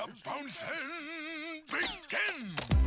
The bouncing begin!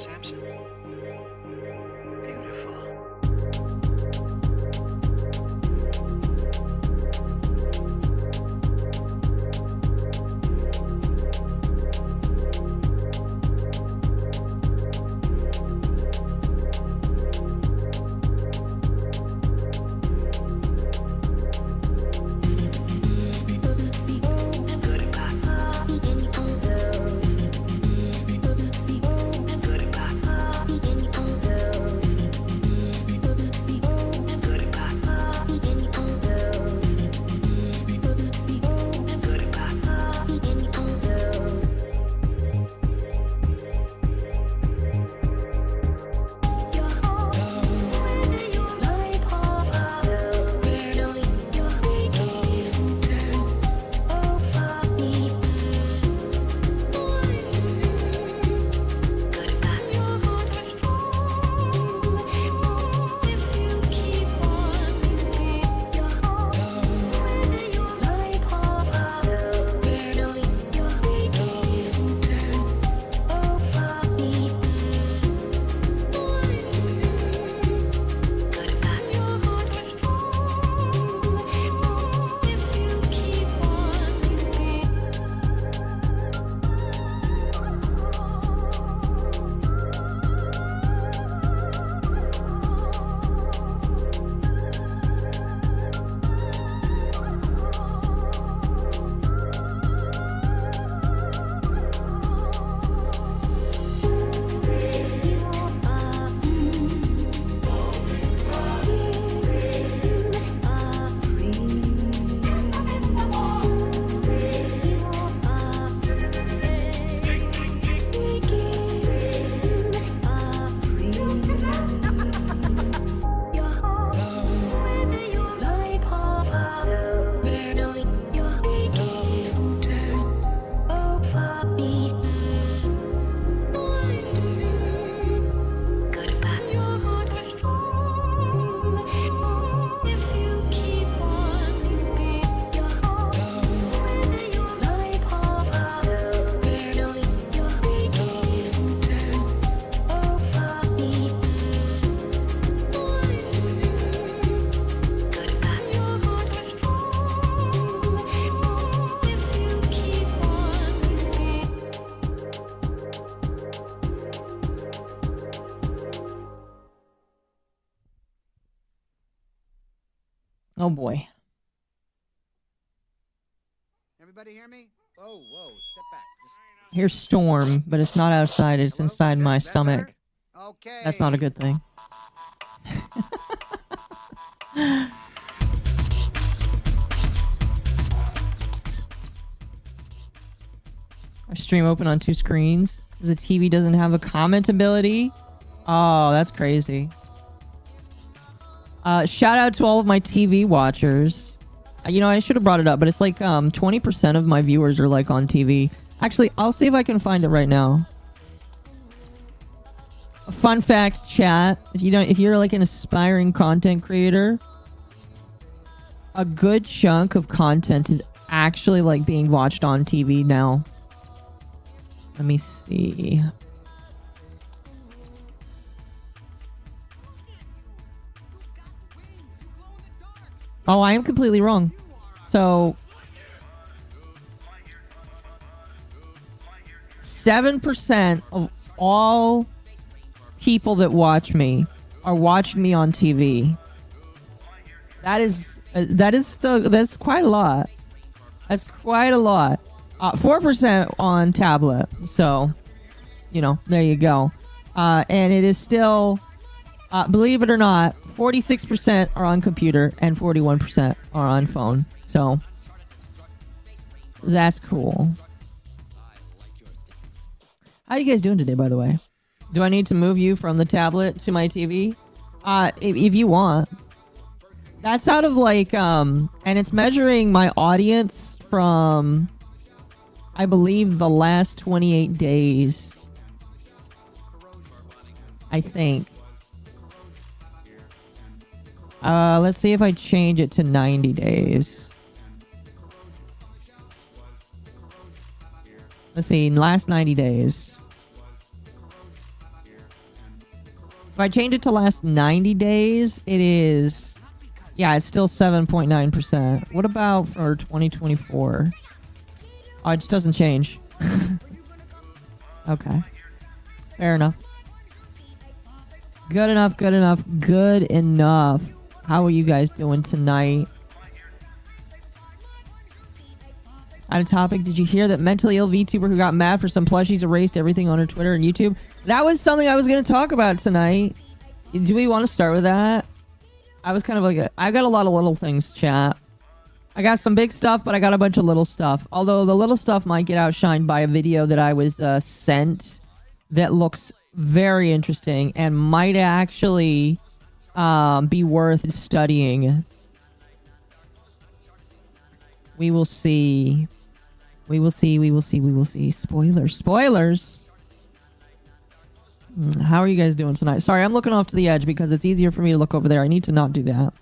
Samson? Beautiful. Oh boy. Everybody hear me? Whoa, step back. Here's Storm, but it's not outside, it's inside my stomach. Okay. That's not a good thing. Our stream open on 2 screens. The TV doesn't have a comment ability. Oh, that's crazy. Shout out to all of my TV watchers. You know, I should have brought it up, but it's like 20% of my viewers are like on TV. Actually, I'll see if I can find it right now. A fun fact, chat. If you're like an aspiring content creator, a good chunk of content is actually like being watched on TV now. Let me see. Oh, I am completely wrong. So 7% of all people that watch me are watching me on TV. That's quite a lot. That's quite a lot. 4% on tablet. So, you know, there you go. And it is still, believe it or not, 46% are on computer and 41% are on phone. So that's cool. How you guys doing today, by the way? Do I need to move you from the tablet to my TV? If you want. That's out of like, and it's measuring my audience from, I believe, the last 28 days. I think. Let's see if I change it to 90 days. Let's see, last 90 days. I change it to last 90 days, it is... Yeah, it's still 7.9%. What about for 2024? Oh, it just doesn't change. Okay. Fair enough. Good enough, good enough, good enough. How are you guys doing tonight? On a topic, did you hear that mentally ill VTuber who got mad for some plushies erased everything on her Twitter and YouTube? That was something I was going to talk about tonight. Do we want to start with that? I was kind of like, I got a lot of little things, chat. I got some big stuff, but I got a bunch of little stuff. Although the little stuff might get outshined by a video that I was sent that looks very interesting and might actually be worth studying. We will see. We will see, we will see, we will see. Spoilers, spoilers! How are you guys doing tonight? Sorry, I'm looking off to the edge because it's easier for me to look over there. I need to not do that.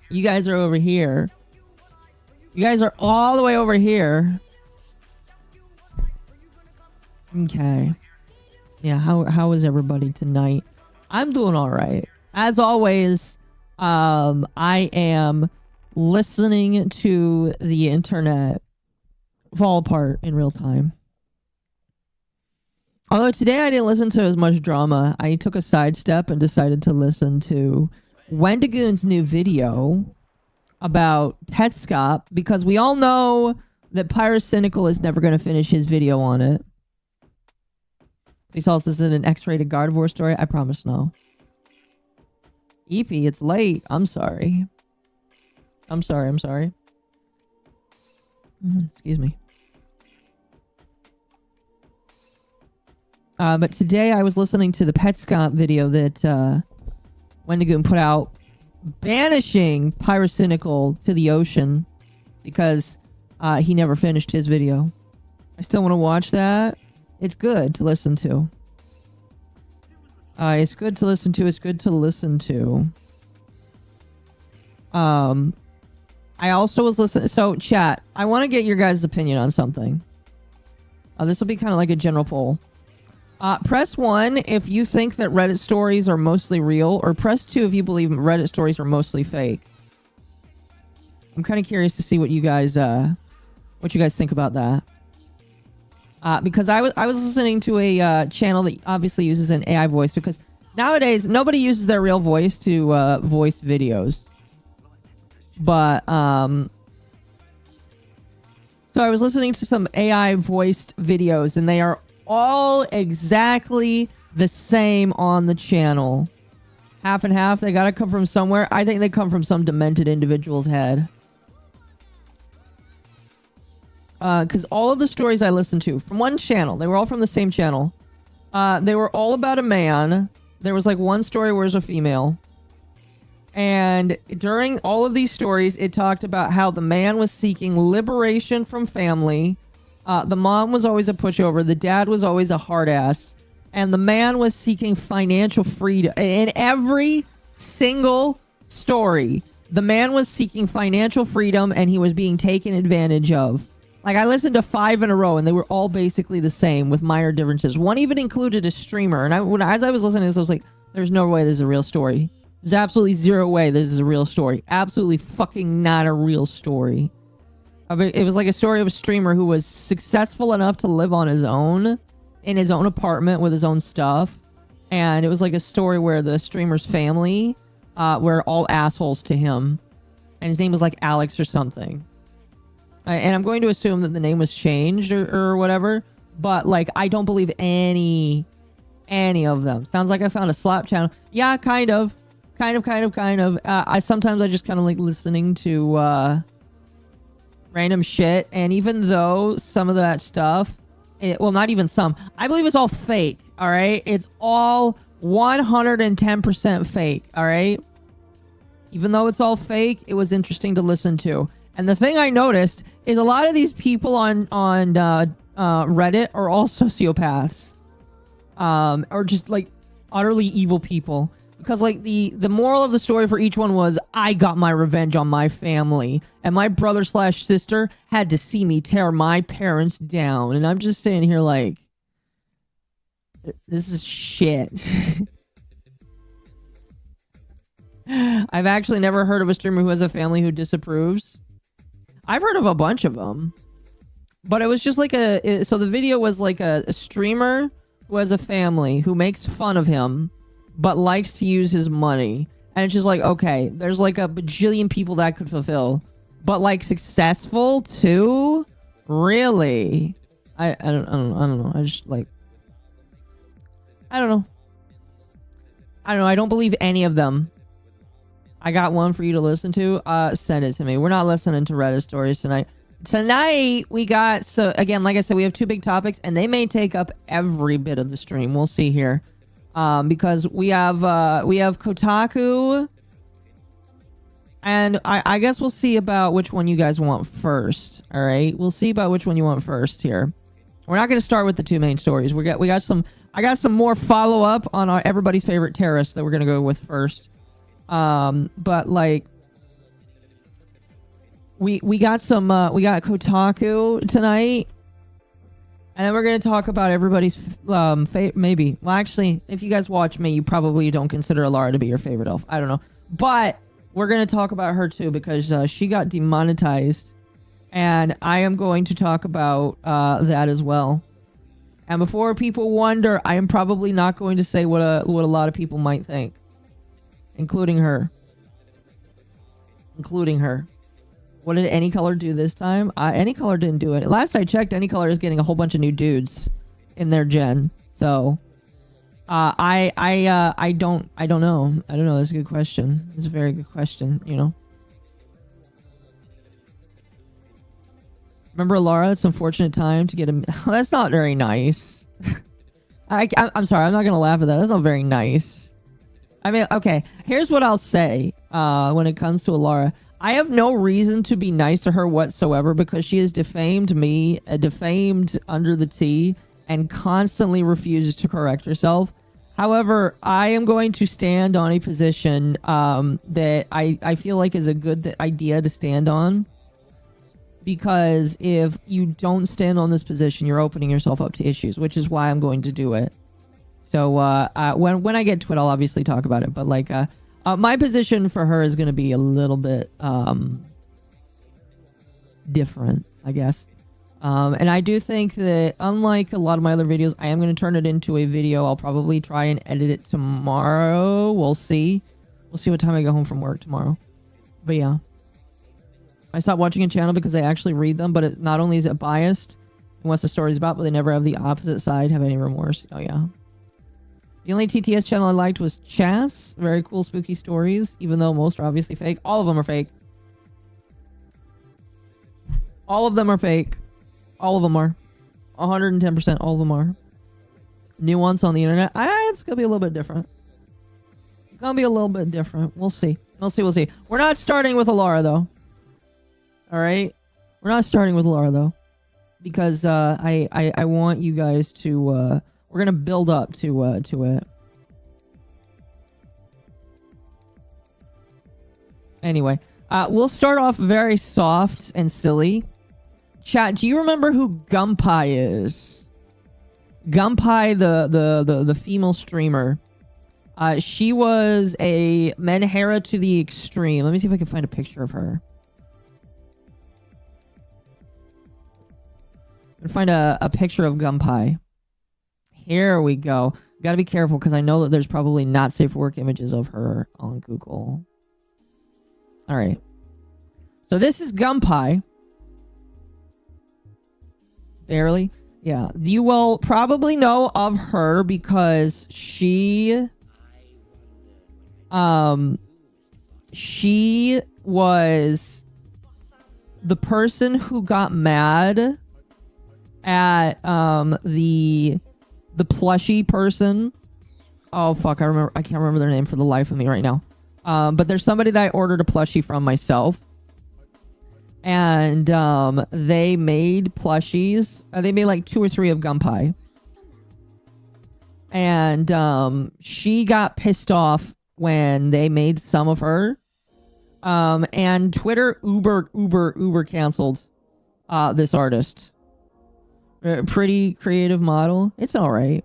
You guys are over here. You guys are all the way over here. Okay. Yeah, how is everybody tonight? I'm doing alright. As always, I am listening to the internet fall apart in real time. Although today I didn't listen to as much drama, I took a sidestep and decided to listen to Wendigoon's new video about Petscop, because we all know that Pyrocynical is never going to finish his video on it. He saw this in an X-rated Gardevoir story. I promise no. EP, it's late. I'm sorry. I'm sorry. Excuse me. But today I was listening to the Petscop video that Wendigoon put out, banishing Pyrocynical to the ocean because he never finished his video. I still want to watch that. It's good to listen to. It's good to listen to. It's good to listen to. I also was listening. So, chat, I want to get your guys' opinion on something. This will be kind of like a general poll. Press 1 if you think that Reddit stories are mostly real, or press 2 if you believe Reddit stories are mostly fake. I'm kind of curious to see what you guys think about that. Because I was listening to a channel that obviously uses an AI voice, because nowadays nobody uses their real voice to voice videos. But so I was listening to some AI voiced videos, and they are all exactly the same on the channel. Half and half. They gotta come from somewhere. I think they come from some demented individual's head. Because all of the stories I listened to from one channel, they were all from the same channel. They were all about a man. There was like one story where it was a female. And during all of these stories, it talked about how the man was seeking liberation from family. The mom was always a pushover. The dad was always a hard ass. And the man was seeking financial freedom. In every single story, the man was seeking financial freedom and he was being taken advantage of. Like, I listened to 5 in a row and they were all basically the same with minor differences. One even included a streamer. And as I was listening to this, I was like, there's no way this is a real story. There's absolutely zero way this is a real story. Absolutely fucking not a real story. It was like a story of a streamer who was successful enough to live on his own, in his own apartment with his own stuff. And it was like a story where the streamer's family were all assholes to him. And his name was like Alex or something. And I'm going to assume that the name was changed or whatever. But like, I don't believe any of them. Sounds like I found a slap channel. Yeah, kind of. Kind of. I sometimes just kind of like listening to random shit. And even though some of that stuff, well, not even some, I believe it's all fake. All right. It's all 110% fake. All right. Even though it's all fake, it was interesting to listen to. And the thing I noticed is a lot of these people on Reddit are all sociopaths. Or just like utterly evil people. Because like the moral of the story for each one was, I got my revenge on my family. And my brother/sister had to see me tear my parents down. And I'm just sitting here like, this is shit. I've actually never heard of a streamer who has a family who disapproves. I've heard of a bunch of them. But it was just like so the video was like a streamer who has a family who makes fun of him, but likes to use his money. And it's just like, okay, there's like a bajillion people that could fulfill. But like successful too? Really? I don't know. I just like... I don't know. I don't believe any of them. I got one for you to listen to. Send it to me. We're not listening to Reddit stories tonight. Tonight, we got... So, again, like I said, we have 2 big topics, and they may take up every bit of the stream. We'll see here. Because we have Kotaku... And I guess we'll see about which one you guys want first. All right, we'll see about which one you want first here. We're not going to start with the 2 main stories. I got some more follow up on everybody's favorite terrorist that we're going to go with first. But like we got Kotaku tonight, and then we're going to talk about everybody's maybe. Well, actually, if you guys watch me, you probably don't consider Elara to be your favorite elf. I don't know, but we're going to talk about her too, because she got demonetized, and I am going to talk about that as well. And before people wonder, I am probably not going to say what a lot of people might think, including her. What did Any Color do this time? Any Color didn't do it. Last I checked, Any Color is getting a whole bunch of new dudes in their gen. So I don't know. That's a good question. It's a very good question, you know. Remember Elara? It's an unfortunate time to get a... That's not very nice. I'm sorry. I'm not going to laugh at that. That's not very nice. I mean, okay. Here's what I'll say when it comes to Elara. I have no reason to be nice to her whatsoever, because she has defamed me, defamed Under the Tea, and constantly refuses to correct herself. However, I am going to stand on a position that I feel like is a good idea to stand on. Because if you don't stand on this position, you're opening yourself up to issues, which is why I'm going to do it. So when I get to it, I'll obviously talk about it. But like my position for her is going to be a little bit different, I guess. And I do think that, unlike a lot of my other videos, I am going to turn it into a video. I'll probably try and edit it tomorrow. We'll see. We'll see what time I go home from work tomorrow. But yeah. I stopped watching a channel because they actually read them, but not only is it biased and what the story's about, but they never have the opposite side have any remorse. Oh, yeah. The only TTS channel I liked was Chas. Very cool, spooky stories, even though most are obviously fake. All of them are fake. All of them are fake. All of them are. 110%. All of them are. Nuance on the internet. It's going to be a little bit different. It's going to be a little bit different. We'll see. We'll see. We're not starting with Elara, though. Alright? We're not starting with Elara, though. Because I want you guys to... we're going to build up to it. Anyway. We'll start off very soft and silly. Chat, do you remember who Gunpie is? Gunpie, the female streamer. She was a Menhera to the extreme. Let me see if I can find a picture of her. I'm gonna find a picture of Gunpie. Here we go. Gotta be careful, because I know that there's probably not safe for work images of her on Google. Alright. So this is Gunpie. Barely. Yeah. You will probably know of her because she was the person who got mad at the plushie person. Oh fuck, I can't remember their name for the life of me right now. But there's somebody that I ordered a plushie from myself. And they made plushies. They made like 2 or 3 of Gunpie. And she got pissed off when they made some of her. And Twitter uber canceled this artist. Pretty creative model. It's alright.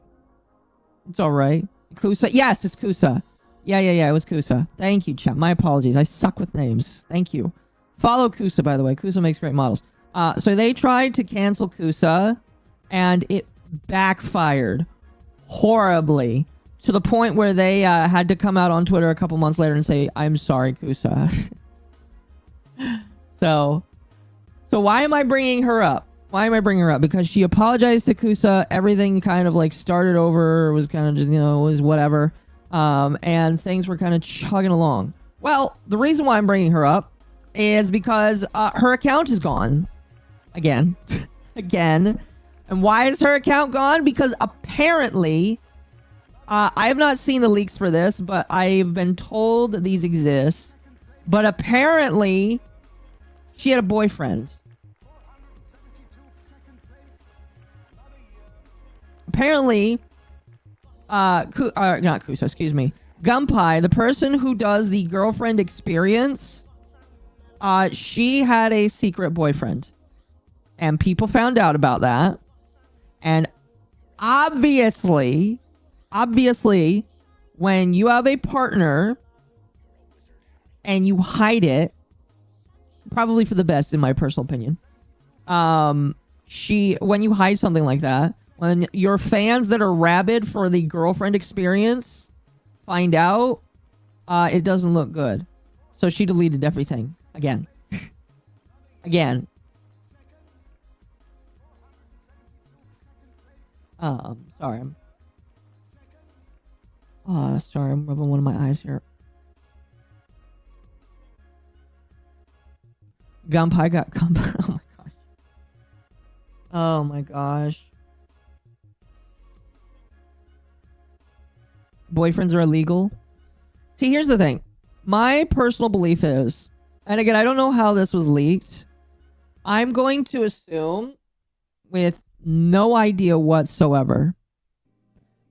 It's alright. Kusa. Yes, it's Kusa. Yeah. It was Kusa. Thank you, chat. My apologies. I suck with names. Thank you. Follow Kusa, by the way. Kusa makes great models. So they tried to cancel Kusa, and it backfired horribly to the point where they had to come out on Twitter a couple months later and say, "I'm sorry, Kusa." So why am I bringing her up? Because she apologized to Kusa. Everything kind of like started over. Was kind of just, was whatever. And things were kind of chugging along. Well, the reason why I'm bringing her up is because her account is gone. Again. Again. And why is her account gone? Because apparently, I have not seen the leaks for this, but I've been told that these exist. But apparently, she had a boyfriend. Apparently, not Kusa, excuse me. Gunpei, the person who does the girlfriend experience, she had a secret boyfriend. And people found out about that. And obviously, when you have a partner and you hide it, probably for the best in my personal opinion. When you hide something like that, when your fans that are rabid for the girlfriend experience find out, it doesn't look good. So she deleted everything again. Again. Sorry. Sorry, I'm rubbing one of my eyes here. Gunpei got Gunpei. Oh my gosh. Boyfriends are illegal. See, here's the thing. My personal belief is, and again, I don't know how this was leaked. I'm going to assume, with no idea whatsoever.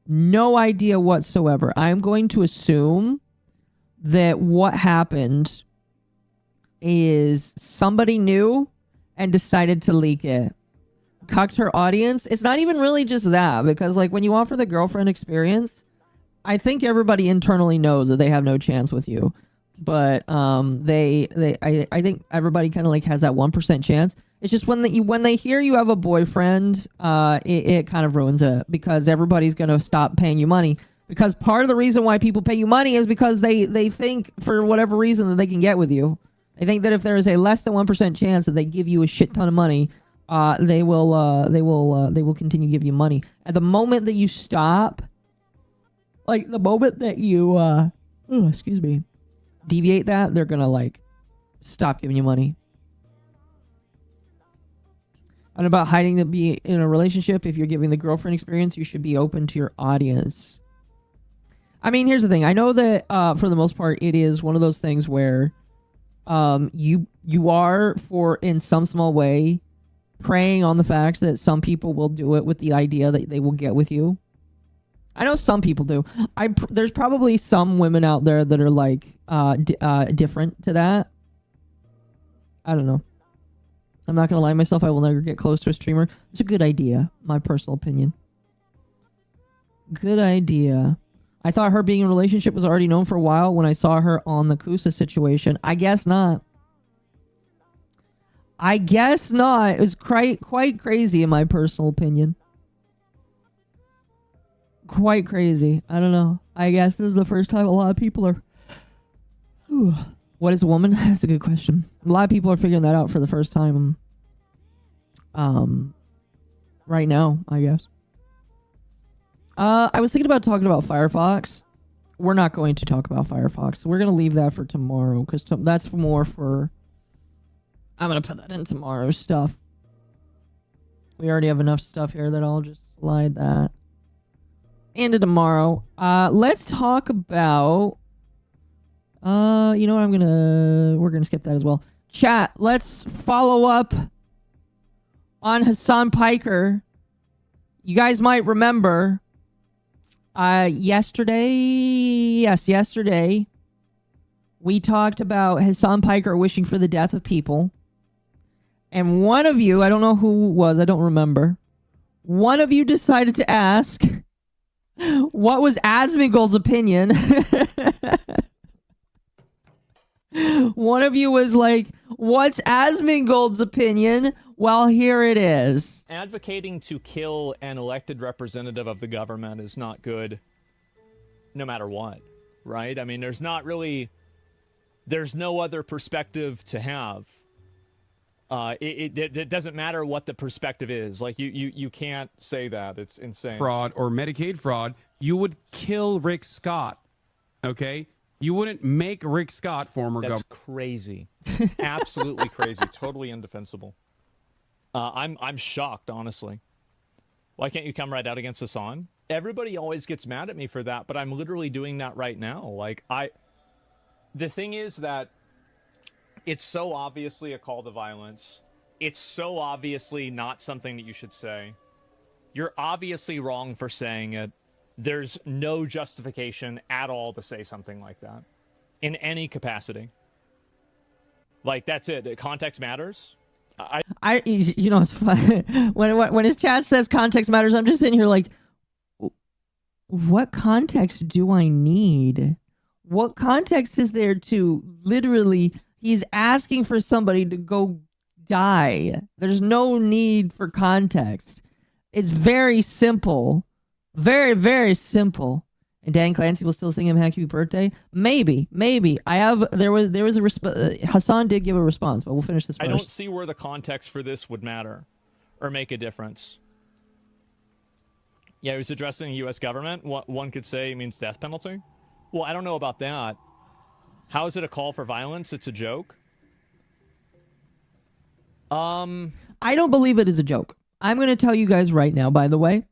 No idea whatsoever. I'm going to assume that what happened is somebody knew and decided to leak it. Cucked her audience. It's not even really just that, because like when you offer the girlfriend experience, I think everybody internally knows that they have no chance with you. But I think everybody kind of like has that 1% chance. It's just when they hear you have a boyfriend, it kind of ruins it, because everybody's gonna stop paying you money. Because part of the reason why people pay you money is because they think, for whatever reason, that they can get with you. They think that if there is a less than 1% chance that they give you a shit ton of money, they will continue to give you money. At the moment that you stop, like the moment that you deviate that, they're gonna like stop giving you money. And about hiding to be in a relationship, if you're giving the girlfriend experience, you should be open to your audience. I mean, here's the thing. I know that for the most part, it is one of those things where you are, for in some small way, preying on the fact that some people will do it with the idea that they will get with you. I know some people do. There's probably some women out there that are like different to that. I don't know. I'm not going to lie to myself. I will never get close to a streamer. It's a good idea. My personal opinion. Good idea. I thought her being in a relationship was already known for a while when I saw her on the Kusa situation. I guess not. I guess not. It was quite crazy in my personal opinion. Quite crazy. I don't know. I guess this is the first time a lot of people are... Whew. What is a woman? That's a good question. A lot of people are figuring that out for the first time. Right now, I guess. I was thinking about talking about Firefox. We're not going to talk about Firefox. We're going to leave that for tomorrow, because that's more for... I'm going to put that in tomorrow's stuff. We already have enough stuff here that I'll just slide that into tomorrow. Let's talk about... you know what, we're gonna skip that as well. Chat, let's follow up on Hasan Piker. You guys might remember yesterday we talked about Hasan Piker wishing for the death of people. And one of you, I don't know who it was, I don't remember. One of you decided to ask, What was Asmongold's opinion? One of you was like, what's Asmongold's opinion? Well, here it is. Advocating to kill an elected representative of the government is not good no matter what, right? I mean, there's no other perspective to have. It doesn't matter what the perspective is. Like, you can't say that. It's insane. Fraud or Medicaid fraud, you would kill Rick Scott, okay? You wouldn't make Rick Scott former governor. That's crazy. Absolutely crazy. Totally indefensible. I'm shocked, honestly. Why can't you come right out against Hasan? Everybody always gets mad at me for that, but I'm literally doing that right now. Like, the thing is that it's so obviously a call to violence. It's so obviously not something that you should say. You're obviously wrong for saying it. There's no justification at all to say something like that in any capacity. Like, that's it. Context matters. You know, it's fun. When his chat says context matters, I'm just sitting here like, what context do I need? What context is there to literally, he's asking for somebody to go die. There's no need for context. It's very simple. Very, very simple. And Dan Clancy will still sing him happy birthday? Maybe. There was a Hasan did give a response, but we'll finish this first. I don't see where the context for this would matter or make a difference. Yeah, he was addressing the U.S. government. One could say it means death penalty. Well, I don't know about that. How is it a call for violence? It's a joke. I don't believe it is a joke. I'm going to tell you guys right now, by the way.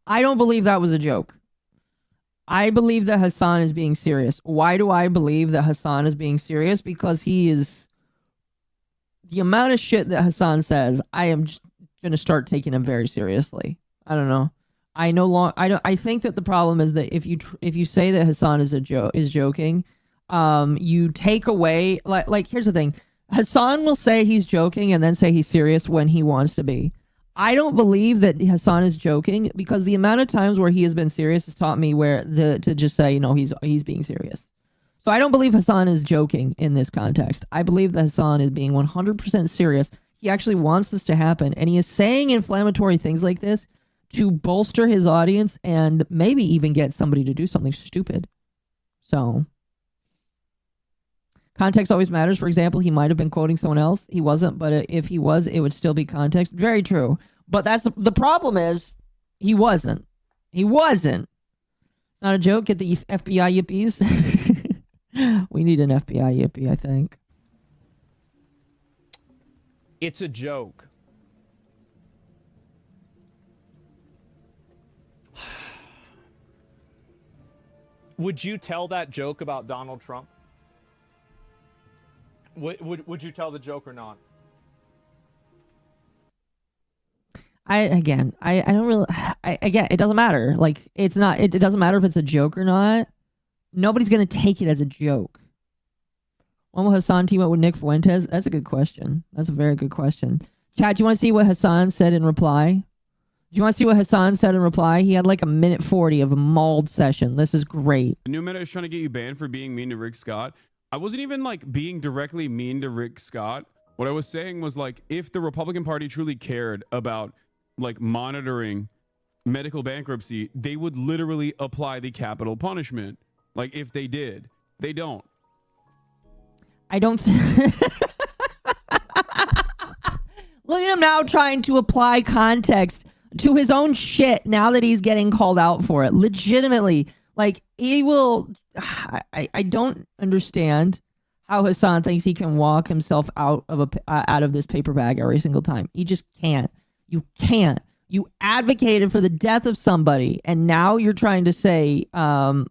I don't believe that was a joke. I believe that Hasan is being serious. Why do I believe that Hasan is being serious? Because he is... The amount of shit that Hasan says, I am just going to start taking him very seriously. I don't know. I think that the problem is that if you say that Hasan is joking, you take away... Like, here's the thing. Hasan will say he's joking and then say he's serious when he wants to be. I don't believe that Hasan is joking because the amount of times where he has been serious has taught me to just say, you know, he's being serious. So I don't believe Hasan is joking in this context. I believe that Hasan is being 100% serious. He actually wants this to happen, and he is saying inflammatory things like this to bolster his audience and maybe even get somebody to do something stupid. So... Context always matters. For example, he might have been quoting someone else. He wasn't, but if he was, it would still be context. Very true. But that's the problem is, he wasn't. He wasn't. Not a joke. Get the FBI yippies. We need an FBI yippie, I think. It's a joke. Would you tell that joke about Donald Trump? Would you tell the joke or not? Again, it doesn't matter. Like, it's not, it doesn't matter if it's a joke or not. Nobody's going to take it as a joke. When will Hasan team up with Nick Fuentes? That's a good question. That's a very good question. Chad, do you want to see what Hasan said in reply? Do you want to see what Hasan said in reply? He had like a minute 40 of a mauled session. This is great. The new meta is trying to get you banned for being mean to Rick Scott. I wasn't even like being directly mean to Rick Scott. What I was saying was like, if the Republican Party truly cared about like monitoring medical bankruptcy, they would literally apply the capital punishment. Like, if they did, they don't. I don't. Look at him now trying to apply context to his own shit now that he's getting called out for it. Legitimately, like, he will. I don't understand how Hasan thinks he can walk himself out of this paper bag every single time. He just can't. You can't. You advocated for the death of somebody, and now you're trying to say that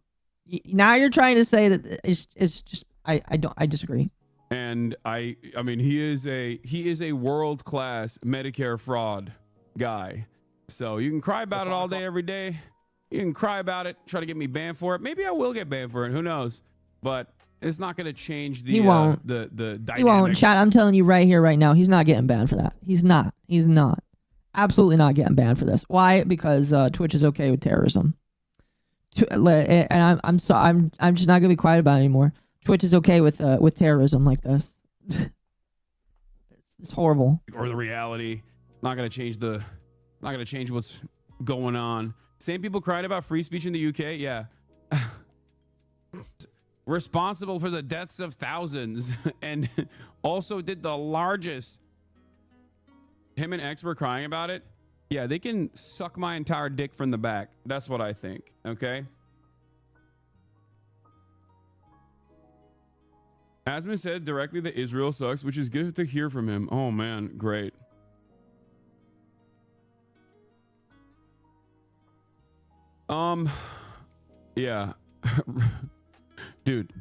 it's just I disagree. And I mean, he is a world-class Medicare fraud guy. So you can cry about it all day, every day. You can cry about it, try to get me banned for it. Maybe I will get banned for it. Who knows? But it's not going to change the the dynamic. He won't. Chat, I'm telling you right here, right now, he's not getting banned for that. He's not. Absolutely not getting banned for this. Why? Because Twitch is okay with terrorism. And I'm just not gonna be quiet about it anymore. Twitch is okay with terrorism like this. It's horrible. Or the reality. Not gonna change what's going on. Same people crying about free speech in the UK. Yeah. Responsible for the deaths of thousands and also did the largest. Him and X were crying about it. Yeah, they can suck my entire dick from the back. That's what I think. Okay. Asman said directly that Israel sucks, which is good to hear from him. Oh man, great. Yeah. Dude.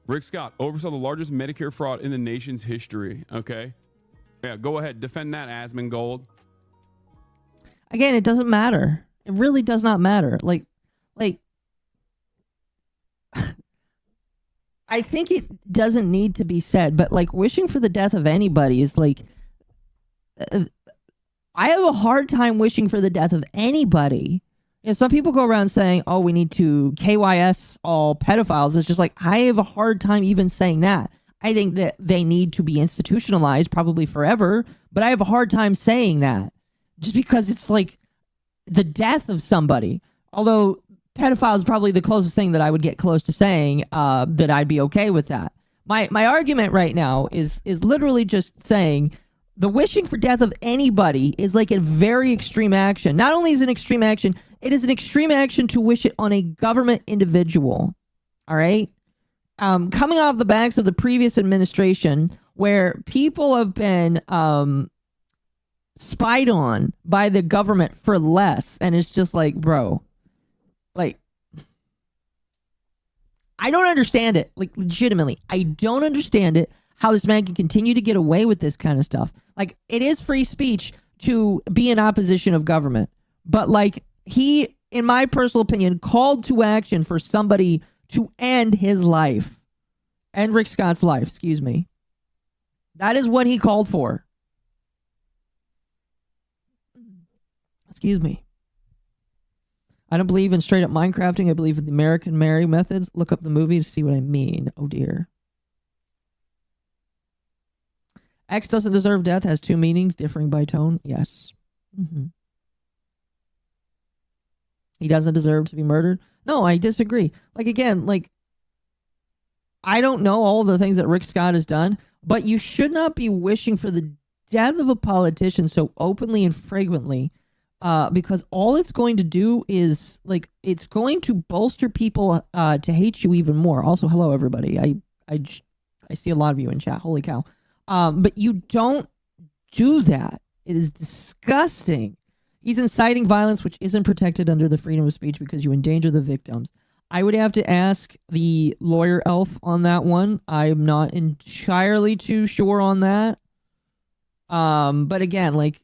Rick Scott oversaw the largest Medicare fraud in the nation's history. Okay. Yeah, go ahead. Defend that, Asman Gold. Again, it doesn't matter. It really does not matter. Like I think it doesn't need to be said, but like wishing for the death of anybody is like I have a hard time wishing for the death of anybody. You know, some people go around saying, "Oh, we need to KYS all pedophiles." It's just like I have a hard time even saying that. I think that they need to be institutionalized probably forever, but I have a hard time saying that just because it's like the death of somebody. Although pedophile is probably the closest thing that I would get close to saying that I'd be okay with that. My argument right now is literally just saying the wishing for death of anybody is like a very extreme action. Not only is it an extreme action, it is an extreme action to wish it on a government individual. All right? Coming off the backs of the previous administration where people have been spied on by the government for less, and it's just like, bro, like, I don't understand it. Like, legitimately, I don't understand it, how this man can continue to get away with this kind of stuff. Like, it is free speech to be in opposition of government, but like, he, in my personal opinion, called to action for somebody to end his life. End Rick Scott's life, excuse me. That is what he called for. Excuse me. I don't believe in straight up Minecrafting. I believe in the American Mary methods. Look up the movie to see what I mean. Oh dear. X doesn't deserve death has two meanings, differing by tone. Yes. He doesn't deserve to be murdered. No, I disagree. Like, again, like, I don't know all the things that Rick Scott has done, but you should not be wishing for the death of a politician so openly and frequently, because all it's going to do is, like, it's going to bolster people to hate you even more. Also, hello, everybody. I see a lot of you in chat. Holy cow. But you don't do that. It is disgusting. He's inciting violence, which isn't protected under the freedom of speech because you endanger the victims. I would have to ask the lawyer elf on that one. I'm not entirely too sure on that. But again, like,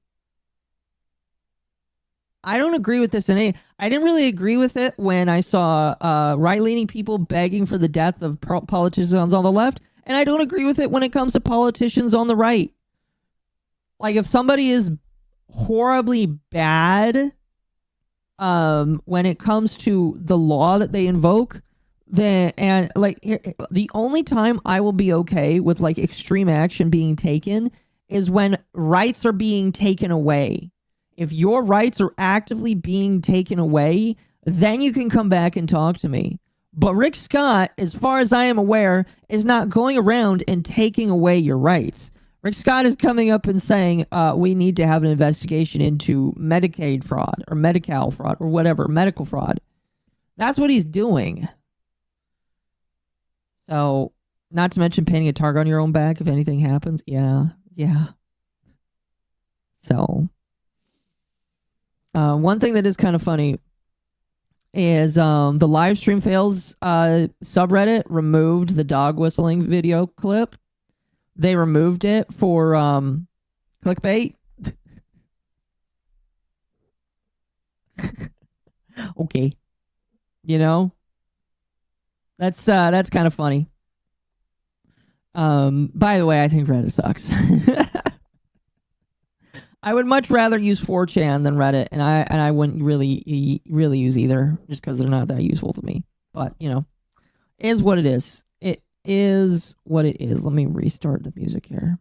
I don't agree with this I didn't really agree with it when I saw right-leaning people begging for the death of politicians on the left, and I don't agree with it when it comes to politicians on the right. Like, if somebody is horribly bad when it comes to the law that they invoke, then, and like, the only time I will be okay with like extreme action being taken is when rights are being taken away. If your rights are actively being taken away, then you can come back and talk to me. But Rick Scott, as far as I am aware, is not going around and taking away your rights. Rick Scott is coming up and saying, we need to have an investigation into Medicaid fraud or Medi-Cal fraud or whatever, medical fraud. That's what he's doing. So, not to mention painting a target on your own back if anything happens. Yeah. So, one thing that is kind of funny is the live stream fails subreddit removed the dog whistling video clip. They removed it for clickbait. Okay. You know? That's kind of funny. By the way, I think Reddit sucks. I would much rather use 4chan than Reddit, and I wouldn't really use either, just because they're not that useful to me. But you know, it is what it is. It is what it is. Let me restart the music here.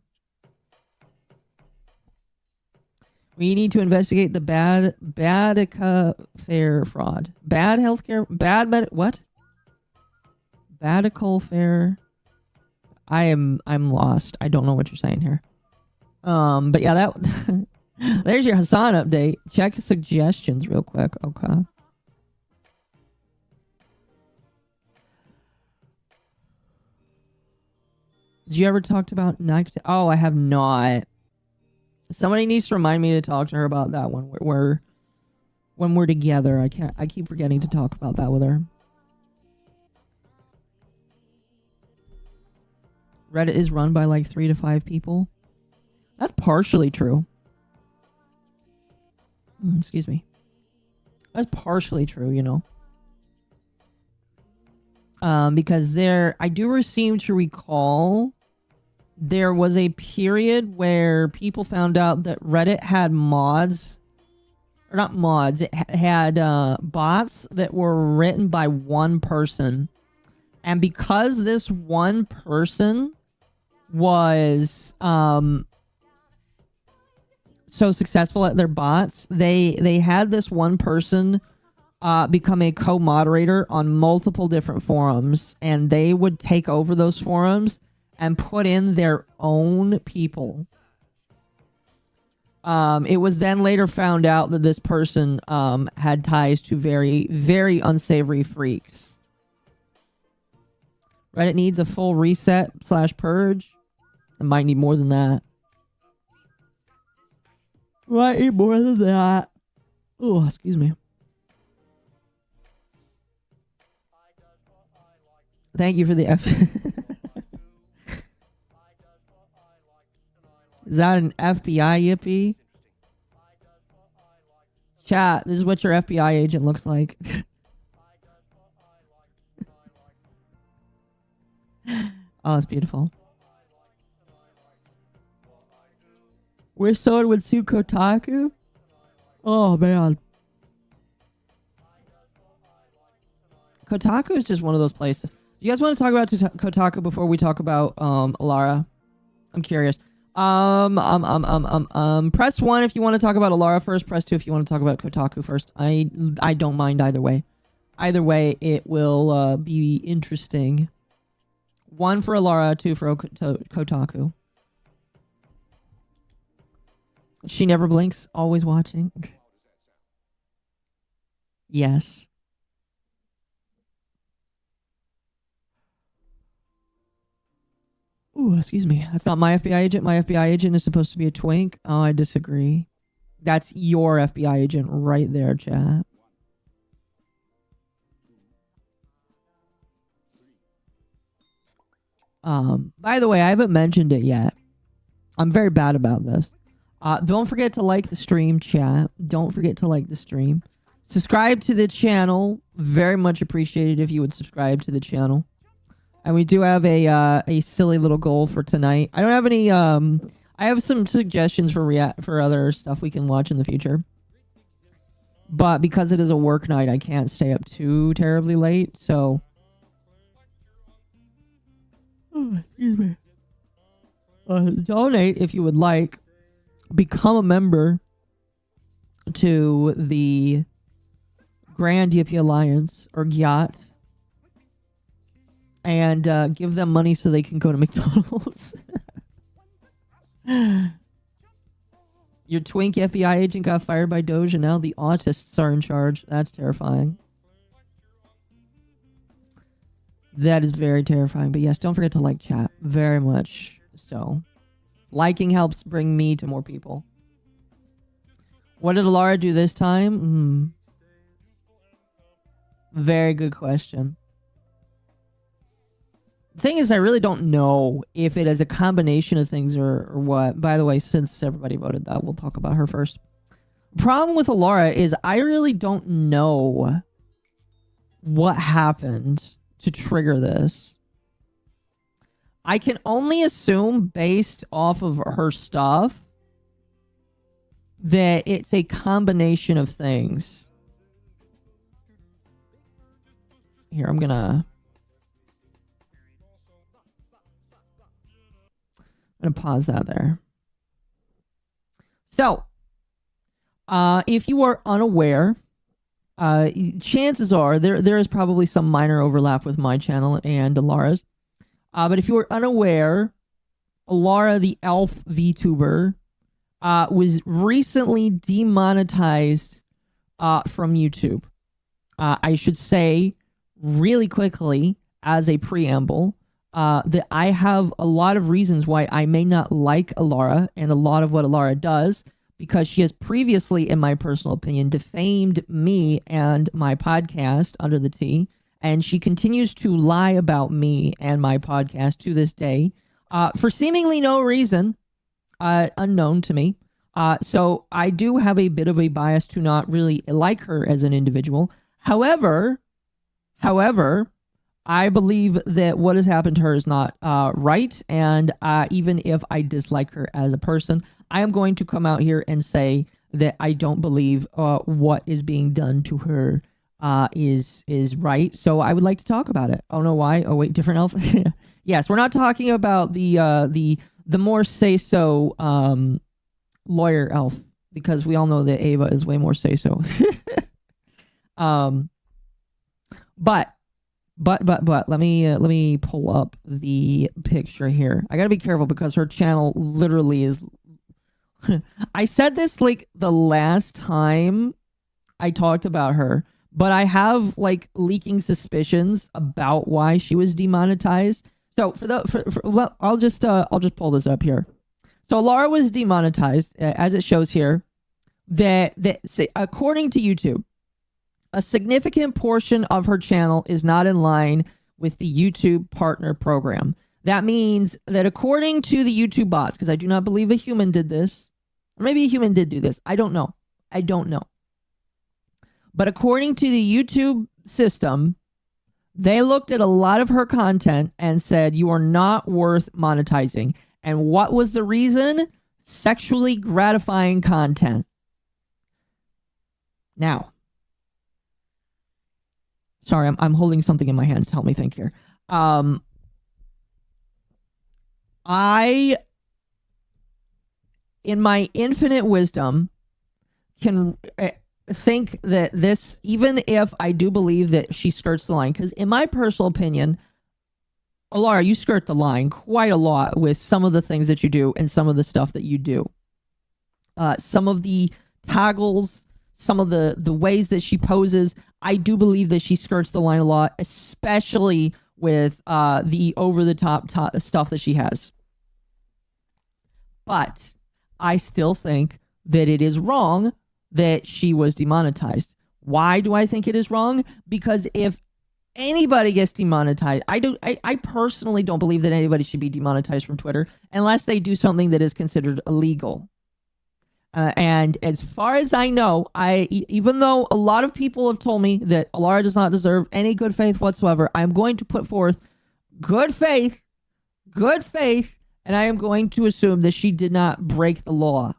We need to investigate the Badica Fair fraud. Bad healthcare. What? Badical Fair. I'm lost. I don't know what you're saying here. But yeah, that there's your Hasan update. Check suggestions real quick. Okay. Did you ever talk about Nike? Oh, I have not. Somebody needs to remind me to talk to her about that one. When we're together, I keep forgetting to talk about that with her. Reddit is run by like 3 to 5 people. That's partially true. Excuse me. That's partially true, you know. Because I do seem to recall there was a period where people found out that Reddit had mods, or not mods, it had bots that were written by one person. And because this one person was so successful at their bots, they had this one person become a co-moderator on multiple different forums, and they would take over those forums and put in their own people. It was then later found out that this person had ties to very, very unsavory freaks. Reddit needs a full reset / purge. It might need more than that. Might need more than that. Oh, excuse me. Thank you for the F. Is that an FBI yippee? Chat, this is what your FBI agent looks like. Oh, it's beautiful. Wish someone would sue Kotaku? Oh, man. Kotaku is just one of those places. You guys want to talk about Kotaku before we talk about Elara? I'm curious. Press 1 if you want to talk about Elara first. Press 2 if you want to talk about Kotaku first. I don't mind either way. Either way, it will be interesting. 1 for Elara, 2 for Kotaku. She never blinks, always watching. Yes. Ooh, excuse me. That's not my FBI agent. My FBI agent is supposed to be a twink. Oh, I disagree. That's your FBI agent right there, chat. By the way, I haven't mentioned it yet. I'm very bad about this. Don't forget to like the stream, chat. Don't forget to like the stream. Subscribe to the channel. Very much appreciated if you would subscribe to the channel. And we do have a silly little goal for tonight. I don't have any. I have some suggestions for other stuff we can watch in the future. But because it is a work night, I can't stay up too terribly late. So, excuse me. Donate if you would like. Become a member to the Grand Yippee Alliance, or GYAT. And give them money so they can go to McDonald's. Your twink FBI agent got fired by Doge, and now the autists are in charge. That's terrifying. That is very terrifying. But yes, don't forget to like chat. Very much so. Liking helps bring me to more people. What did Elara do this time? Very good question. The thing is, I really don't know if it is a combination of things or what. By the way, since everybody voted that, we'll talk about her first. Problem with Elara is I really don't know what happened to trigger this. I can only assume based off of her stuff that it's a combination of things. Here, I'm gonna pause that there. So, if you are unaware, chances are there is probably some minor overlap with my channel and Elara's. But if you are unaware, Elara the elf VTuber was recently demonetized from YouTube. I should say really quickly as a preamble that I have a lot of reasons why I may not like Elara and a lot of what Elara does, because she has previously, in my personal opinion, defamed me and my podcast, Under the Tea, and she continues to lie about me and my podcast to this day for seemingly no reason unknown to me. So I do have a bit of a bias to not really like her as an individual. However, I believe that what has happened to her is not right, and even if I dislike her as a person, I am going to come out here and say that I don't believe what is being done to her is right. So I would like to talk about it. Oh no, why? Oh wait, different elf. Yes, we're not talking about the more say so lawyer elf, because we all know that Ava is way more say so. But let me pull up the picture here. I gotta be careful because her channel literally is. I said this like the last time I talked about her, but I have like leaking suspicions about why she was demonetized. So well, I'll just pull this up here. So Elara was demonetized, as it shows here, that according to YouTube, a significant portion of her channel is not in line with the YouTube partner program. That means that according to the YouTube bots, because I do not believe a human did this, or maybe a human did do this. I don't know. But according to the YouTube system, they looked at a lot of her content and said, you are not worth monetizing. And what was the reason? Sexually gratifying content. Now, sorry, I'm holding something in my hands to help me think here. I, in my infinite wisdom, can think that this, even if I do believe that she skirts the line, because in my personal opinion, Elara, you skirt the line quite a lot with some of the things that you do and some of the stuff that you do. Some of the toggles, some of the ways that she poses, I do believe that she skirts the line a lot, especially with the over-the-top stuff that she has. But I still think that it is wrong that she was demonetized. Why do I think it is wrong? Because if anybody gets demonetized, I personally don't believe that anybody should be demonetized from Twitter unless they do something that is considered illegal. And as far as I know, even though a lot of people have told me that Elara does not deserve any good faith whatsoever, I'm going to put forth good faith, and I am going to assume that she did not break the law.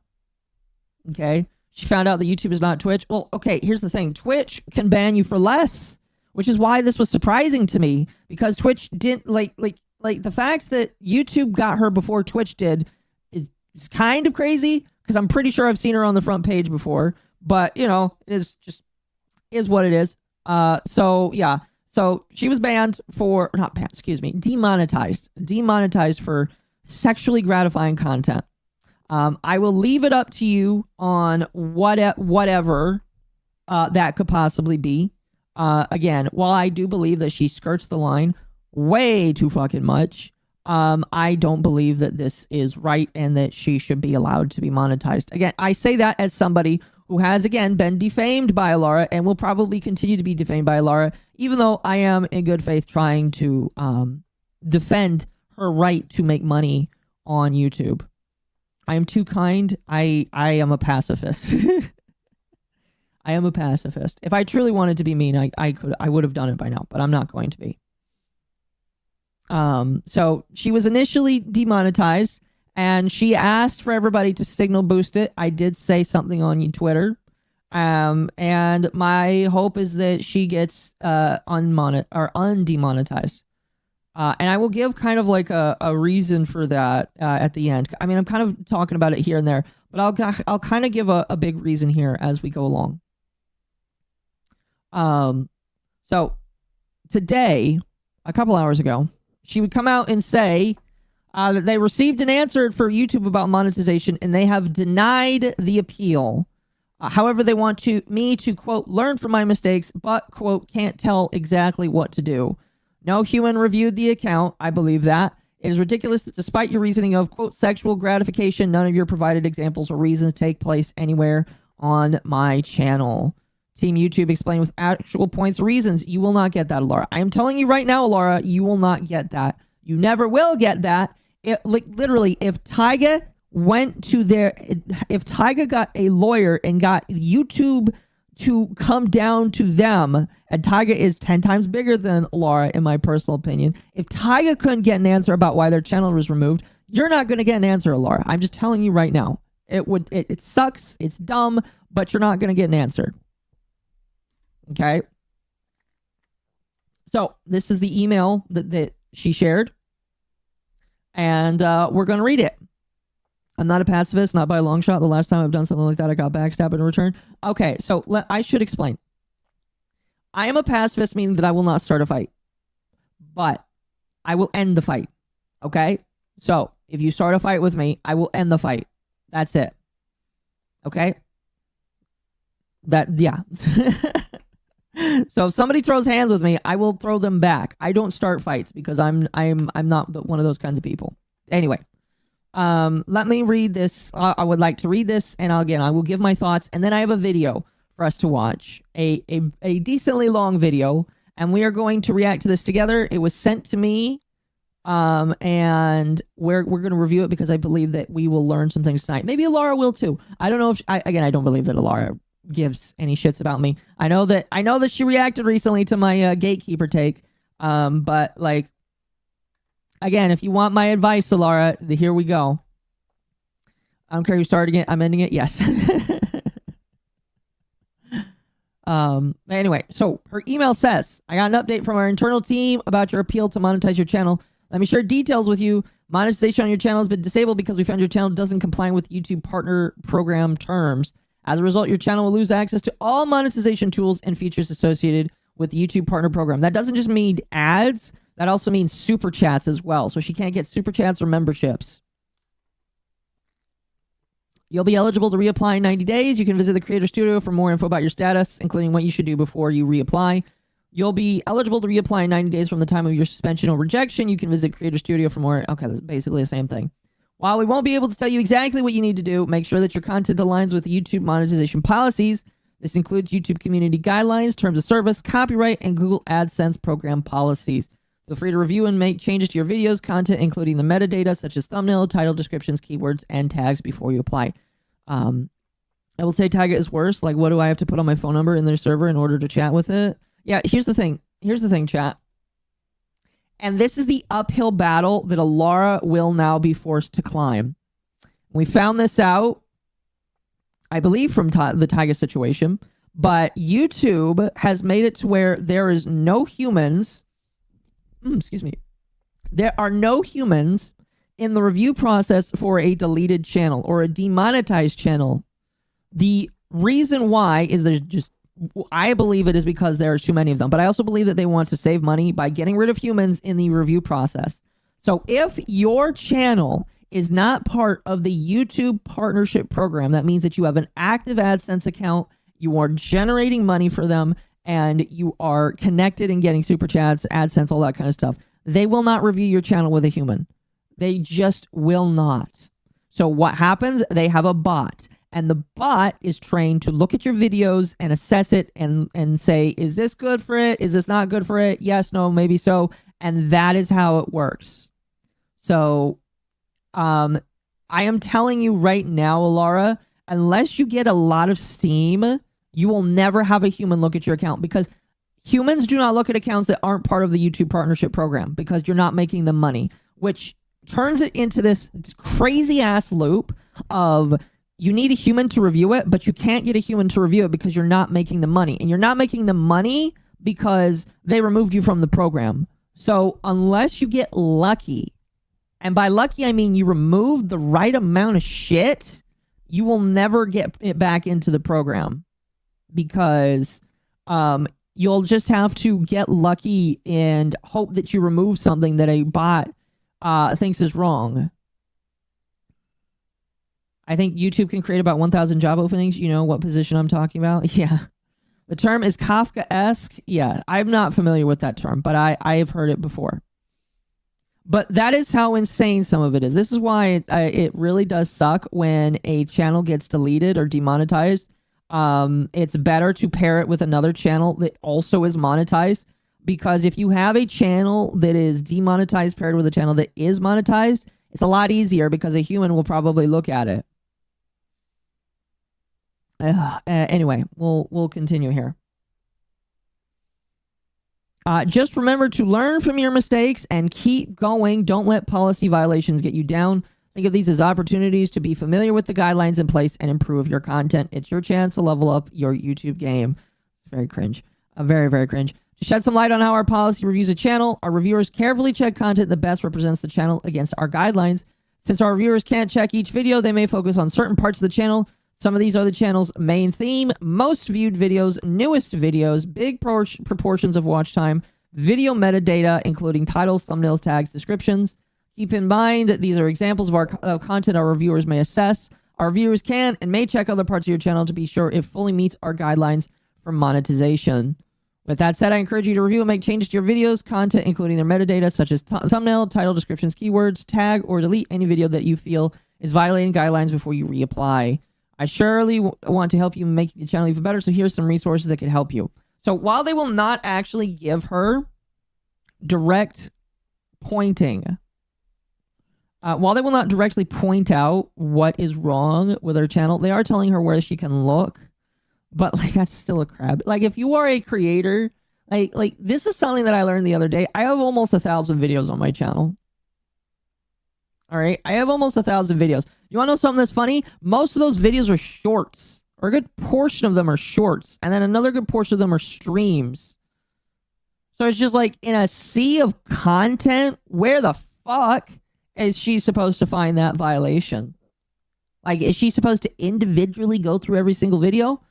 Okay? She found out that YouTube is not Twitch. Well, okay, here's the thing. Twitch can ban you for less, which is why this was surprising to me, because Twitch didn't, like the facts that YouTube got her before Twitch did is kind of crazy, because I'm pretty sure I've seen her on the front page before, but, you know, it is what it is. So, yeah. So, she was banned for, not banned, excuse me, demonetized for sexually gratifying content. I will leave it up to you on whatever that could possibly be. Again, while I do believe that she skirts the line way too fucking much, I don't believe that this is right and that she should be allowed to be monetized. Again, I say that as somebody who has, again, been defamed by Elara and will probably continue to be defamed by Elara, even though I am in good faith trying to defend her right to make money on YouTube. I am too kind. I am a pacifist. I am a pacifist. If I truly wanted to be mean, I would have done it by now, but I'm not going to be. So she was initially demonetized, And she asked for everybody to signal boost it. I did say something on Twitter. And my hope is that she gets undemonetized. And I will give kind of like a reason for that at the end. I mean, I'm kind of talking about it here and there, but I'll kind of give a big reason here as we go along. So today, a couple hours ago, she would come out and say that they received an answer for YouTube about monetization and they have denied the appeal. However, they want me to, quote, learn from my mistakes, but, quote, can't tell exactly what to do. No human reviewed the account. I believe that. It is ridiculous that despite your reasoning of, quote, sexual gratification, none of your provided examples or reasons take place anywhere on my channel. Team YouTube explained with actual points or reasons. You will not get that, Elara. I am telling you right now, Elara, you will not get that. You never will get that. Like, literally, if Tyga went to if Tyga got a lawyer and got YouTube to come down to them, and Tyga is 10 times bigger than Elara, in my personal opinion. If Tyga couldn't get an answer about why their channel was removed, you're not going to get an answer, Elara. I'm just telling you right now. It sucks. It's dumb, but you're not going to get an answer. Okay? So, this is the email that she shared. And we're going to read it. I'm not a pacifist, not by a long shot. The last time I've done something like that, I got backstabbed in return. Okay, so I should explain. I am a pacifist, meaning that I will not start a fight. But I will end the fight. Okay? So, if you start a fight with me, I will end the fight. That's it. Okay? Yeah. So if somebody throws hands with me, I will throw them back. I don't start fights because I'm not one of those kinds of people. Anyway, let me read this. I would like to read this, and I will give my thoughts, and then I have a video for us to watch, a decently long video, and we are going to react to this together. It was sent to me, and we're going to review it because I believe that we will learn some things tonight. Maybe Elara will too. I don't know if I don't believe that Elara gives any shits about me. I know that she reacted recently to my gatekeeper take, but like, again, if you want my advice, Elara, here we go. I don't care who started it. I'm ending it. Yes. Anyway, so her email says, I got an update from our internal team about your appeal to monetize your channel. Let me share details with you. Monetization on your channel has been disabled because we found your channel doesn't comply with YouTube partner program terms. As a result, your channel will lose access to all monetization tools and features associated with the YouTube partner program. That doesn't just mean ads. That also means super chats as well. So she can't get super chats or memberships. You'll be eligible to reapply in 90 days. You can visit the Creator Studio for more info about your status, including what you should do before you reapply. You'll be eligible to reapply in 90 days from the time of your suspension or rejection. You can visit Creator Studio for more. Okay, that's basically the same thing. While we won't be able to tell you exactly what you need to do, make sure that your content aligns with YouTube monetization policies. This includes YouTube community guidelines, terms of service, copyright, and Google AdSense program policies. Feel free to review and make changes to your videos, content, including the metadata, such as thumbnail, title, descriptions, keywords, and tags before you apply. I will say Tyga is worse. Like, what do I have to put on my phone number in their server in order to chat with it? Yeah, here's the thing. Here's the thing, chat. And this is the uphill battle that Elara will now be forced to climb. We found this out, I believe, from the Tyga situation. But YouTube has made it to where there is no humans. Excuse me. There are no humans in the review process for a deleted channel or a demonetized channel. The reason why is there's just, I believe it is because there are too many of them, but I also believe that they want to save money by getting rid of humans in the review process. So if your channel is not part of the YouTube partnership program, that means that you have an active AdSense account, you are generating money for them, and you are connected and getting super chats, AdSense, all that kind of stuff. They will not review your channel with a human. They just will not. So what happens? They have a bot. And the bot is trained to look at your videos and assess it and say, is this good for it? Is this not good for it? Yes, no, maybe so. And that is how it works. So I am telling you right now, Elara, unless you get a lot of steam, you will never have a human look at your account, because humans do not look at accounts that aren't part of the YouTube partnership program because you're not making them money, which turns it into this crazy ass loop of you need a human to review it, but you can't get a human to review it because you're not making the money. And you're not making the money because they removed you from the program. So unless you get lucky, and by lucky I mean you remove the right amount of shit, you will never get it back into the program. Because you'll just have to get lucky and hope that you remove something that a bot thinks is wrong. I think YouTube can create about 1,000 job openings. You know what position I'm talking about? Yeah. The term is Kafka-esque. Yeah, I'm not familiar with that term, but I have heard it before. But that is how insane some of it is. This is why it really does suck when a channel gets deleted or demonetized. It's better to pair it with another channel that also is monetized. Because if you have a channel that is demonetized paired with a channel that is monetized, it's a lot easier because a human will probably look at it. Anyway, we'll continue here. Just remember to learn from your mistakes and keep going. Don't let policy violations get you down. Think of these as opportunities to be familiar with the guidelines in place and improve your content. It's your chance to level up your YouTube game. It's very cringe. Very, very cringe. To shed some light on how our policy reviews a channel, our reviewers carefully check content that best represents the channel against our guidelines. Since our reviewers can't check each video, they may focus on certain parts of the channel. Some of these are the channel's main theme, most viewed videos, newest videos, big proportions of watch time, video metadata, including titles, thumbnails, tags, descriptions. Keep in mind that these are examples of content our reviewers may assess. Our reviewers can and may check other parts of your channel to be sure it fully meets our guidelines for monetization. With that said, I encourage you to review and make changes to your videos, content, including their metadata, such as thumbnail, title, descriptions, keywords, tag, or delete any video that you feel is violating guidelines before you reapply. I surely want to help you make the channel even better, so here's some resources that can help you. So while they will not actually give her direct pointing, while they will not directly point out what is wrong with her channel, they are telling her where she can look. But like, that's still a crap. Like, if you are a creator, like this is something that I learned the other day. I have almost 1,000 videos on my channel. All right, I have almost 1,000 videos. You want to know something that's funny? Most of those videos are shorts, or a good portion of them are shorts, and then another good portion of them are streams. So it's just like in a sea of content. Where the fuck is she supposed to find that violation? Like, is she supposed to individually go through every single video?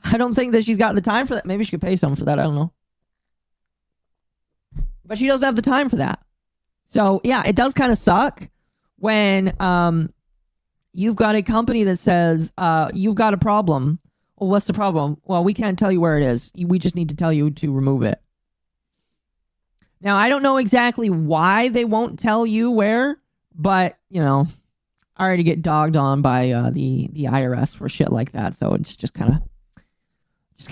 I don't think that she's got the time for that. Maybe she could pay someone for that. I don't know. But she doesn't have the time for that. So, yeah, it does kind of suck when you've got a company that says, you've got a problem. Well, what's the problem? Well, we can't tell you where it is. We just need to tell you to remove it. Now, I don't know exactly why they won't tell you where, but, you know, I already get dogged on by the IRS for shit like that. So it's just kind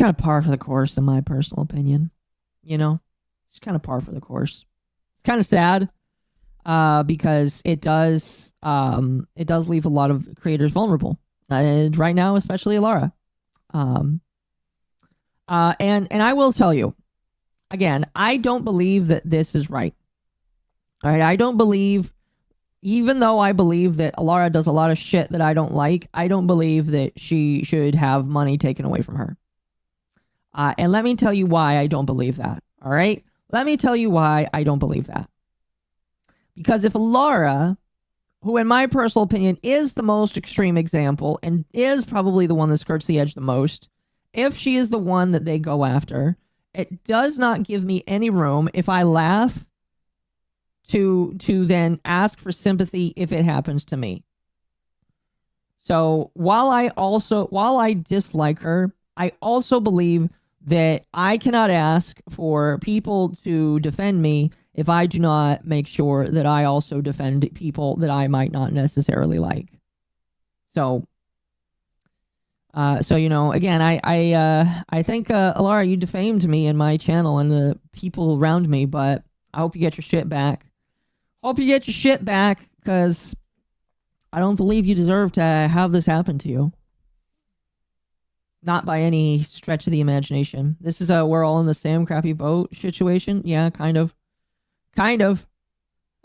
of par for the course, in my personal opinion. You know, it's kind of par for the course. It's kind of sad because it does leave a lot of creators vulnerable. And right now, especially Elara. And I will tell you, again, I don't believe that this is right. All right, I don't believe, even though I believe that Elara does a lot of shit that I don't like, I don't believe that she should have money taken away from her. And let me tell you why I don't believe that. All right? Let me tell you why I don't believe that. Because if Elara, who in my personal opinion is the most extreme example and is probably the one that skirts the edge the most, if she is the one that they go after, it does not give me any room if I laugh to then ask for sympathy if it happens to me. So while I dislike her, I also believe that I cannot ask for people to defend me if I do not make sure that I also defend people that I might not necessarily like. So you know, again, I think Elara, you defamed me and my channel and the people around me, but I hope you get your shit back. Hope you get your shit back, because I don't believe you deserve to have this happen to you. Not by any stretch of the imagination. This is a we're all in the same crappy boat situation. Yeah, kind of.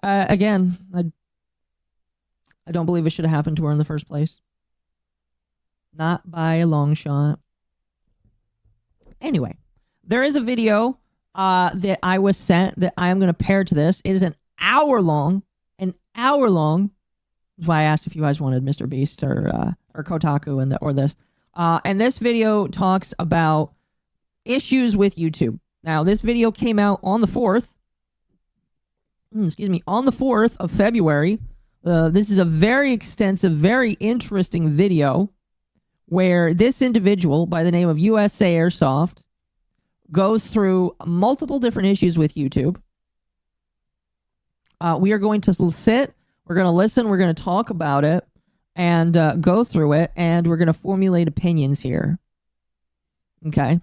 Again, I don't believe it should have happened to her in the first place. Not by a long shot. Anyway, there is a video that I was sent that I am going to pair to this. It is an hour long. An hour long. That's why I asked if you guys wanted MrBeast or Kotaku or this. And this video talks about issues with YouTube. Now, this video came out on the 4th. On the 4th of February. This is a very extensive, very interesting video where this individual by the name of USA Airsoft goes through multiple different issues with YouTube. We are going to sit, we're going to listen, we're going to talk about it, and go through it, and we're going to formulate opinions here. Okay?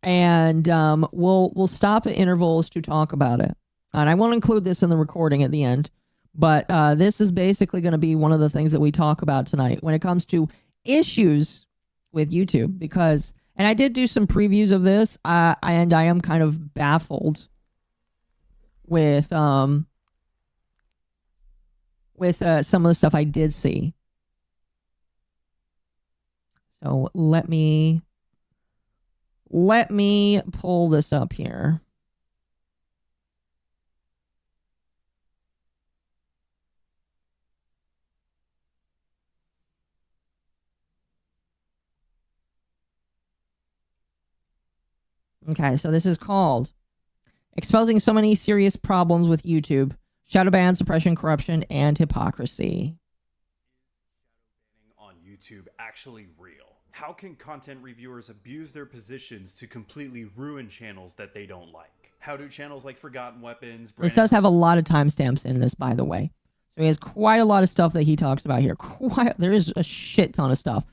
And we'll stop at intervals to talk about it. And I won't include this in the recording at the end, but this is basically going to be one of the things that we talk about tonight when it comes to issues with YouTube, because, and I did do some previews of this, and I am kind of baffled with some of the stuff I did see. So let me pull this up here. Okay, so this is called Exposing So Many Serious Problems with YouTube, Shadow Ban, Suppression, Corruption, and Hypocrisy. On YouTube actually real? How can content reviewers abuse their positions to completely ruin channels that they don't like? How do channels like Forgotten Weapons... This does have a lot of timestamps in this, by the way. So he has quite a lot of stuff that he talks about here. There is a shit ton of stuff.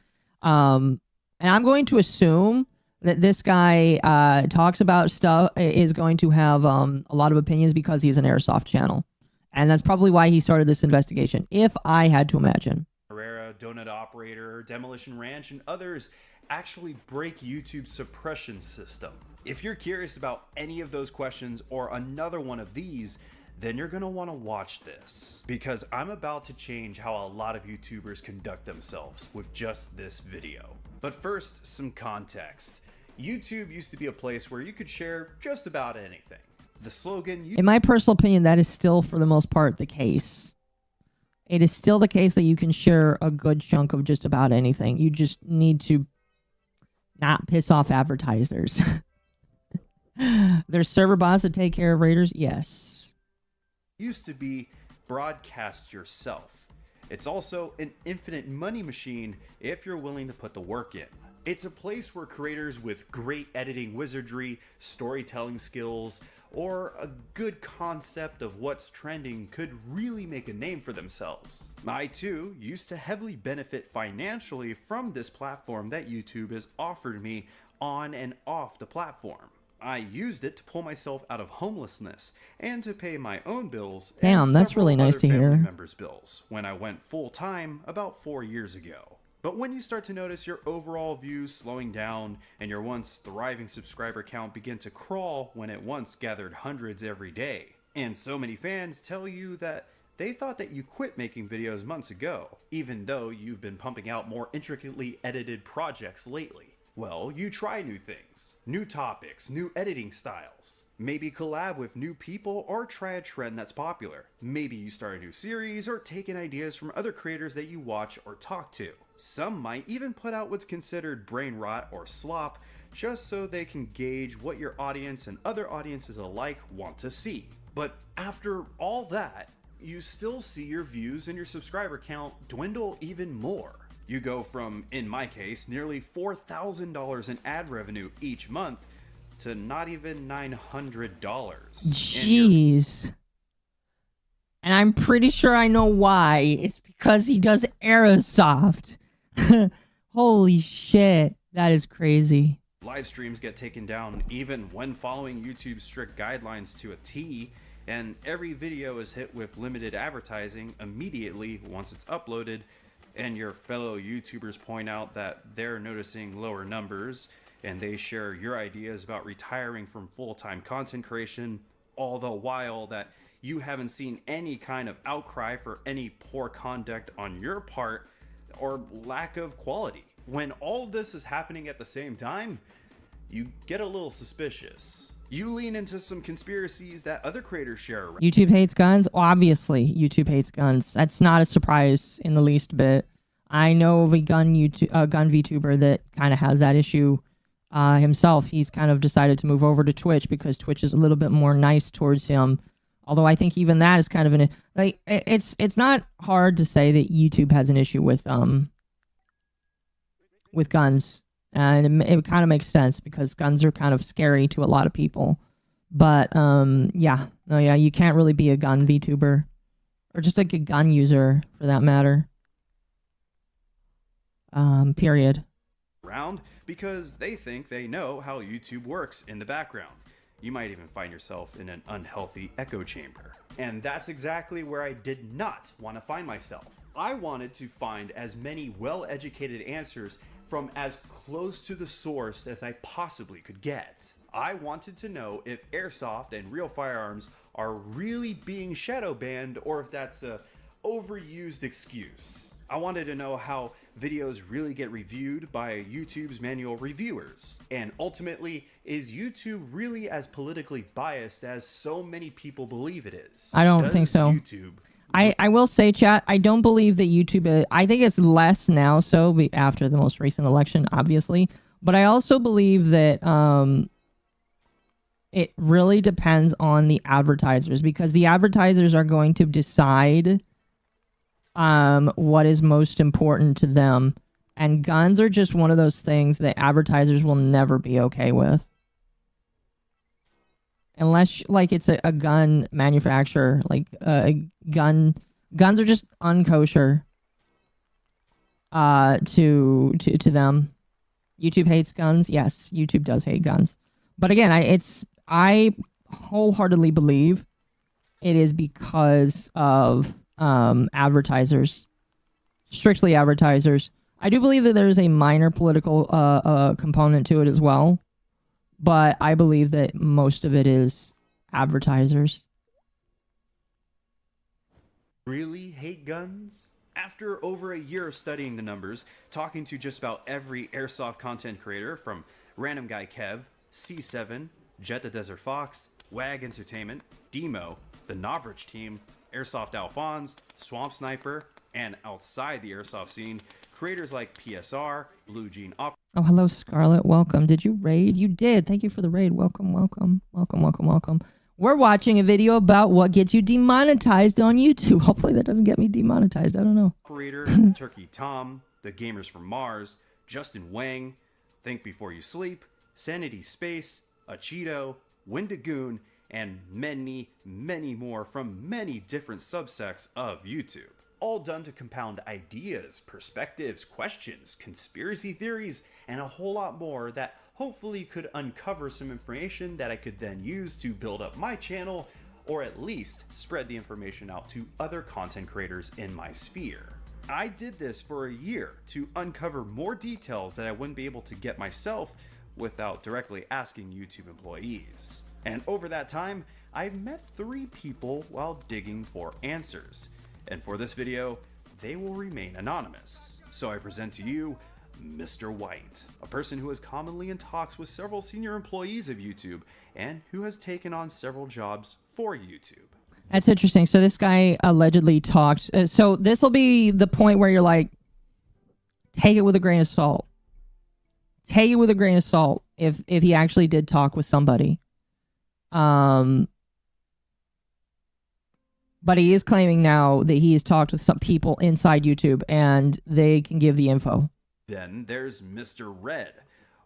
And I'm going to assume that this guy talks about stuff, is going to have a lot of opinions because he's an airsoft channel. And that's probably why he started this investigation, if I had to imagine. Elara, Donut Operator, Demolition Ranch, and others actually break YouTube's suppression system. If you're curious about any of those questions or another one of these, then you're going to want to watch this, because I'm about to change how a lot of YouTubers conduct themselves with just this video. But first, some context. YouTube used to be a place where you could share just about anything. The slogan... In my personal opinion, that is still, for the most part, the case. It is still the case that you can share a good chunk of just about anything. You just need to not piss off advertisers. There's server bots that take care of raiders? Yes. Used to be broadcast yourself. It's also an infinite money machine if you're willing to put the work in. It's a place where creators with great editing wizardry, storytelling skills, or a good concept of what's trending could really make a name for themselves. I too used to heavily benefit financially from this platform that YouTube has offered me on and off the platform. I used it to pull myself out of homelessness and to pay my own bills. Damn, that's really nice to hear. Members' bills when I went full time about 4 years ago. But when you start to notice your overall views slowing down and your once thriving subscriber count begin to crawl when it once gathered hundreds every day, and so many fans tell you that they thought that you quit making videos months ago, even though you've been pumping out more intricately edited projects lately. Well, you try new things, new topics, new editing styles. Maybe collab with new people or try a trend that's popular. Maybe you start a new series or take in ideas from other creators that you watch or talk to. Some might even put out what's considered brain rot or slop just so they can gauge what your audience and other audiences alike want to see. But after all that, you still see your views and your subscriber count dwindle even more. You go from, in my case, nearly $4,000 in ad revenue each month to not even $900. Jeez. And I'm pretty sure I know why. It's because he does airsoft. Holy shit. That is crazy. Live streams get taken down even when following YouTube's strict guidelines to a T, and every video is hit with limited advertising immediately once it's uploaded, and your fellow YouTubers point out that they're noticing lower numbers, and they share your ideas about retiring from full-time content creation, all the while that You haven't seen any kind of outcry for any poor conduct on your part or lack of quality. When all of this is happening at the same time, you get a little suspicious. You lean into some conspiracies that other creators share around. YouTube hates guns? Obviously, YouTube hates guns. That's not a surprise in the least bit. I know of a gun VTuber that kind of has that issue himself. He's kind of decided to move over to Twitch because Twitch is a little bit more nice towards him. Although I think even that is kind of it's not hard to say that YouTube has an issue with guns, and it kind of makes sense because guns are kind of scary to a lot of people. But yeah, you can't really be a gun VTuber or just like a gun user for that matter. Period. Around because they think they know how YouTube works in the background. You might even find yourself in an unhealthy echo chamber. And that's exactly where I did not want to find myself. I wanted to find as many well-educated answers from as close to the source as I possibly could get. I wanted to know if airsoft and real firearms are really being shadow banned or if that's a overused excuse. I wanted to know how videos really get reviewed by YouTube's manual reviewers. And ultimately, is YouTube really as politically biased as so many people believe it is? I don't think so. YouTube... I will say, chat, I don't believe that YouTube I think it's less now so after the most recent election, obviously. But I also believe that it really depends on the advertisers because the advertisers are going to decide what is most important to them, and guns are just one of those things that advertisers will never be okay with unless like it's a gun manufacturer, like guns are just unkosher to them. YouTube hates guns. Yes, YouTube does hate guns, but again, I wholeheartedly believe it is because of advertisers, strictly advertisers. I do believe that there's a minor political component to it as well, but I believe that most of it is advertisers. Really hate guns? After over a year of studying the numbers, talking to just about every airsoft content creator from Random Guy Kev, C7, Jet the Desert Fox, WAG Entertainment, Demo, the Novrich team, Airsoft Alphonse, Swamp Sniper, and outside the airsoft scene, creators like PSR, Blue Jean Op. Oh, hello, Scarlet. Welcome. Did you raid? You did. Thank you for the raid. Welcome, welcome, welcome, welcome, welcome. We're watching a video about what gets you demonetized on YouTube. Hopefully that doesn't get me demonetized. I don't know. Operator, Turkey Tom, The Gamers from Mars, Justin Wang, Think Before You Sleep, Sanity Space, Achido, Windagoon, and many, many more from many different subsects of YouTube. All done to compound ideas, perspectives, questions, conspiracy theories, and a whole lot more that hopefully could uncover some information that I could then use to build up my channel, or at least spread the information out to other content creators in my sphere. I did this for a year to uncover more details that I wouldn't be able to get myself without directly asking YouTube employees. And over that time, I've met 3 people while digging for answers. And for this video, they will remain anonymous. So I present to you Mr. White, a person who is commonly in talks with several senior employees of YouTube and who has taken on several jobs for YouTube. That's interesting. So this guy allegedly talked. So this will be the point where you're like, take it with a grain of salt. Take it with a grain of salt if he actually did talk with somebody. But he is claiming now that he has talked with some people inside YouTube and they can give the info. Then there's Mr. Red,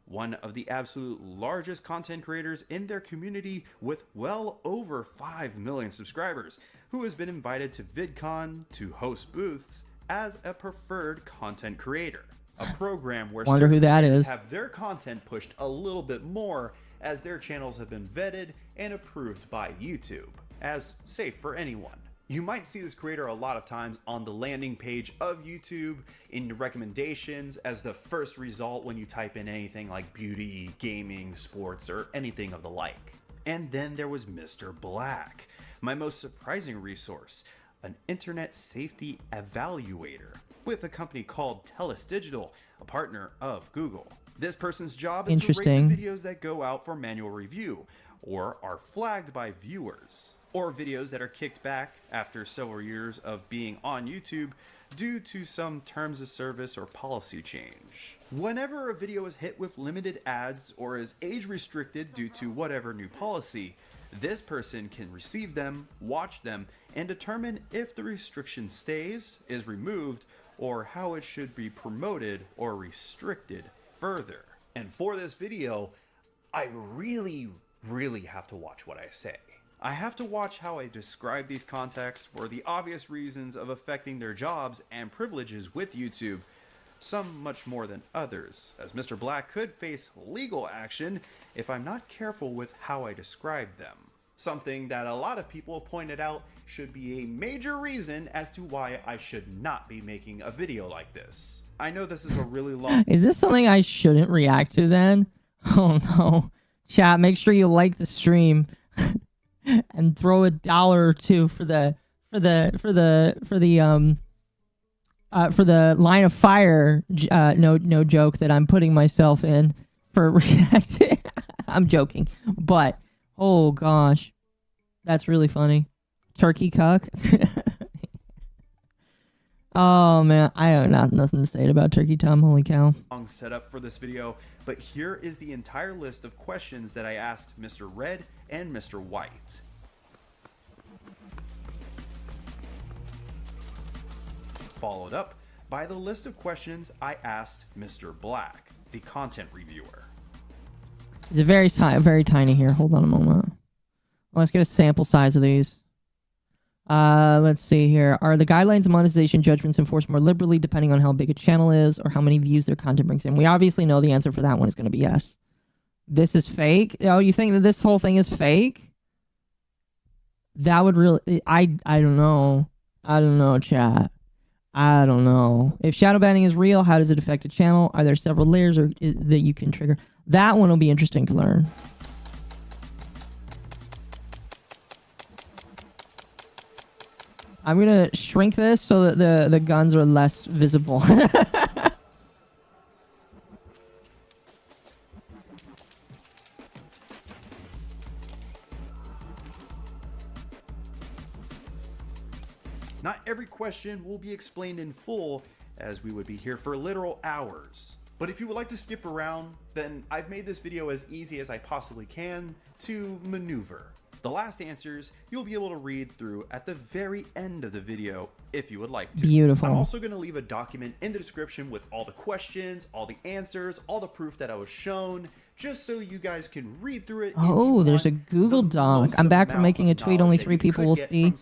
one of the absolute largest content creators in their community with well over 5 million subscribers, who has been invited to VidCon to host booths as a preferred content creator. A program where Wonder who that is. Have their content pushed a little bit more as their channels have been vetted and approved by YouTube as safe for anyone. You might see this creator a lot of times on the landing page of YouTube, in the recommendations as the first result when you type in anything like beauty, gaming, sports, or anything of the like. And then there was Mr. Black, my most surprising resource, an internet safety evaluator with a company called TELUS Digital, a partner of Google. This person's job is to rate the videos that go out for manual review or are flagged by viewers, or videos that are kicked back after several years of being on YouTube due to some terms of service or policy change. Whenever a video is hit with limited ads or is age restricted due to whatever new policy, this person can receive them, watch them, and determine if the restriction stays, is removed, or how it should be promoted or restricted further. And for this video, I really have to watch what I say. I have to watch how I describe these contexts for the obvious reasons of affecting their jobs and privileges with YouTube, some much more than others, as Mr. Black could face legal action if I'm not careful with how I describe them. Something that a lot of people have pointed out should be a major reason as to why I should not be making a video like this. I know this is a really long... Is this something I shouldn't react to then? Oh no. Chat, make sure you like the stream and throw $1 or $2 for the line of fire no joke that I'm putting myself in for reacting. I'm joking, but oh gosh, that's really funny. Turkey cuck. Oh man, I have nothing to say about Turkey Tom. Holy cow. Long setup for this video, but here is the entire list of questions that I asked Mr. Red and Mr. White. Followed up by the list of questions I asked Mr. Black, the content reviewer. It's a very tiny here. Hold on a moment. Let's get a sample size of these. Let's see here. Are the guidelines of monetization judgments enforced more liberally depending on how big a channel is or how many views their content brings in? We obviously know the answer for that one is going to be yes. This is fake? Oh, you think that this whole thing is fake? That would really... I don't know. I don't know, chat. I don't know. If shadow banning is real, how does it affect a channel? Are there several layers that you can trigger? That one will be interesting to learn. I'm going to shrink this so that the guns are less visible. Not every question will be explained in full, as we would be here for literal hours. But if you would like to skip around, then I've made this video as easy as I possibly can to maneuver. The last answers you'll be able to read through at the very end of the video if you would like to. Beautiful. I'm also going to leave a document in the description with all the questions, all the answers, all the proof that I was shown, just so you guys can read through it. Oh, there's a Google Doc. I'm back from making a tweet only 3 people will see,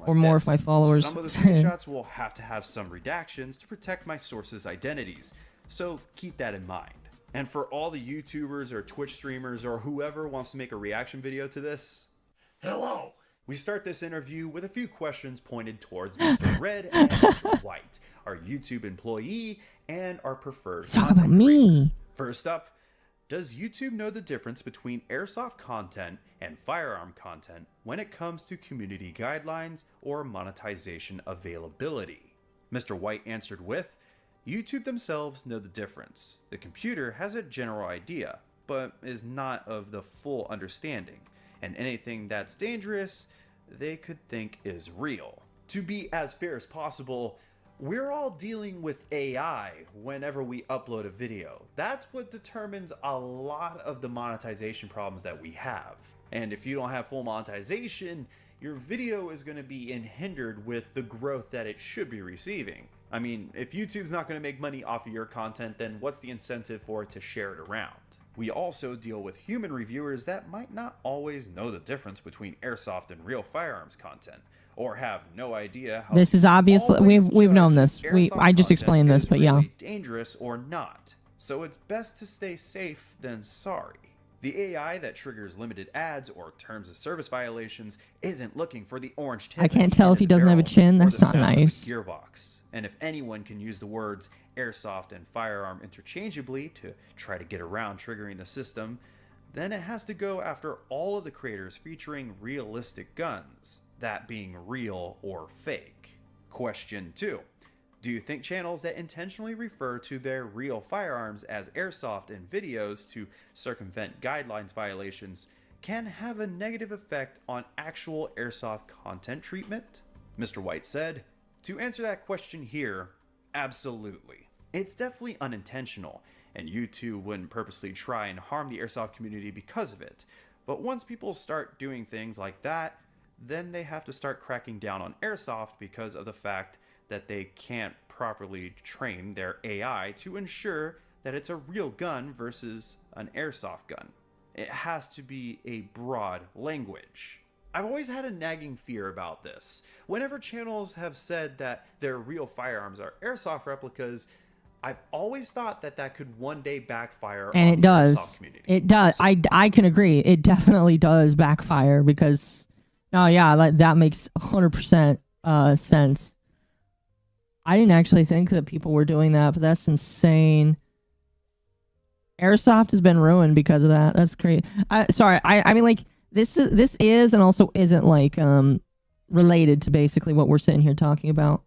or more of my followers. Some of the screenshots will have to have some redactions to protect my sources' identities, so keep that in mind. And for all the YouTubers or Twitch streamers or whoever wants to make a reaction video to this, hello! We start this interview with a few questions pointed towards Mr. Red and Mr. White, our YouTube employee and our preferred Talk about me. First up, does YouTube know the difference between airsoft content and firearm content when it comes to community guidelines or monetization availability? Mr. White answered with, YouTube themselves know the difference. The computer has a general idea, but is not of the full understanding. And anything that's dangerous, they could think is real. To be as fair as possible, we're all dealing with AI whenever we upload a video. That's what determines a lot of the monetization problems that we have. And if you don't have full monetization, your video is going to be hindered with the growth that it should be receiving. I mean, if YouTube's not going to make money off of your content, then what's the incentive for it to share it around? We also deal with human reviewers that might not always know the difference between airsoft and real firearms content, or have no idea how this is obviously we've known this. I just explained this, but really yeah, dangerous or not. So it's best to stay safe than sorry. The AI that triggers limited ads or terms of service violations isn't looking for the orange tip. I can't tell if he doesn't have a chin. That's not nice. Gearbox. And if anyone can use the words airsoft and firearm interchangeably to try to get around triggering the system, then it has to go after all of the creators featuring realistic guns, that being real or fake. Question 2. Do you think channels that intentionally refer to their real firearms as airsoft in videos to circumvent guidelines violations can have a negative effect on actual airsoft content treatment? Mr. White said, to answer that question here, absolutely. It's definitely unintentional, and YouTube wouldn't purposely try and harm the airsoft community because of it. But once people start doing things like that, then they have to start cracking down on airsoft because of the fact that they can't properly train their AI to ensure that it's a real gun versus an airsoft gun. It has to be a broad language. I've always had a nagging fear about this. Whenever channels have said that their real firearms are airsoft replicas, I've always thought that that could one day backfire And on it the does. airsoft community. It does. I can agree. It definitely does backfire because, oh yeah, that makes 100% sense. I didn't actually think that people were doing that, but that's insane. Airsoft has been ruined because of that. That's great. Sorry, I mean, like, this is and also isn't like related to basically what we're sitting here talking about.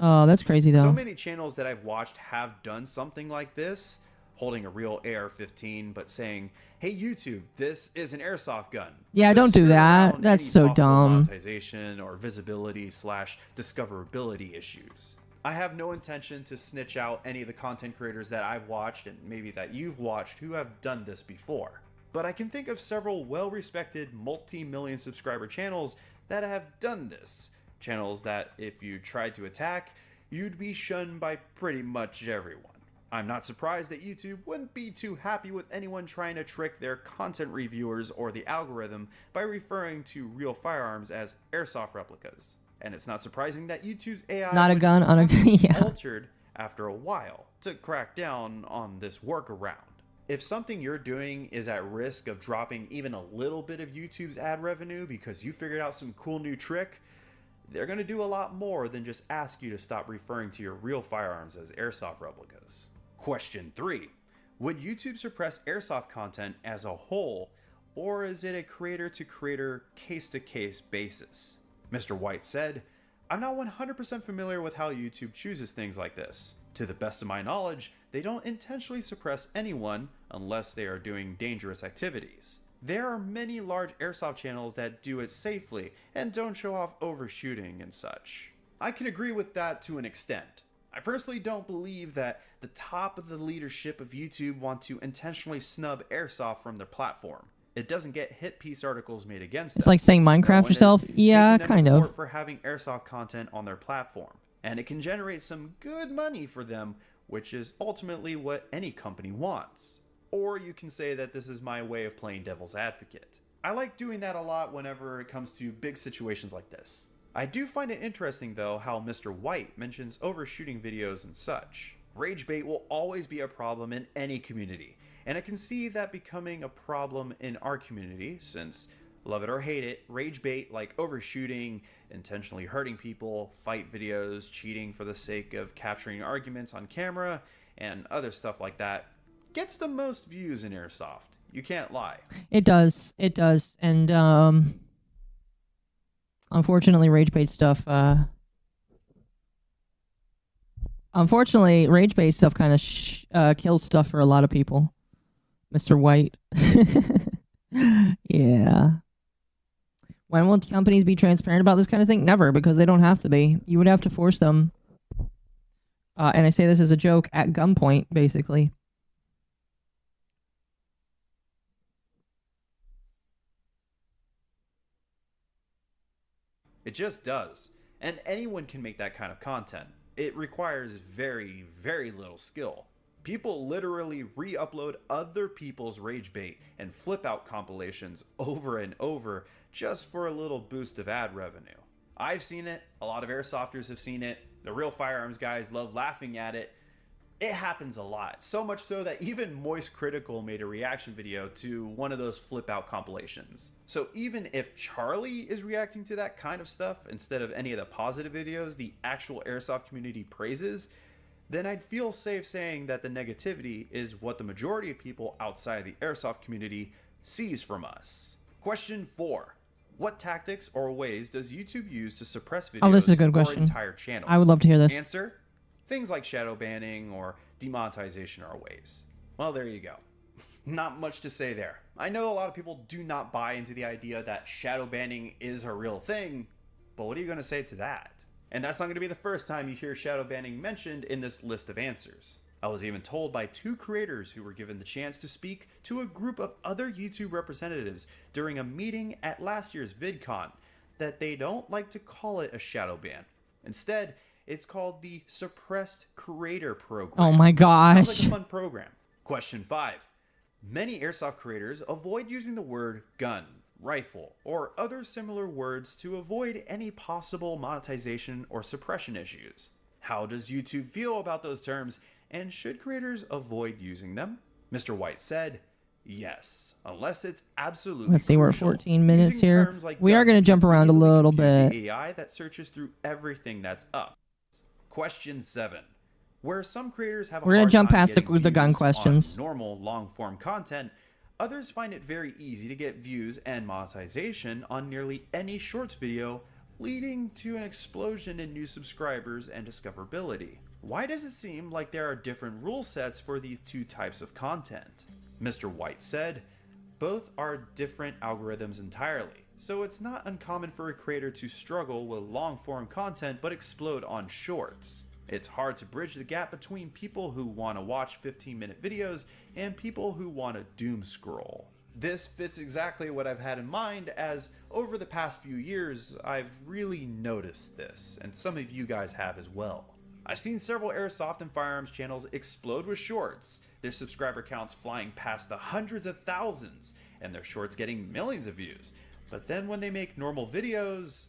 Oh, that's crazy though. So many channels that I've watched have done something like this, holding a real AR-15 but saying, "Hey YouTube, this is an airsoft gun." Yeah, to don't do skirt that. around That's any so possible dumb. Monetization or visibility / discoverability issues. I have no intention to snitch out any of the content creators that I've watched and maybe that you've watched who have done this before. But I can think of several well-respected multi-million subscriber channels that have done this. Channels that if you tried to attack, you'd be shunned by pretty much everyone. I'm not surprised that YouTube wouldn't be too happy with anyone trying to trick their content reviewers or the algorithm by referring to real firearms as airsoft replicas. And it's not surprising that YouTube's AI Not a would gun on a have to gun, be yeah. altered after a while to crack down on this workaround. If something you're doing is at risk of dropping even a little bit of YouTube's ad revenue because you figured out some cool new trick, they're going to do a lot more than just ask you to stop referring to your real firearms as airsoft replicas. Question 3. Would YouTube suppress airsoft content as a whole, or is it a creator-to-creator, case-to-case basis? Mr. White said, I'm not 100% familiar with how YouTube chooses things like this. To the best of my knowledge, they don't intentionally suppress anyone unless they are doing dangerous activities. There are many large airsoft channels that do it safely and don't show off overshooting and such. I can agree with that to an extent. I personally don't believe that the top of the leadership of YouTube want to intentionally snub airsoft from their platform. It doesn't get hit piece articles made against them. It's like saying No Minecraft one yourself. is Yeah, taking them kind to of. court for having airsoft content on their platform. And it can generate some good money for them, which is ultimately what any company wants. Or you can say that this is my way of playing devil's advocate. I like doing that a lot whenever it comes to big situations like this. I do find it interesting though how Mr. White mentions overshooting videos and such. Rage bait will always be a problem in any community, and I can see that becoming a problem in our community since, love it or hate it, rage bait like overshooting, intentionally hurting people, fight videos, cheating for the sake of capturing arguments on camera, and other stuff like that gets the most views in airsoft. You can't lie. It does. It does. And unfortunately, rage bait stuff. Unfortunately, rage bait stuff kind of kills stuff for a lot of people. Mr. White. Yeah. When will companies be transparent about this kind of thing? Never, because they don't have to be. You would have to force them. And I say this as a joke, at gunpoint, basically. It just does. And anyone can make that kind of content. It requires very, very little skill. People literally re-upload other people's rage bait and flip out compilations over and over just for a little boost of ad revenue. I've seen it, a lot of airsofters have seen it, the real firearms guys love laughing at it. It happens a lot, so much so that even Moist Critical made a reaction video to one of those flip out compilations. So even if Charlie is reacting to that kind of stuff instead of any of the positive videos the actual airsoft community praises, then I'd feel safe saying that the negativity is what the majority of people outside the airsoft community sees from us. Question 4. What tactics or ways does YouTube use to suppress videos this is a good or question. entire channels? I would love to hear this. Answer: things like shadow banning or demonetization are ways. Well, there you go. Not much to say there. I know a lot of people do not buy into the idea that shadow banning is a real thing, but what are you going to say to that? And that's not going to be the first time you hear shadow banning mentioned in this list of answers. I was even told by 2 creators who were given the chance to speak to a group of other YouTube representatives during a meeting at last year's VidCon that they don't like to call it a shadow ban. Instead, it's called the Suppressed Creator Program. Oh my gosh. Sounds like a fun program. Question 5. Many airsoft creators avoid using the word gun, rifle, or other similar words to avoid any possible monetization or suppression issues. How does YouTube feel about those terms, and should creators avoid using them? Mr. White said, yes, unless it's absolutely Let's see, we're at crucial. 14 minutes Using here. terms like We are guns going to jump can around a easily little confuse bit. the AI that searches through everything that's up. Question 7. Where some creators have a We're gonna hard jump time past the getting gun views questions. on normal long-form content, others find it very easy to get views and monetization on nearly any shorts video, leading to an explosion in new subscribers and discoverability. Why does it seem like there are different rule sets for these 2 types of content? Mr. White said, both are different algorithms entirely, so it's not uncommon for a creator to struggle with long-form content but explode on shorts. It's hard to bridge the gap between people who want to watch 15-minute videos and people who want to doom scroll. This fits exactly what I've had in mind, as over the past few years I've really noticed this, and some of you guys have as well. I've seen several airsoft and firearms channels explode with shorts, their subscriber counts flying past the hundreds of thousands, and their shorts getting millions of views. But then when they make normal videos,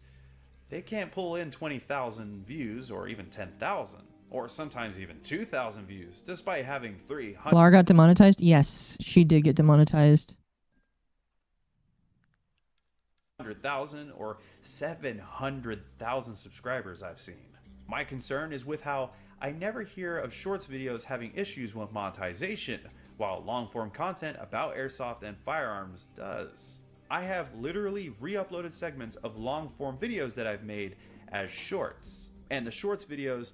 they can't pull in 20,000 views or even 10,000, or sometimes even 2,000 views, despite having 300,000 Lara got demonetized? Yes, she did get demonetized. or 700,000 subscribers I've seen. My concern is with how I never hear of shorts videos having issues with monetization, while long-form content about airsoft and firearms does. I have literally re-uploaded segments of long-form videos that I've made as shorts, and the shorts videos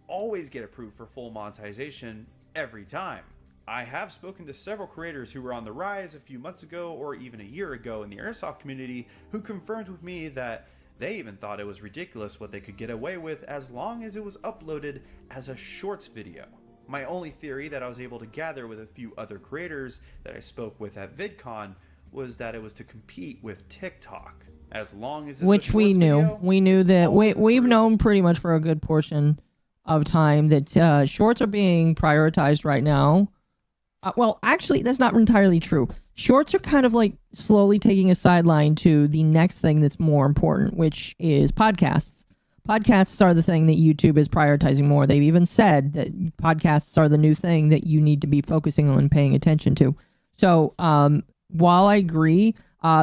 always get approved for full monetization every time. I have spoken to several creators who were on the rise a few months ago or even a year ago in the airsoft community who confirmed with me that they even thought it was ridiculous what they could get away with as long as it was uploaded as a shorts video. My only theory that I was able to gather with a few other creators that I spoke with at VidCon was that it was to compete with TikTok. As long as it's Which we knew. We knew that we've known pretty much for a good portion of time that shorts are being prioritized right now. Well, actually, that's not entirely true. Shorts are kind of like slowly taking a sideline to the next thing that's more important, which is podcasts. Podcasts are the thing that YouTube is prioritizing more. They've even said that podcasts are the new thing that you need to be focusing on and paying attention to. So, while I agree,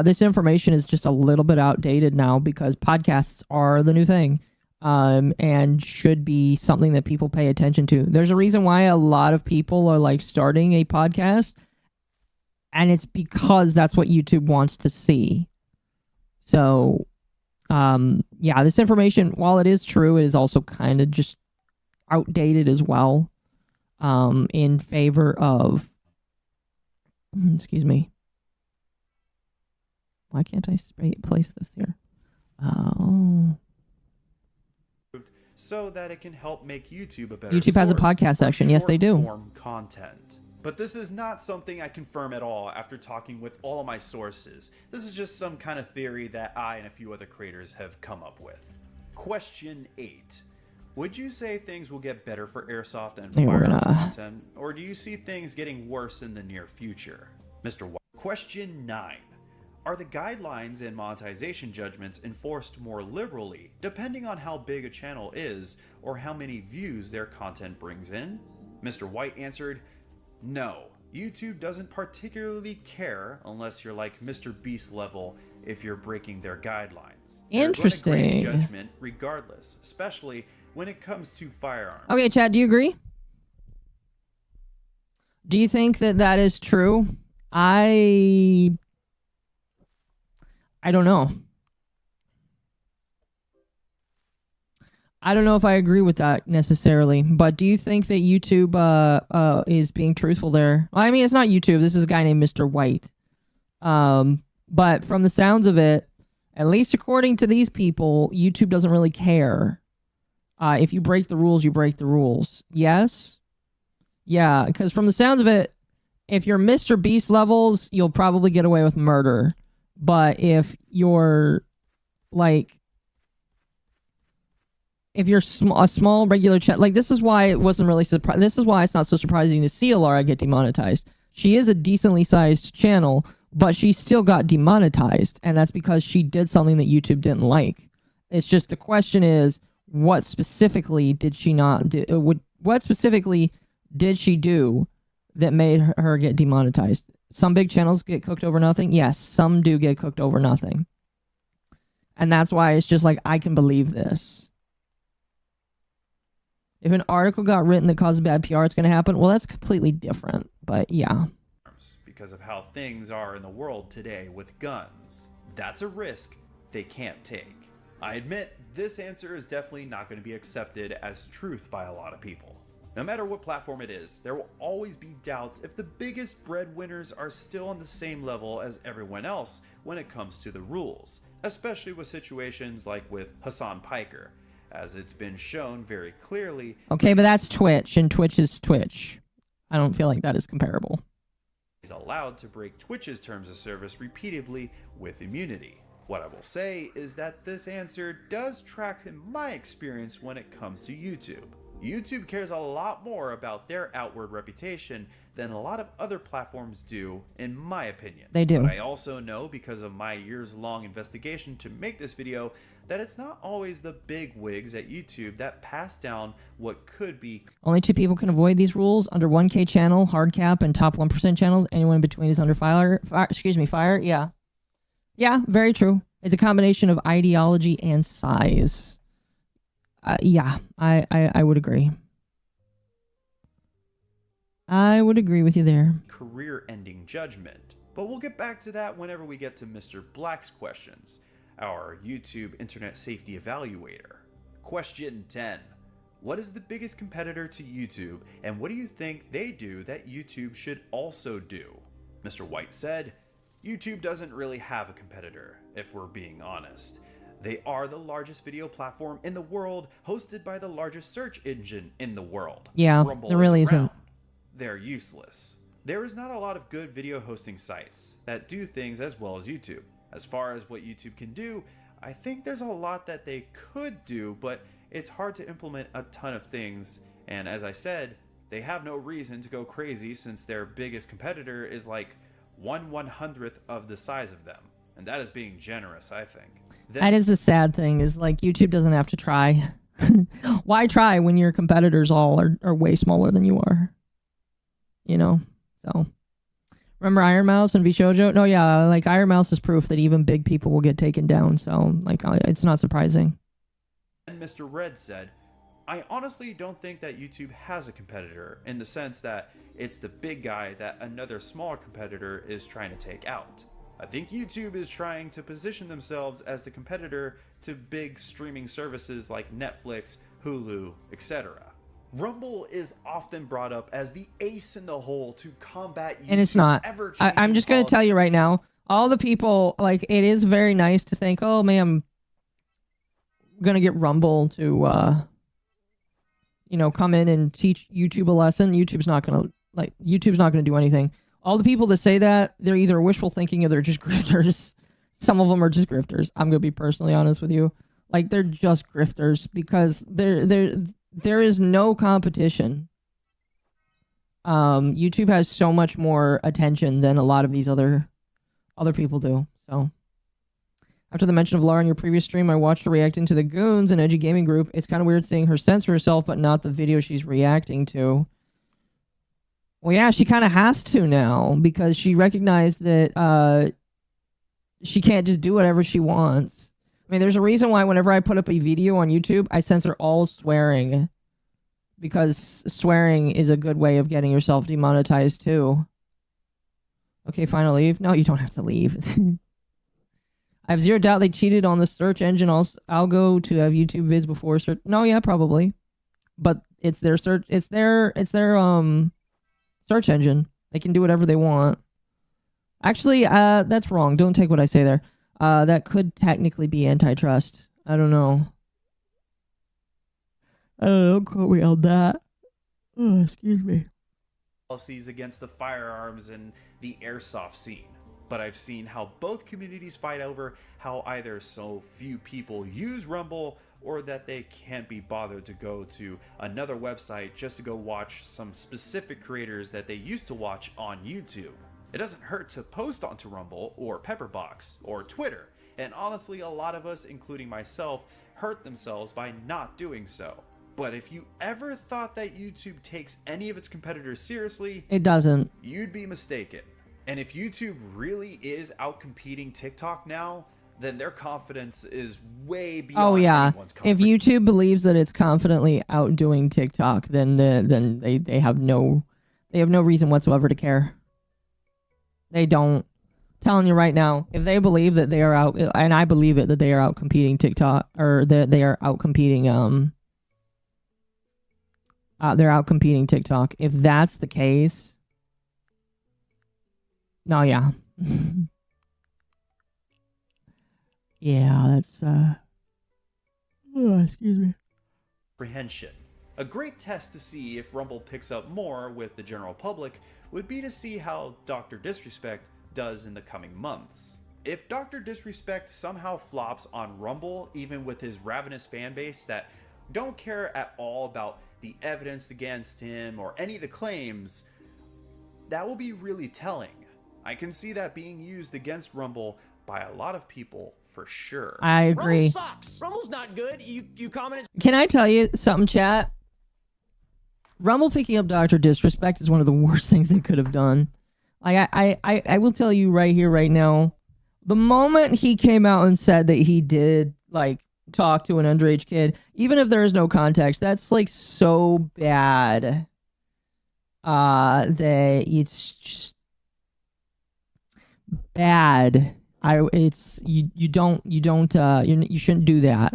this information is just a little bit outdated now because podcasts are the new thing. And should be something that people pay attention to. There's a reason why a lot of people are like starting a podcast, and it's because that's what YouTube wants to see. So, yeah, this information, while it is true, it is also kind of just outdated as well, in favor of, excuse me. Why can't I place this here? Oh. So that it can help make YouTube a better YouTube has a source podcast for section. Yes, they do. short-form content. But this is not something I confirm at all after talking with all of my sources. This is just some kind of theory that I and a few other creators have come up with. Question 8. Would you say things will get better for airsoft and firearms content, or do you see things getting worse in the near future? Mr. White. Question 9. Are the guidelines and monetization judgments enforced more liberally, depending on how big a channel is or how many views their content brings in? Mr. White answered, no. YouTube doesn't particularly care unless you're like MrBeast level if you're breaking their guidelines. Interesting. They're going to grant judgment regardless, especially when it comes to firearms. Okay, Chad, do you agree? Do you think that that is true? I don't know. I don't know if I agree with that necessarily, but do you think that YouTube is being truthful there? Well, I mean, it's not YouTube. This is a guy named Mr. White. But from the sounds of it, at least according to these people, YouTube doesn't really care. If you break the rules, you break the rules. Yes? Yeah, because from the sounds of it, if you're MrBeast levels, you'll probably get away with murder. But if you're, like... If you're a small regular chat, like this is why it wasn't really surprising. This is why it's not so surprising to see Elara get demonetized. She is a decently sized channel, but she still got demonetized, and that's because she did something that YouTube didn't like. It's just the question is, what specifically did she not do? What specifically did she do that made her get demonetized? Some big channels get cooked over nothing. Yes, some do get cooked over nothing, and that's why it's just like I can believe this. If an article got written that causes bad PR, it's going to happen. Well, that's completely different, but yeah. Because of how things are in the world today with guns, that's a risk they can't take. I admit, this answer is definitely not going to be accepted as truth by a lot of people. No matter what platform it is, there will always be doubts if the biggest breadwinners are still on the same level as everyone else when it comes to the rules, especially with situations like with Hasan Piker. As it's been shown very clearly. Okay, but that's Twitch, and Twitch is Twitch. I don't feel like that is comparable. He's allowed to break Twitch's terms of service repeatedly with immunity. What I will say is that this answer does track in my experience when it comes to YouTube. YouTube cares a lot more about their outward reputation than a lot of other platforms do, in my opinion. They do. But I also know, because of my years-long investigation to make this video, that it's not always the big wigs at YouTube that pass down what could be. Only 2 people can avoid these rules: under 1K channel, hard cap, and top 1% channels. Anyone in between is under fire. Fire. Yeah. Yeah, very true. It's a combination of ideology and size. Yeah, I would agree. I would agree with you there. Career-ending judgment. But we'll get back to that whenever we get to Mr. Black's questions, our YouTube Internet Safety Evaluator. Question 10. What is the biggest competitor to YouTube, and what do you think they do that YouTube should also do? Mr. White said, YouTube doesn't really have a competitor, if we're being honest. They are the largest video platform in the world, hosted by the largest search engine in the world. Yeah, Rumble there really is around. isn't. They're useless. There is not a lot of good video hosting sites that do things as well as YouTube. As far as what YouTube can do, I think there's a lot that they could do, but it's hard to implement a ton of things. And as I said, they have no reason to go crazy since their biggest competitor is like 1/100th of the size of them. And that is being generous, I think. That is the sad thing, is like YouTube doesn't have to try. Why try when your competitors all are way smaller than you are? You know? So, remember Iron Mouse and Vshoujo? No, yeah, like Iron Mouse is proof that even big people will get taken down. So, like, it's not surprising. And Mr. Red said, I honestly don't think that YouTube has a competitor in the sense that it's the big guy that another smaller competitor is trying to take out. I think YouTube is trying to position themselves as the competitor to big streaming services like Netflix, Hulu, etc. Rumble is often brought up as the ace in the hole to combat YouTube's And it's not. I'm just going to tell you right now, all the people, like, it is very nice to think, oh man, I'm going to get Rumble to, you know, come in and teach YouTube a lesson. YouTube's not going to do anything. All the people that say that, they're either wishful thinking or they're just grifters. Some of them are just grifters. I'm going to be personally honest with you. Like, they're just grifters because there is no competition. YouTube has so much more attention than a lot of these other people do. So, after the mention of Laura in your previous stream, I watched her reacting to the Goons and Edgy Gaming Group. It's kind of weird seeing her censor herself, but not the video she's reacting to. Well, yeah, she kind of has to now because she recognized that she can't just do whatever she wants. I mean, there's a reason why whenever I put up a video on YouTube, I censor all swearing. because swearing is a good way of getting yourself demonetized too. Okay, fine, I'll leave. No, you don't have to leave. I have zero doubt they cheated on the search engine. I'll go to have YouTube vids before search. No, yeah, probably. But it's their search. It's their search engine. They can do whatever they want. Actually, that's wrong. Don't take what I say there. That could technically be antitrust. I don't know. Don't quote me on that. Oh, excuse me. Policies against the firearms and the airsoft scene. But I've seen how both communities fight over how either so few people use Rumble or that they can't be bothered to go to another website just to go watch some specific creators that they used to watch on YouTube. It doesn't hurt to post onto Rumble or Pepperbox or Twitter, and honestly a lot of us, including myself, hurt themselves by not doing so. But if you ever thought that YouTube takes any of its competitors seriously, it doesn't. You'd be mistaken. And if YouTube really is outcompeting TikTok now, then their confidence is way beyond anyone's confidence. If YouTube believes that it's confidently outdoing TikTok, then they have no reason whatsoever to care. They don't. Telling you right now, if they believe that they are out, and I believe it, that they are out competing TikTok, or that they are out competing they're out competing TikTok. If that's the case, no, yeah. Yeah, that's excuse me. Apprehension. A great test to see if Rumble picks up more with the general public would be to see how Dr. Disrespect does in the coming months. If Dr. Disrespect somehow flops on Rumble, even with his ravenous fan base that don't care at all about the evidence against him or any of the claims, that will be really telling. I can see that being used against Rumble by a lot of people for sure. I agree. Rumble sucks. Rumble's not good. You commented. Can I tell you something, chat? Rumble picking up Dr. Disrespect is one of the worst things they could have done. Like I will tell you right here, right now, the moment he came out and said that he did like talk to an underage kid, even if there is no context, that's like so bad that it's just bad. You shouldn't do that.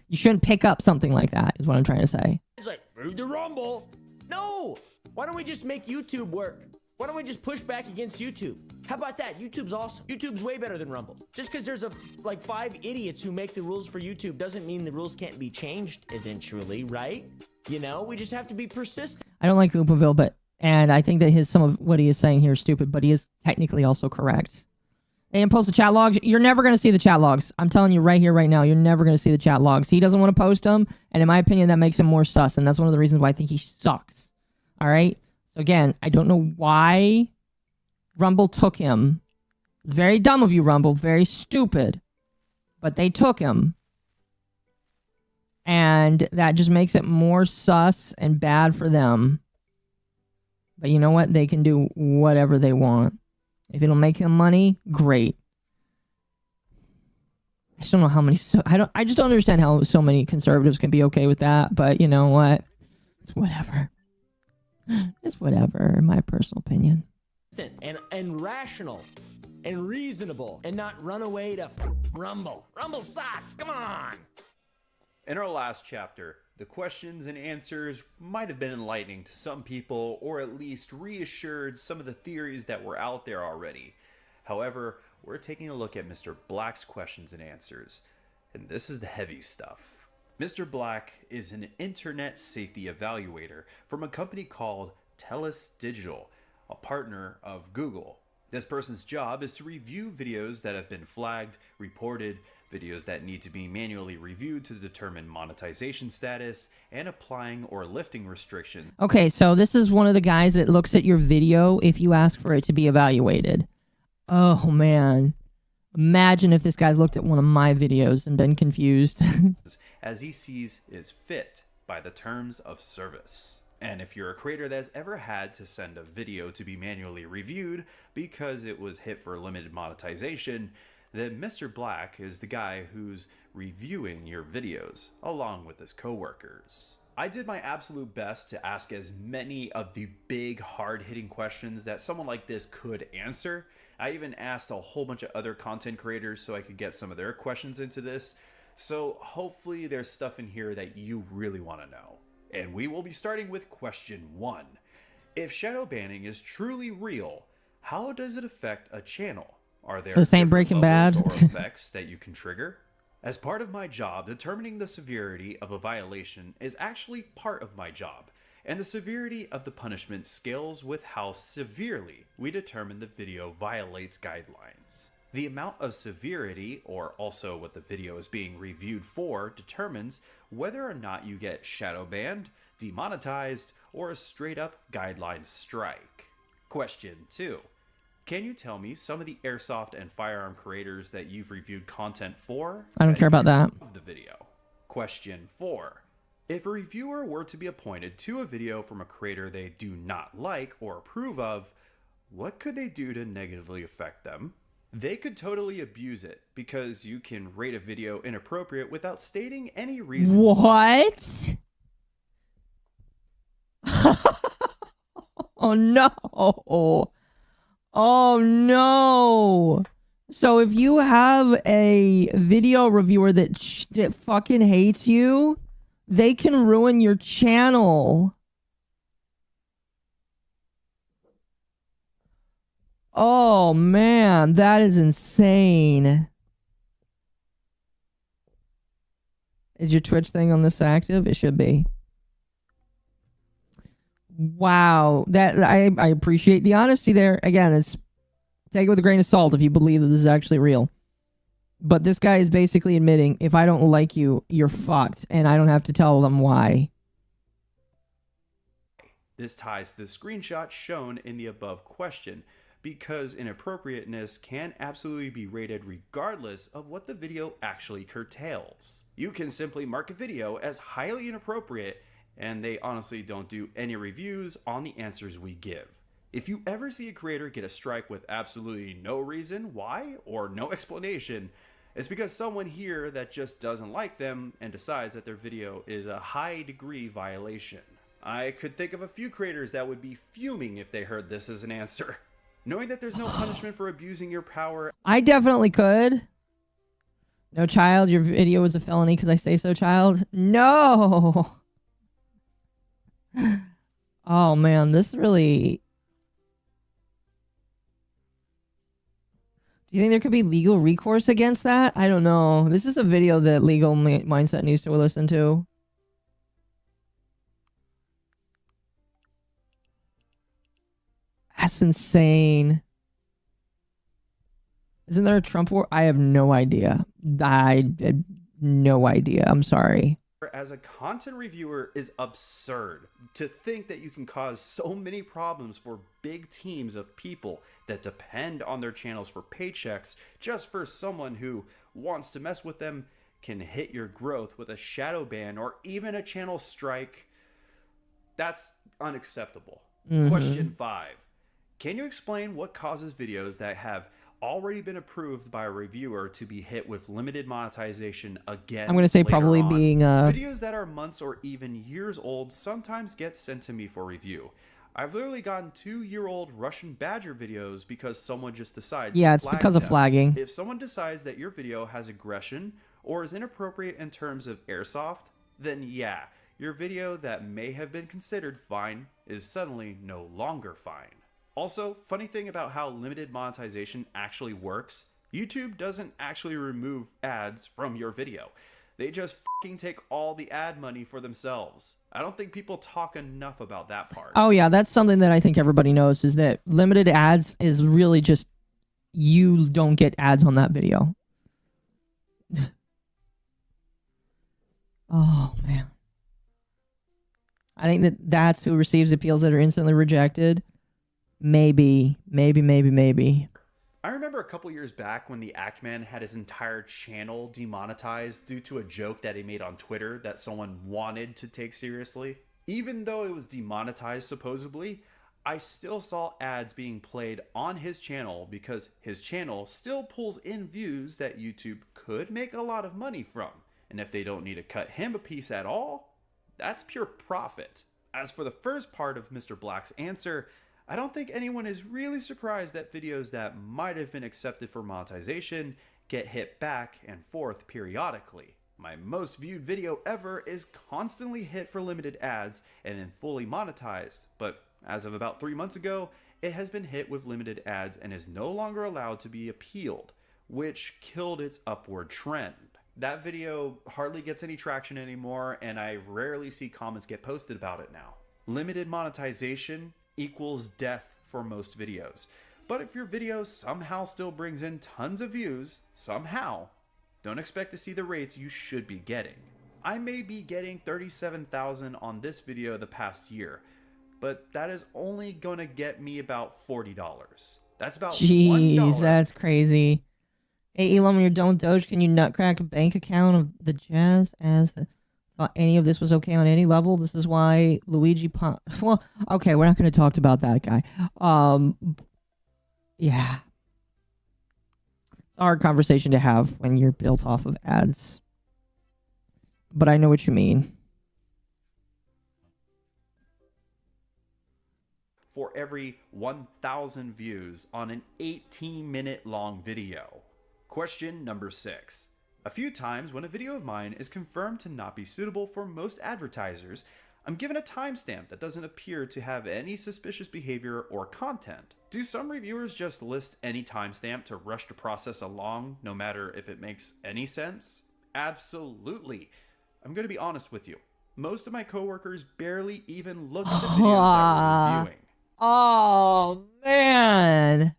You shouldn't pick up something like that, is what I'm trying to say. It's like, move the Rumble. No! Why don't we just make YouTube work? Why don't we just push back against YouTube? How about that? YouTube's awesome. YouTube's way better than Rumble. Just because there's like 5 idiots who make the rules for YouTube doesn't mean the rules can't be changed eventually, right? You know, we just have to be persistent. I don't like Oopaville, and I think that some of what he is saying here is stupid, but he is technically also correct. They didn't post the chat logs. You're never going to see the chat logs. I'm telling you right here, right now, you're never going to see the chat logs. He doesn't want to post them, and in my opinion, that makes him more sus, and that's one of the reasons why I think he sucks. All right? So again, I don't know why Rumble took him. Very dumb of you, Rumble. Very stupid. But they took him. And that just makes it more sus and bad for them. But you know what? They can do whatever they want. If it'll make him money, great. I just don't know how many... I just don't understand how so many conservatives can be okay with that. But you know what? It's whatever. It's whatever, in my personal opinion. And rational and reasonable and not run away to Rumble. Rumble sucks. Come on. In our last chapter, the questions and answers might have been enlightening to some people, or at least reassured some of the theories that were out there already. However, we're taking a look at Mr. Black's questions and answers, and this is the heavy stuff. Mr. Black is an internet safety evaluator from a company called Telus Digital, a partner of Google. This person's job is to review videos that have been flagged, reported, videos that need to be manually reviewed to determine monetization status, and applying or lifting restrictions. Okay, so this is one of the guys that looks at your video if you ask for it to be evaluated. Oh, man. Imagine if this guy's looked at one of my videos and been confused. As he sees is fit by the terms of service. And if you're a creator that's ever had to send a video to be manually reviewed because it was hit for limited monetization, then Mr. Black is the guy who's reviewing your videos along with his coworkers. I did my absolute best to ask as many of the big, hard-hitting questions that someone like this could answer. I even asked a whole bunch of other content creators so I could get some of their questions into this. So hopefully there's stuff in here that you really want to know. And we will be starting with question 1. If shadow banning is truly real, how does it affect a channel? Are there So the same different Breaking levels Bad? or effects that you can trigger? As part of my job, determining the severity of a violation is actually part of my job, and the severity of the punishment scales with how severely we determine the video violates guidelines. The amount of severity, or also what the video is being reviewed for, determines whether or not you get shadow banned, demonetized, or a straight up guideline strike. Question 2. Can you tell me some of the airsoft and firearm creators that you've reviewed content for? I don't care about that. Of the video. Question 4. If a reviewer were to be appointed to a video from a creator they do not like or approve of, what could they do to negatively affect them? They could totally abuse it because you can rate a video inappropriate without stating any reason. What? Oh no. Oh no. So if you have a video reviewer that fucking hates you, they can ruin your channel. Oh man, that is insane. Is your Twitch thing on this active? It should be. Wow, that I appreciate the honesty there. Again, it's take it with a grain of salt if you believe that this is actually real. But this guy is basically admitting, if I don't like you, you're fucked, and I don't have to tell them why. This ties to the screenshot shown in the above question, because inappropriateness can absolutely be rated regardless of what the video actually curtails. You can simply mark a video as highly inappropriate, and they honestly don't do any reviews on the answers we give. If you ever see a creator get a strike with absolutely no reason why or no explanation, it's because someone here that just doesn't like them and decides that their video is a high degree violation. I could think of a few creators that would be fuming if they heard this as an answer. Knowing that there's no punishment for abusing your power. I definitely could. No, child, your video is a felony because I say so, child. No. Oh man, this really... Do you think there could be legal recourse against that? I don't know. This is a video that Legal Mindset needs to listen to. That's insane. Isn't there a Trump war? I have no idea. I had no idea. I'm sorry. As a content reviewer is absurd. To think that you can cause so many problems for big teams of people that depend on their channels for paychecks just for someone who wants to mess with them can hit your growth with a shadow ban or even a channel strike. That's unacceptable. Question 5. Can you explain what causes videos that have already been approved by a reviewer to be hit with limited monetization again? I'm going to say later probably on? being Videos that are months or even years old sometimes get sent to me for review. I've literally gotten 2-year-old Russian Badger videos because someone just decides yeah, to it's flag because of them. flagging. If someone decides that your video has aggression or is inappropriate in terms of airsoft, then yeah, your video that may have been considered fine is suddenly no longer fine. Also, funny thing about how limited monetization actually works, YouTube doesn't actually remove ads from your video. They just fucking take all the ad money for themselves. I don't think people talk enough about that part. Oh yeah, that's something that I think everybody knows, is that limited ads is really just you don't get ads on that video. Oh man. I think that that's who receives appeals that are instantly rejected. Maybe. I remember a couple years back when the Actman had his entire channel demonetized due to a joke that he made on Twitter that someone wanted to take seriously. Even though it was demonetized supposedly, I still saw ads being played on his channel because his channel still pulls in views that YouTube could make a lot of money from. And if they don't need to cut him a piece at all, That's pure profit. As for the first part of Mr. Black's answer, I don't think anyone is really surprised that videos that might have been accepted for monetization get hit back and forth periodically. My most viewed video ever is constantly hit for limited ads and then fully monetized, but as of about 3 months ago, it has been hit with limited ads and is no longer allowed to be appealed, which killed its upward trend. That video hardly gets any traction anymore, and I rarely see comments get posted about it now. Limited monetization equals death for most videos. But if your video somehow still brings in tons of views, somehow, don't expect to see the rates you should be getting. I may be getting 37,000 on this video the past year, but that is only gonna get me about $40. That's about Jeez, $1. that's crazy. Hey, Elon, when you're done with Doge, can you nutcrack a bank account of the Jazz as the... Thought any of this was okay on any level? This is why Luigi well, okay, we're not going to talk about that guy. Yeah. It's a hard conversation to have when you're built off of ads. But I know what you mean. For every 1,000 views on an 18-minute long video. Question number 6. A few times when a video of mine is confirmed to not be suitable for most advertisers, I'm given a timestamp that doesn't appear to have any suspicious behavior or content. Do some reviewers just list any timestamp to rush the process along, no matter if it makes any sense? Absolutely. I'm going to be honest with you. Most of my coworkers barely even look at the videos that we're reviewing. Oh, man.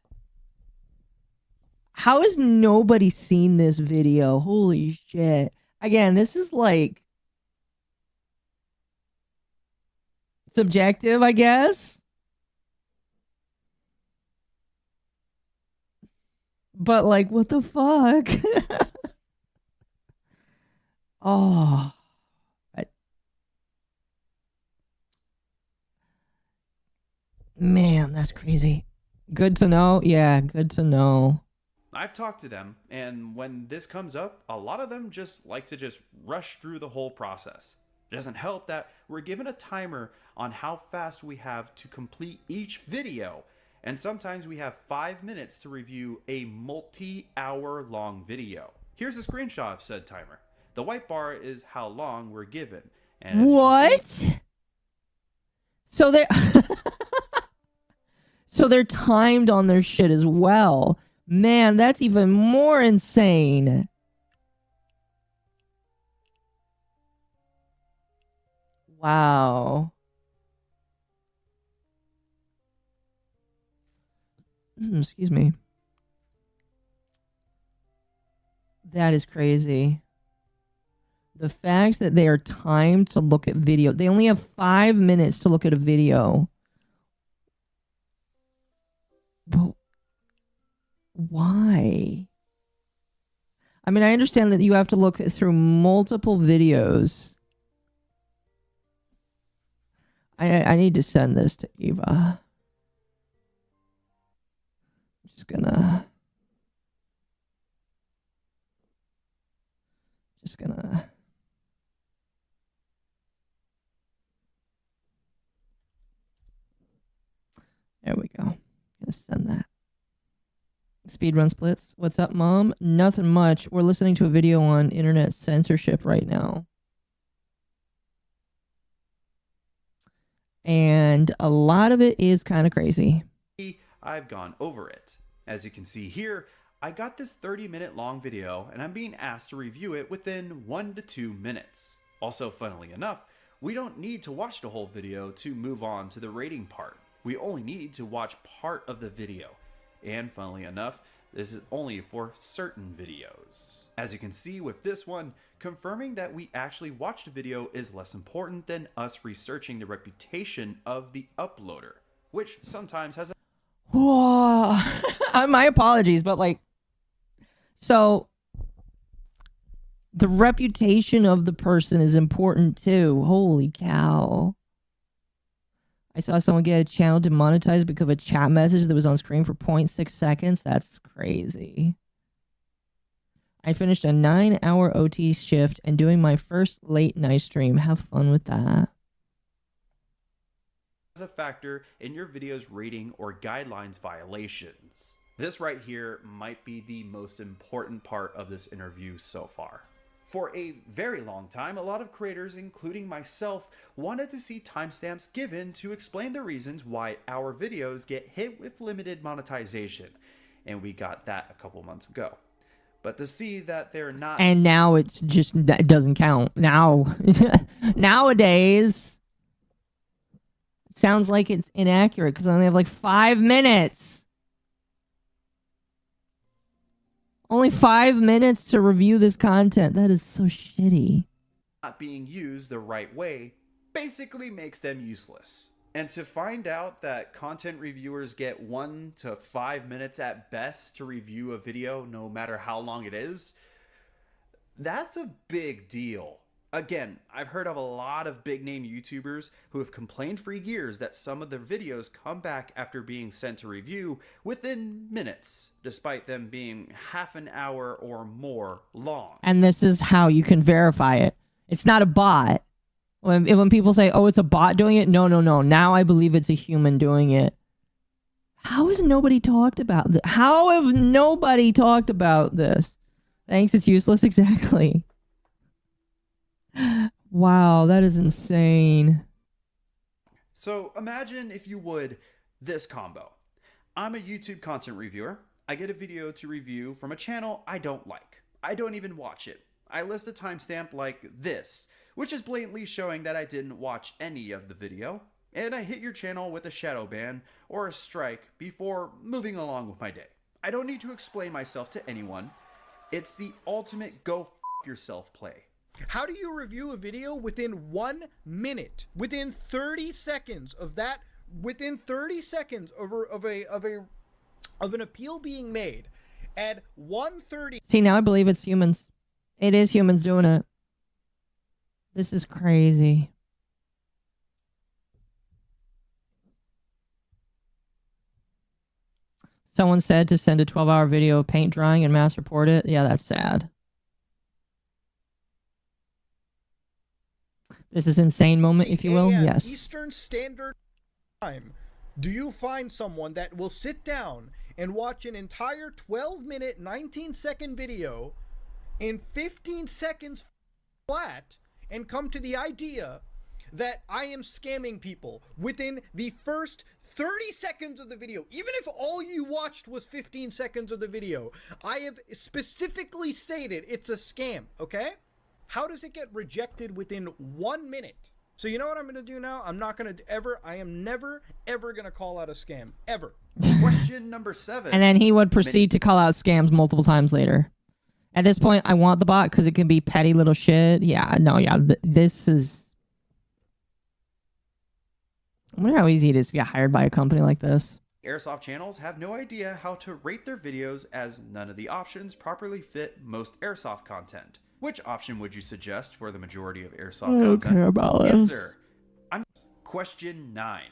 How has nobody seen this video? Holy shit. Again, this is like subjective, I guess. But like, what the fuck? Oh. Man, that's crazy. Good to know. Yeah, good to know. I've talked to them, and when this comes up, a lot of them just like to just rush through the whole process. It doesn't help that we're given a timer on how fast we have to complete each video, and sometimes we have 5 minutes to review a multi-hour long video. Here's a screenshot of said timer. The white bar is how long we're given. And as What? see, so they're so they're timed on their shit as well. Man, that's even more insane. Wow. Excuse me. That is crazy. The fact that they are timed to look at video. They only have 5 minutes to look at a video. But why? I mean, I understand that you have to look through multiple videos. I need to send this to Eva. Just gonna there we go. Gonna send that. Speedrun splits. What's up, Mom? Nothing much. We're listening to a video on internet censorship right now. And a lot of it is kind of crazy. I've gone over it. As you can see here, I got this 30-minute long video and I'm being asked to review it within 1 to 2 minutes. Also, funnily enough, we don't need to watch the whole video to move on to the rating part. We only need to watch part of the video. And funnily enough, this is only for certain videos. As you can see with this one, confirming that we actually watched the video is less important than us researching the reputation of the uploader, which sometimes has a... Whoa. My apologies, but like, so the reputation of the person is important too. Holy cow. I saw someone get a channel demonetized because of a chat message that was on screen for 0.6 seconds. That's crazy. I finished a 9-hour OT shift and doing my first late night stream. Have fun with that. As a factor in your video's rating or guidelines violations. This right here might be the most important part of this interview so far. For a very long time, a lot of creators, including myself, wanted to see timestamps given to explain the reasons why our videos get hit with limited monetization, and we got that a couple months ago. But to see that they're not... And now it's just, it doesn't count. Now, nowadays... Sounds like it's inaccurate because I only have like 5 minutes. Only 5 minutes to review this content. That is so shitty. Not being used the right way basically makes them useless. And to find out that content reviewers get 1 to 5 minutes at best to review a video, no matter how long it is, that's a big deal. Again, I've heard of a lot of big name YouTubers who have complained for years that some of their videos come back after being sent to review within minutes, despite them being half an hour or more long. And this is how you can verify it. It's not a bot. When people say, oh, it's a bot doing it, no. Now I believe it's a human doing it. How has nobody talked about this? How have nobody talked about this? Thanks, it's useless. Exactly. Wow, that is insane. So imagine, if you would, this combo. I'm a YouTube content reviewer. I get a video to review from a channel I don't like. I don't even watch it. I list a timestamp like this, which is blatantly showing that I didn't watch any of the video, and I hit your channel with a shadow ban or a strike before moving along with my day. I don't need to explain myself to anyone. It's the ultimate go f yourself play. How do you review a video within 1 minute? Within 30 seconds of that, within 30 seconds of an appeal being made at 1:30. See, now I believe it's humans. It is humans doing it. This is crazy. Someone said to send a 12-hour video of paint drying and mass report it. Yeah, that's sad. This is insane moment, if you will. Yes. Eastern Standard Time. Do you find someone that will sit down and watch an entire 12-minute, 19-second video in 15 seconds flat and come to the idea that I am scamming people within the first 30 seconds of the video? Even if all you watched was 15 seconds of the video, I have specifically stated it's a scam, okay? How does it get rejected within 1 minute? So you know what I'm going to do now? I am never, ever going to call out a scam. Ever. Question number 7. And then he would proceed to call out scams multiple times later. At this point, I want the bot because it can be petty little shit. Yeah, no, yeah. This is... I wonder how easy it is to get hired by a company like this. Airsoft channels have no idea how to rate their videos as none of the options properly fit most airsoft content. Which option would you suggest for the majority of airsoft content? I don't care about this. Answer. Question 9.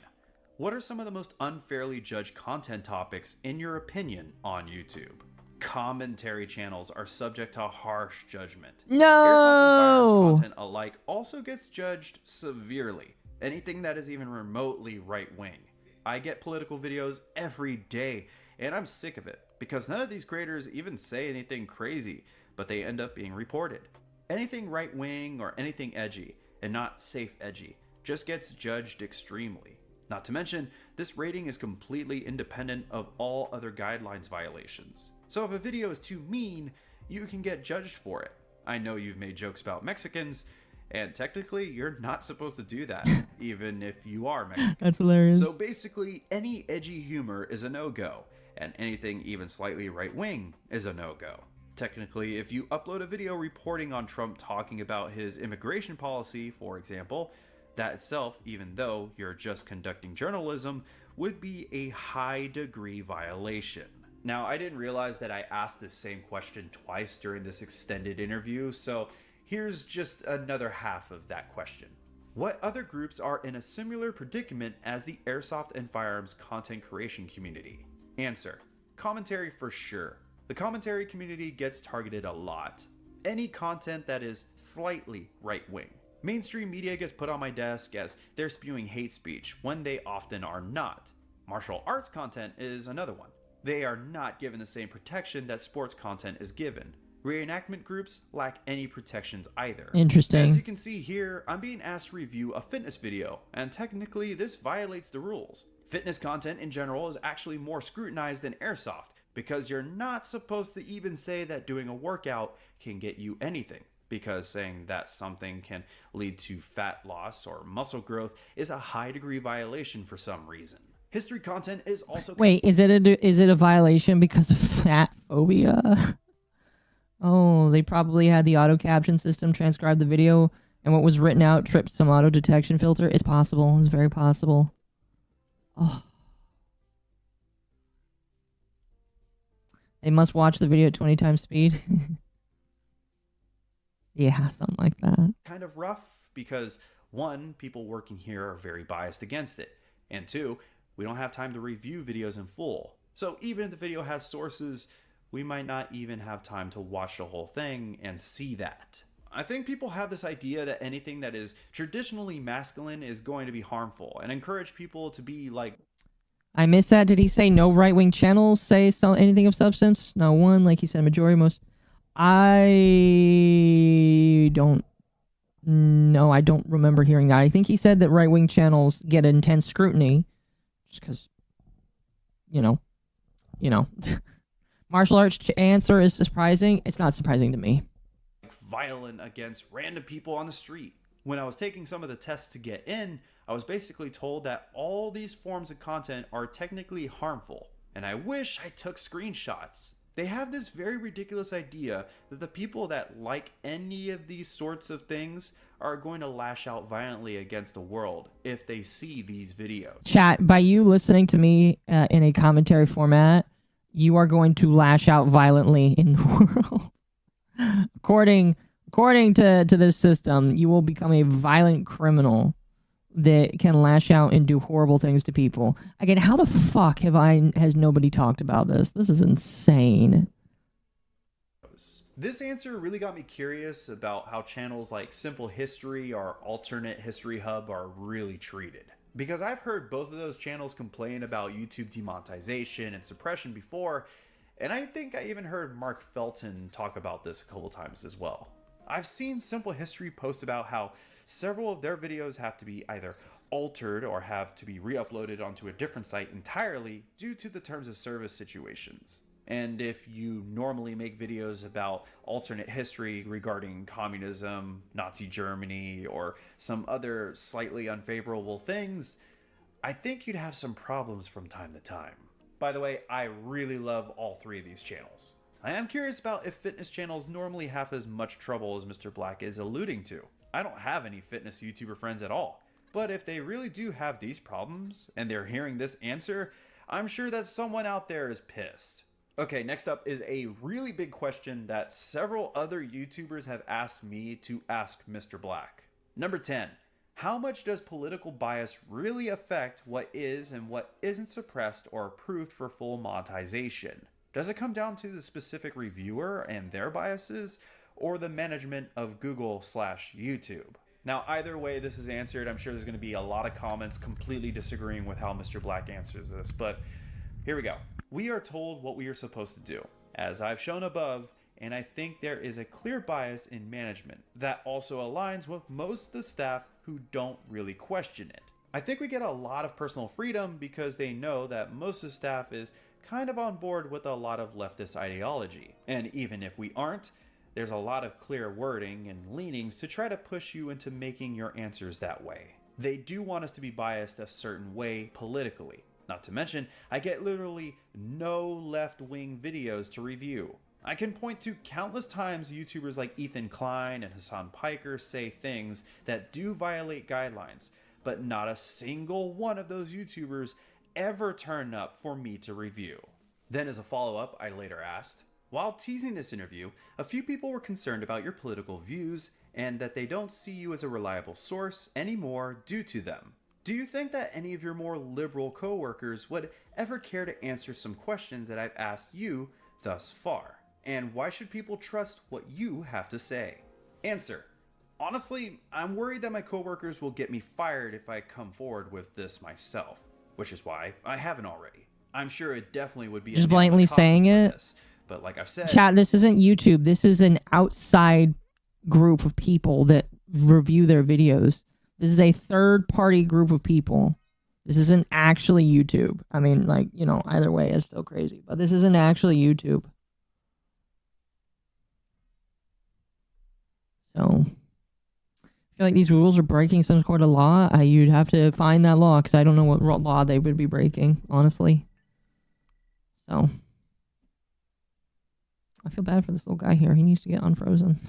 What are some of the most unfairly judged content topics, in your opinion, on YouTube? Commentary channels are subject to harsh judgment. No! Airsoft and firearms content alike also gets judged severely. Anything that is even remotely right-wing. I get political videos every day, and I'm sick of it, because none of these creators even say anything crazy, but they end up being reported. Anything right-wing or anything edgy, and not safe edgy, just gets judged extremely. Not to mention, this rating is completely independent of all other guidelines violations. So if a video is too mean, you can get judged for it. I know you've made jokes about Mexicans, and technically you're not supposed to do that, even if you are Mexican. That's hilarious. So basically, any edgy humor is a no-go, and anything even slightly right-wing is a no-go. Technically, if you upload a video reporting on Trump talking about his immigration policy, for example, that itself, even though you're just conducting journalism, would be a high-degree violation. Now, I didn't realize that I asked this same question twice during this extended interview, so here's just another half of that question. What other groups are in a similar predicament as the airsoft and firearms content creation community? Answer. Commentary for sure. The commentary community gets targeted a lot. Any content that is slightly right-wing. Mainstream media gets put on my desk as they're spewing hate speech when they often are not. Martial arts content is another one. They are not given the same protection that sports content is given. Reenactment groups lack any protections either. Interesting. As you can see here, I'm being asked to review a fitness video, and technically this violates the rules. Fitness content in general is actually more scrutinized than airsoft, because you're not supposed to even say that doing a workout can get you anything, because saying that something can lead to fat loss or muscle growth is a high degree violation for some reason. History content is also... Wait, is it a violation because of fat phobia? Oh, they probably had the auto caption system transcribe the video, and what was written out tripped some auto detection filter. It's possible. It's very possible. Oh. They must watch the video at 20 times speed. Yeah, something like that. Kind of rough because, one, people working here are very biased against it, and two, we don't have time to review videos in full. So even if the video has sources, we might not even have time to watch the whole thing and see that. I think people have this idea that anything that is traditionally masculine is going to be harmful and encourage people to be like... I missed that. Did he say no right-wing channels say anything of substance? No one, like he said, majority, most... I don't know. I don't remember hearing that. I think he said that right-wing channels get intense scrutiny just because, you know. Martial arts answer is surprising. It's not surprising to me. Violent against random people on the street. When I was taking some of the tests to get in, I was basically told that all these forms of content are technically harmful, and I wish I took screenshots. They have this very ridiculous idea that the people that like any of these sorts of things are going to lash out violently against the world if they see these videos. Chat, by you listening to me in a commentary format, you are going to lash out violently in the world. According to this system, you will become a violent criminal that can lash out and do horrible things to people. Again, how the fuck has nobody talked about this? This is insane. This answer really got me curious about how channels like Simple History or Alternate History Hub are really treated. Because I've heard both of those channels complain about YouTube demonetization and suppression before, and I think I even heard Mark Felton talk about this a couple times as well. I've seen Simple History post about how several of their videos have to be either altered or have to be re-uploaded onto a different site entirely due to the terms of service situations. And if you normally make videos about alternate history regarding communism, Nazi Germany, or some other slightly unfavorable things, I think you'd have some problems from time to time. By the way, I really love all three of these channels. I am curious about if fitness channels normally have as much trouble as Mr. Black is alluding to. I don't have any fitness YouTuber friends at all, but if they really do have these problems and they're hearing this answer, I'm sure that someone out there is pissed. Okay, next up is a really big question that several other YouTubers have asked me to ask Mr. Black. Number 10, how much does political bias really affect what is and what isn't suppressed or approved for full monetization? Does it come down to the specific reviewer and their biases, or the management of Google/YouTube? Now, either way this is answered, I'm sure there's going to be a lot of comments completely disagreeing with how Mr. Black answers this, but here we go. We are told what we are supposed to do, as I've shown above, and I think there is a clear bias in management that also aligns with most of the staff who don't really question it. I think we get a lot of personal freedom because they know that most of the staff is kind of on board with a lot of leftist ideology, and even if we aren't, there's a lot of clear wording and leanings to try to push you into making your answers that way. They do want us to be biased a certain way politically. Not to mention, I get literally no left-wing videos to review. I can point to countless times YouTubers like Ethan Klein and Hasan Piker say things that do violate guidelines, but not a single one of those YouTubers ever turn up for me to review. Then as a follow-up, I later asked, while teasing this interview, a few people were concerned about your political views and that they don't see you as a reliable source anymore due to them. Do you think that any of your more liberal coworkers would ever care to answer some questions that I've asked you thus far? And why should people trust what you have to say? Answer. Honestly, I'm worried that my coworkers will get me fired if I come forward with this myself, which is why I haven't already. I'm sure it definitely would be Just blatantly saying it. This, but like I've said, Chat, this isn't YouTube. This is an outside group of people that review their videos. This is a third-party group of people. This isn't actually YouTube. I mean, like, you know, either way, it's still crazy. But this isn't actually YouTube. So, I feel like these rules are breaking some sort of law. You'd have to find that law, because I don't know what law they would be breaking, honestly. So, I feel bad for this little guy here. He needs to get unfrozen.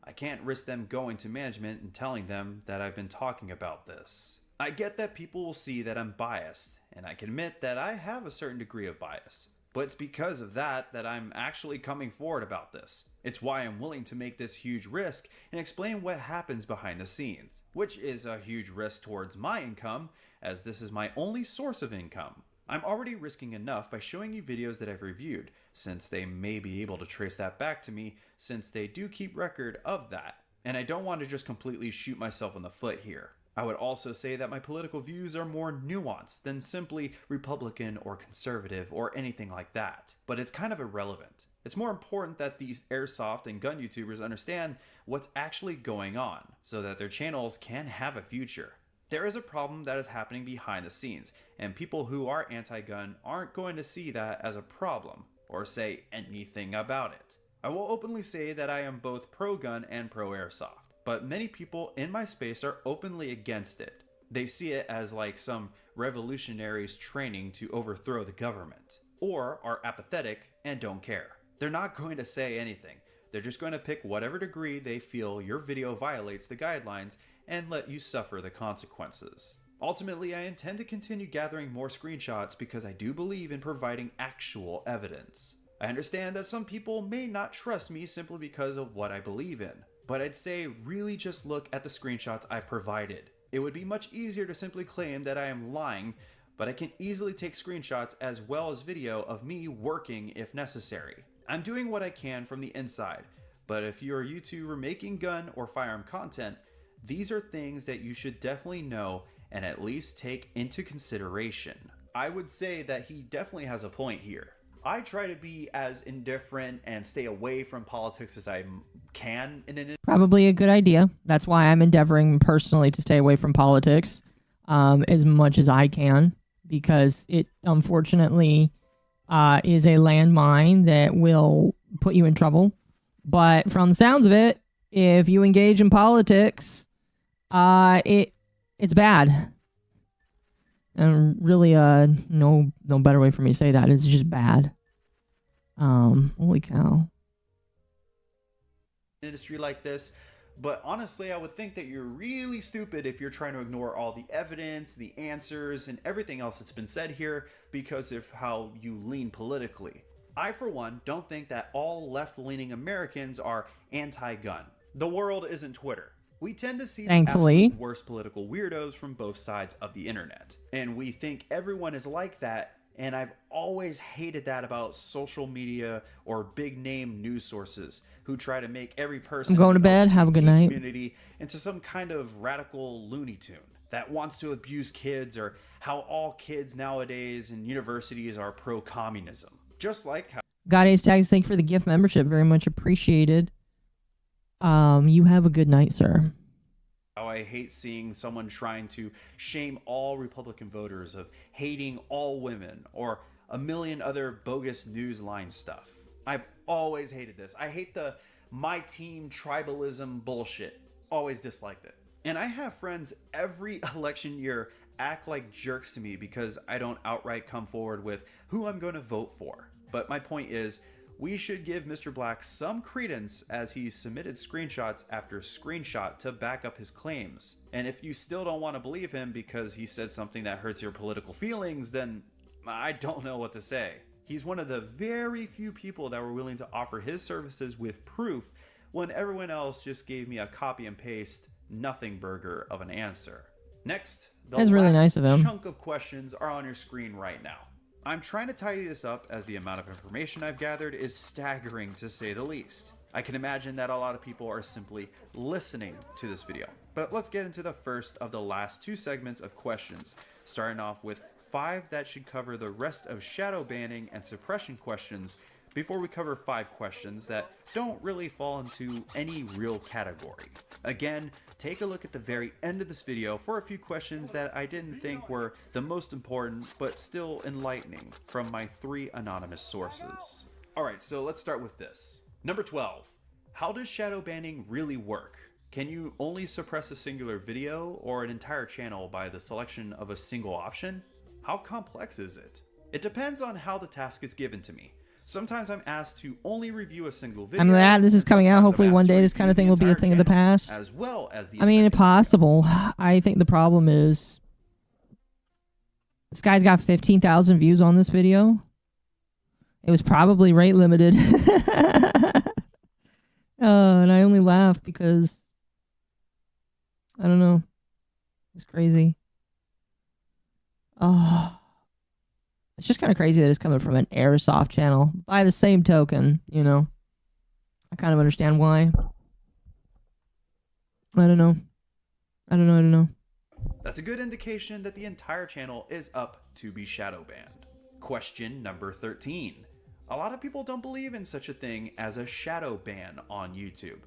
I can't risk them going to management and telling them that I've been talking about this. I get that people will see that I'm biased, and I can admit that I have a certain degree of bias. But it's because of that I'm actually coming forward about this. It's why I'm willing to make this huge risk and explain what happens behind the scenes, which is a huge risk towards my income, as this is my only source of income. I'm already risking enough by showing you videos that I've reviewed, since they may be able to trace that back to me, since they do keep record of that. And I don't want to just completely shoot myself in the foot here. I would also say that my political views are more nuanced than simply Republican or conservative or anything like that. But it's kind of irrelevant. It's more important that these airsoft and gun YouTubers understand what's actually going on, so that their channels can have a future. There is a problem that is happening behind the scenes, and people who are anti-gun aren't going to see that as a problem, or say anything about it. I will openly say that I am both pro-gun and pro-airsoft, but many people in my space are openly against it. They see it as like some revolutionaries training to overthrow the government, or are apathetic and don't care. They're not going to say anything. They're just going to pick whatever degree they feel your video violates the guidelines and let you suffer the consequences. Ultimately, I intend to continue gathering more screenshots because I do believe in providing actual evidence. I understand that some people may not trust me simply because of what I believe in, but I'd say really just look at the screenshots I've provided. It would be much easier to simply claim that I am lying, but I can easily take screenshots as well as video of me working if necessary. I'm doing what I can from the inside, but if you're a YouTuber making gun or firearm content, these are things that you should definitely know and at least take into consideration. I would say that he definitely has a point here. I try to be as indifferent and stay away from politics as I can. Probably a good idea. That's why I'm endeavoring personally to stay away from politics as much as I can, because it unfortunately is a landmine that will put you in trouble. But from the sounds of it, if you engage in politics, it's bad. And really, no better way for me to say that. It's just bad. Holy cow. Industry like this, but honestly, I would think that you're really stupid if you're trying to ignore all the evidence, the answers, and everything else that's been said here because of how you lean politically. I, for one, don't think that all left-leaning Americans are anti-gun. The world isn't Twitter. We tend to see the absolute worst political weirdos from both sides of the internet. And we think everyone is like that, and I've always hated that about social media or big name news sources who try to make every person I'm going to bed. Have a good night. Community into some kind of radical Looney Tune that wants to abuse kids, or how all kids nowadays in universities are pro-communism. Just like how God Tags, thank you for the gift membership. Very much appreciated. You have a good night, sir. how I hate seeing someone trying to shame all Republican voters of hating all women or a million other bogus newsline stuff. I've always hated this. I hate the my team tribalism bullshit. Always disliked it. And I have friends every election year act like jerks to me because I don't outright come forward with who I'm going to vote for. But my point is, we should give Mr. Black some credence as he submitted screenshots after screenshot to back up his claims. And if you still don't want to believe him because he said something that hurts your political feelings, then I don't know what to say. He's one of the very few people that were willing to offer his services with proof when everyone else just gave me a copy and paste nothing burger of an answer. Next, the That's really nice of him. chunk of questions are on your screen right now. I'm trying to tidy this up as the amount of information I've gathered is staggering to say the least. I can imagine that a lot of people are simply listening to this video. But let's get into the first of the last 2 segments of questions, starting off with 5 that should cover the rest of shadow banning and suppression questions before we cover 5 questions that don't really fall into any real category. Again, take a look at the very end of this video for a few questions that I didn't think were the most important but still enlightening from my 3 anonymous sources. Alright, so let's start with this. Number 12. How does shadow banning really work? Can you only suppress a singular video or an entire channel by the selection of a single option? How complex is it? It depends on how the task is given to me. Sometimes I'm asked to only review a single video. I'm glad this is coming out. Hopefully one day this kind of thing will be a thing of the past. As well as the I mean, impossible. I think the problem is this guy's got 15,000 views on this video. It was probably rate limited. And I only laugh because I don't know. It's crazy. Oh. It's just kind of crazy that it's coming from an airsoft channel. By the same token, you know, I kind of understand why. I don't know. I don't know. That's a good indication that the entire channel is up to be shadow banned. Question number 13. A lot of people don't believe in such a thing as a shadow ban on YouTube.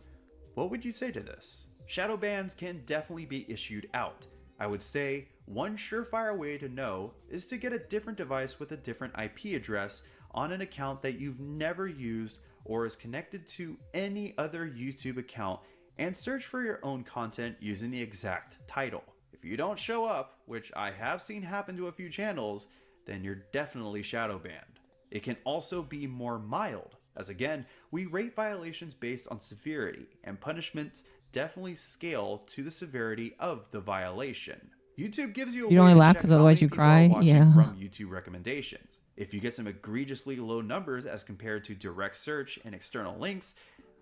What would you say to this? Shadow bans can definitely be issued out. I would say one surefire way to know is to get a different device with a different IP address on an account that you've never used or is connected to any other YouTube account and search for your own content using the exact title. If you don't show up, which I have seen happen to a few channels, then you're definitely shadow banned. It can also be more mild, as again, we rate violations based on severity, and punishments definitely scale to the severity of the violation. YouTube gives you a you way only to laugh check because how otherwise many you people are cry. watching Yeah. from YouTube recommendations. If you get some egregiously low numbers as compared to direct search and external links,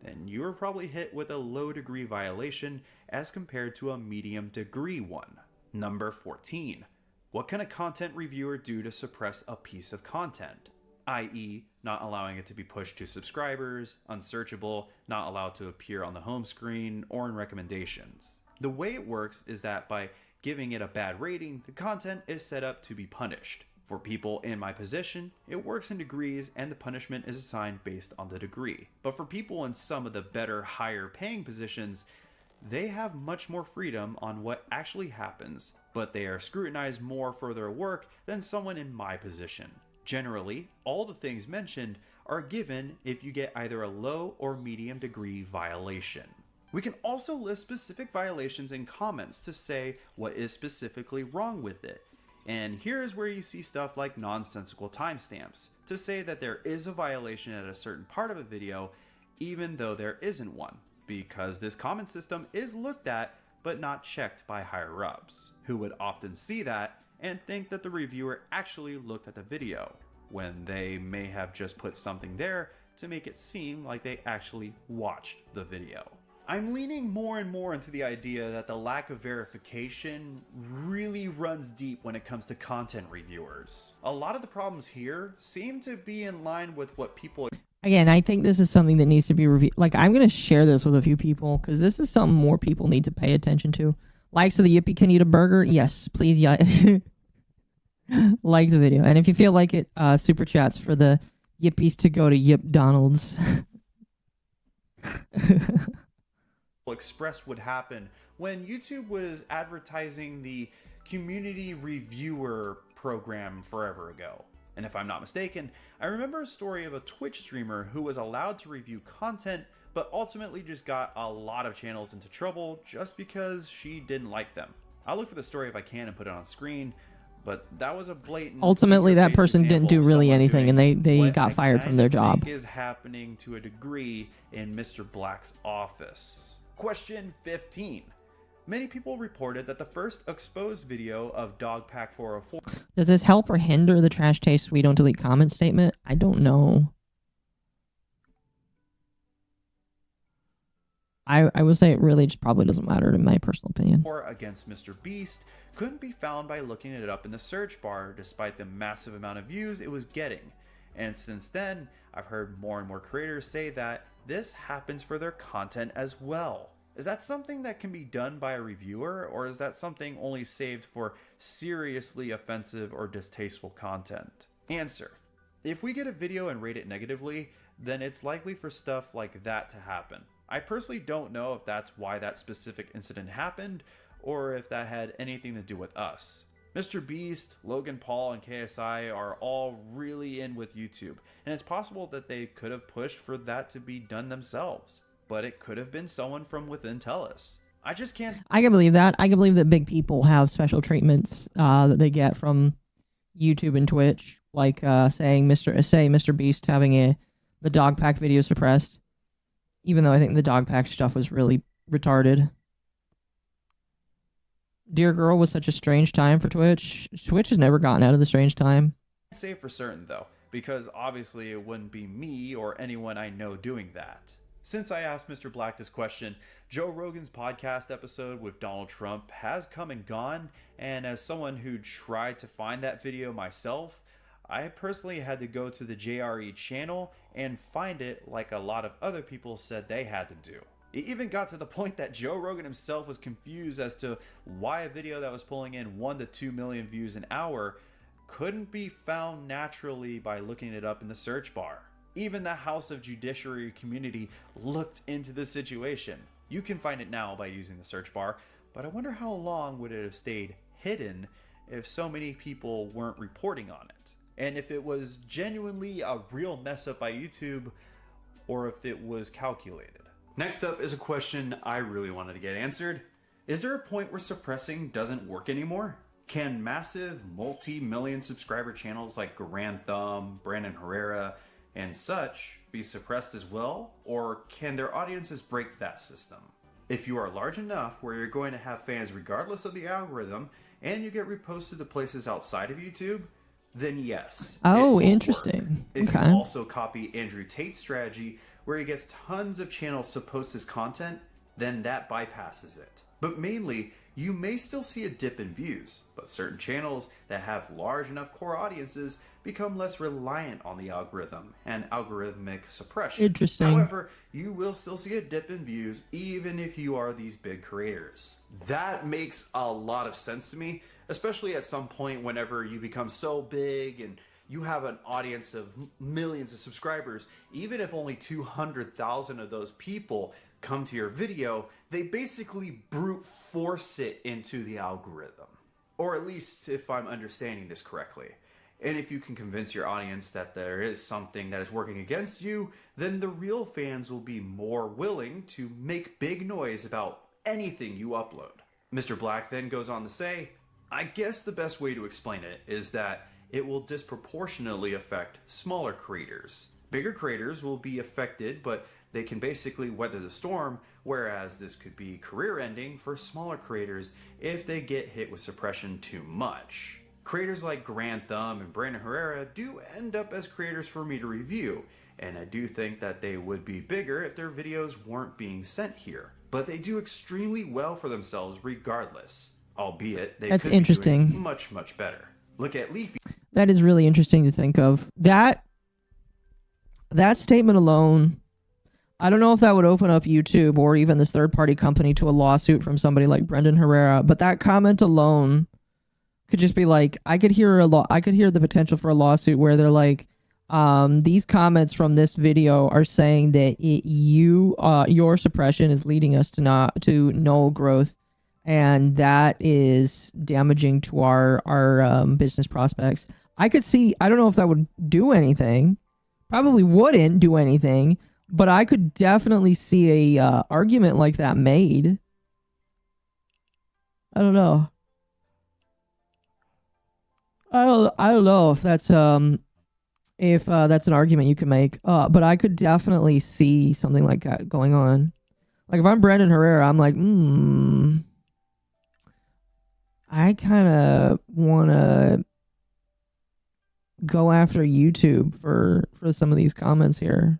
then you are probably hit with a low degree violation as compared to a medium degree one. Number 14. What can a content reviewer do to suppress a piece of content? i.e., not allowing it to be pushed to subscribers, unsearchable, not allowed to appear on the home screen, or in recommendations. The way it works is that by giving it a bad rating, the content is set up to be punished. For people in my position, it works in degrees and the punishment is assigned based on the degree. But for people in some of the better, higher paying positions, they have much more freedom on what actually happens, but they are scrutinized more for their work than someone in my position. Generally, all the things mentioned are given if you get either a low or medium degree violation. We can also list specific violations in comments to say what is specifically wrong with it. And here is where you see stuff like nonsensical timestamps to say that there is a violation at a certain part of a video even though there isn't one, because this comment system is looked at but not checked by higher ups, who would often see that and think that the reviewer actually looked at the video, when they may have just put something there to make it seem like they actually watched the video. I'm leaning more and more into the idea that the lack of verification really runs deep when it comes to content reviewers. A lot of the problems here seem to be in line with what people... Again, I think this is something that needs to be reviewed. Like, I'm going to share this with a few people because this is something more people need to pay attention to. Likes of the Yippee can eat a burger? Yes, please. Yeah. Like the video. And if you feel like it, super chats for the Yippies to go to Yip Donald's. Expressed would happen when YouTube was advertising the community reviewer program forever ago. And if I'm not mistaken, I remember a story of a Twitch streamer who was allowed to review content but ultimately just got a lot of channels into trouble just because she didn't like them. I'll look for the story if I can and put it on screen, but that was a blatant... Ultimately, that person didn't do really anything, and they got fired from their job. What is happening to a degree in Mr. Black's office. Question 15. Many people reported that the first exposed video of Dogpack 404... Does this help or hinder the trash taste we don't delete comment statement? I don't know. I would say it really just probably doesn't matter in my personal opinion. Or against MrBeast couldn't be found by looking it up in the search bar despite the massive amount of views it was getting. And since then, I've heard more and more creators say that this happens for their content as well. Is that something that can be done by a reviewer, or is that something only saved for seriously offensive or distasteful content? Answer: if we get a video and rate it negatively, then it's likely for stuff like that to happen. I personally don't know if that's why that specific incident happened, or if that had anything to do with us. MrBeast, Logan Paul, and KSI are all really in with YouTube, and it's possible that they could have pushed for that to be done themselves, but it could have been someone from within Tellus. I just can't. I can believe that. I can believe that big people have special treatments that they get from YouTube and Twitch, like saying MrBeast having the dog pack video suppressed, even though I think the dog pack stuff was really retarded. Dear Girl was such a strange time for Twitch. Twitch has never gotten out of the strange time. I can't say for certain though, because obviously it wouldn't be me or anyone I know doing that. Since I asked Mr. Black this question, Joe Rogan's podcast episode with Donald Trump has come and gone, and as someone who tried to find that video myself, I personally had to go to the JRE channel and find it like a lot of other people said they had to do. It even got to the point that Joe Rogan himself was confused as to why a video that was pulling in 1 to 2 million views an hour couldn't be found naturally by looking it up in the search bar. Even the House of Judiciary community looked into the situation. You can find it now by using the search bar, but I wonder how long would it have stayed hidden if so many people weren't reporting on it? And if it was genuinely a real mess up by YouTube, or if it was calculated. Next up is a question I really wanted to get answered. Is there a point where suppressing doesn't work anymore? Can massive multi-million subscriber channels like Grand Thumb, Brandon Herrera, and such be suppressed as well? Or can their audiences break that system? If you are large enough where you're going to have fans regardless of the algorithm, and you get reposted to places outside of YouTube, then yes. Oh, interesting. If Okay. you also copy Andrew Tate's strategy, where he gets tons of channels to post his content, then that bypasses it. But mainly, you may still see a dip in views, but certain channels that have large enough core audiences become less reliant on the algorithm and algorithmic suppression. Interesting. However, you will still see a dip in views even if you are these big creators. That makes a lot of sense to me, especially at some point whenever you become so big and you have an audience of millions of subscribers. Even if only 200,000 of those people come to your video, they basically brute force it into the algorithm. Or at least if I'm understanding this correctly. And if you can convince your audience that there is something that is working against you, then the real fans will be more willing to make big noise about anything you upload. Mr. Black then goes on to say, I guess the best way to explain it is that it will disproportionately affect smaller creators. Bigger creators will be affected, but they can basically weather the storm, whereas this could be career-ending for smaller creators if they get hit with suppression too much. Creators like Grand Thumb and Brandon Herrera do end up as creators for me to review, and I do think that they would be bigger if their videos weren't being sent here. But they do extremely well for themselves regardless, albeit they That's could interesting. be doing much, much better. Look at Leafy. That is really interesting to think of. That statement alone, I don't know if that would open up YouTube or even this third-party company to a lawsuit from somebody like Brendan Herrera, but that comment alone could just be like, I could hear the potential for a lawsuit where they're like, these comments from this video are saying that your suppression is leading us to null growth, and that is damaging to our business prospects. I don't know if that would do anything. Probably wouldn't do anything, but I could definitely see a argument like that made. I don't know. I don't know if that's an argument you can make. But I could definitely see something like that going on. Like if I'm Brandon Herrera, I'm like, I kind of want to go after YouTube for some of these comments here.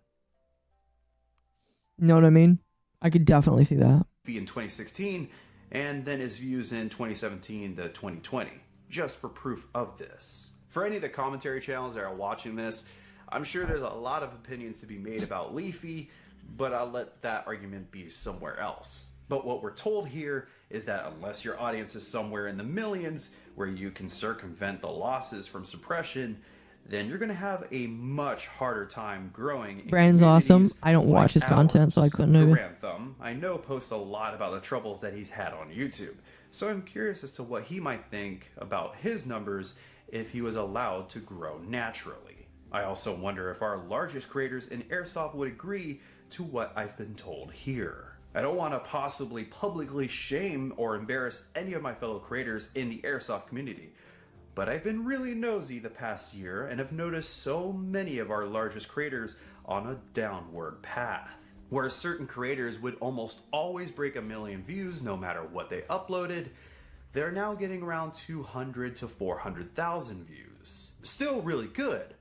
You know what I mean? I could definitely see that. in 2016, and then his views in 2017 to 2020, just for proof of this. For any of the commentary channels that are watching this, I'm sure there's a lot of opinions to be made about Leafy, but I'll let that argument be somewhere else. But what we're told here is that unless your audience is somewhere in the millions, where you can circumvent the losses from suppression, then you're going to have a much harder time growing. Brandon's awesome. I don't watch his content, so I couldn't know. Thumb, I know, posts a lot about the troubles that he's had on YouTube. So I'm curious as to what he might think about his numbers if he was allowed to grow naturally. I also wonder if our largest creators in Airsoft would agree to what I've been told here. I don't want to possibly publicly shame or embarrass any of my fellow creators in the Airsoft community, but I've been really nosy the past year and have noticed so many of our largest creators on a downward path. Where certain creators would almost always break 1 million views no matter what they uploaded, they're now getting around 200 to 400,000 views. Still really good,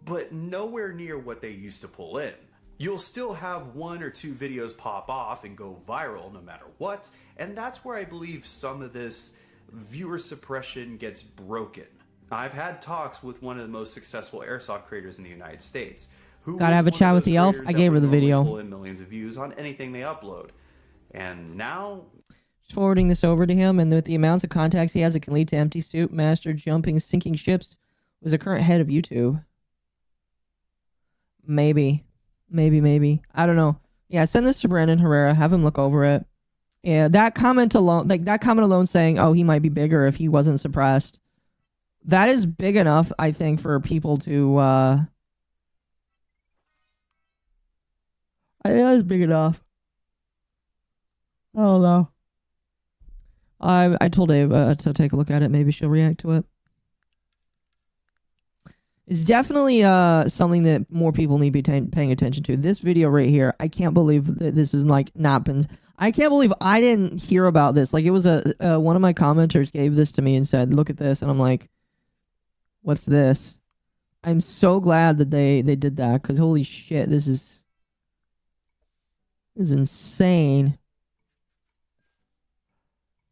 but nowhere near what they used to pull in. You'll still have 1 or 2 videos pop off and go viral no matter what, and that's where I believe some of this viewer suppression gets broken. I've had talks with one of the most successful Airsoft creators in the United States. Gotta have a chat with the elf. I gave her the video. Pull in millions of views on anything they upload, and now just forwarding this over to him, and with the amounts of contacts he has, it can lead to empty suit, master, jumping, sinking ships. Was a current head of YouTube. Maybe. I don't know. Yeah, send this to Brandon Herrera. Have him look over it. Yeah, that comment alone saying, oh, he might be bigger if he wasn't suppressed. That is big enough, I think, for people to, that is big enough. I don't know. I told Ava to take a look at it. Maybe she'll react to it. It's definitely something that more people need to be paying attention to. This video right here, I can't believe that this is like not been. I can't believe I didn't hear about this. Like, it was one of my commenters gave this to me and said, "Look at this," and I'm like, "What's this?" I'm so glad that they did that, because holy shit, this is insane.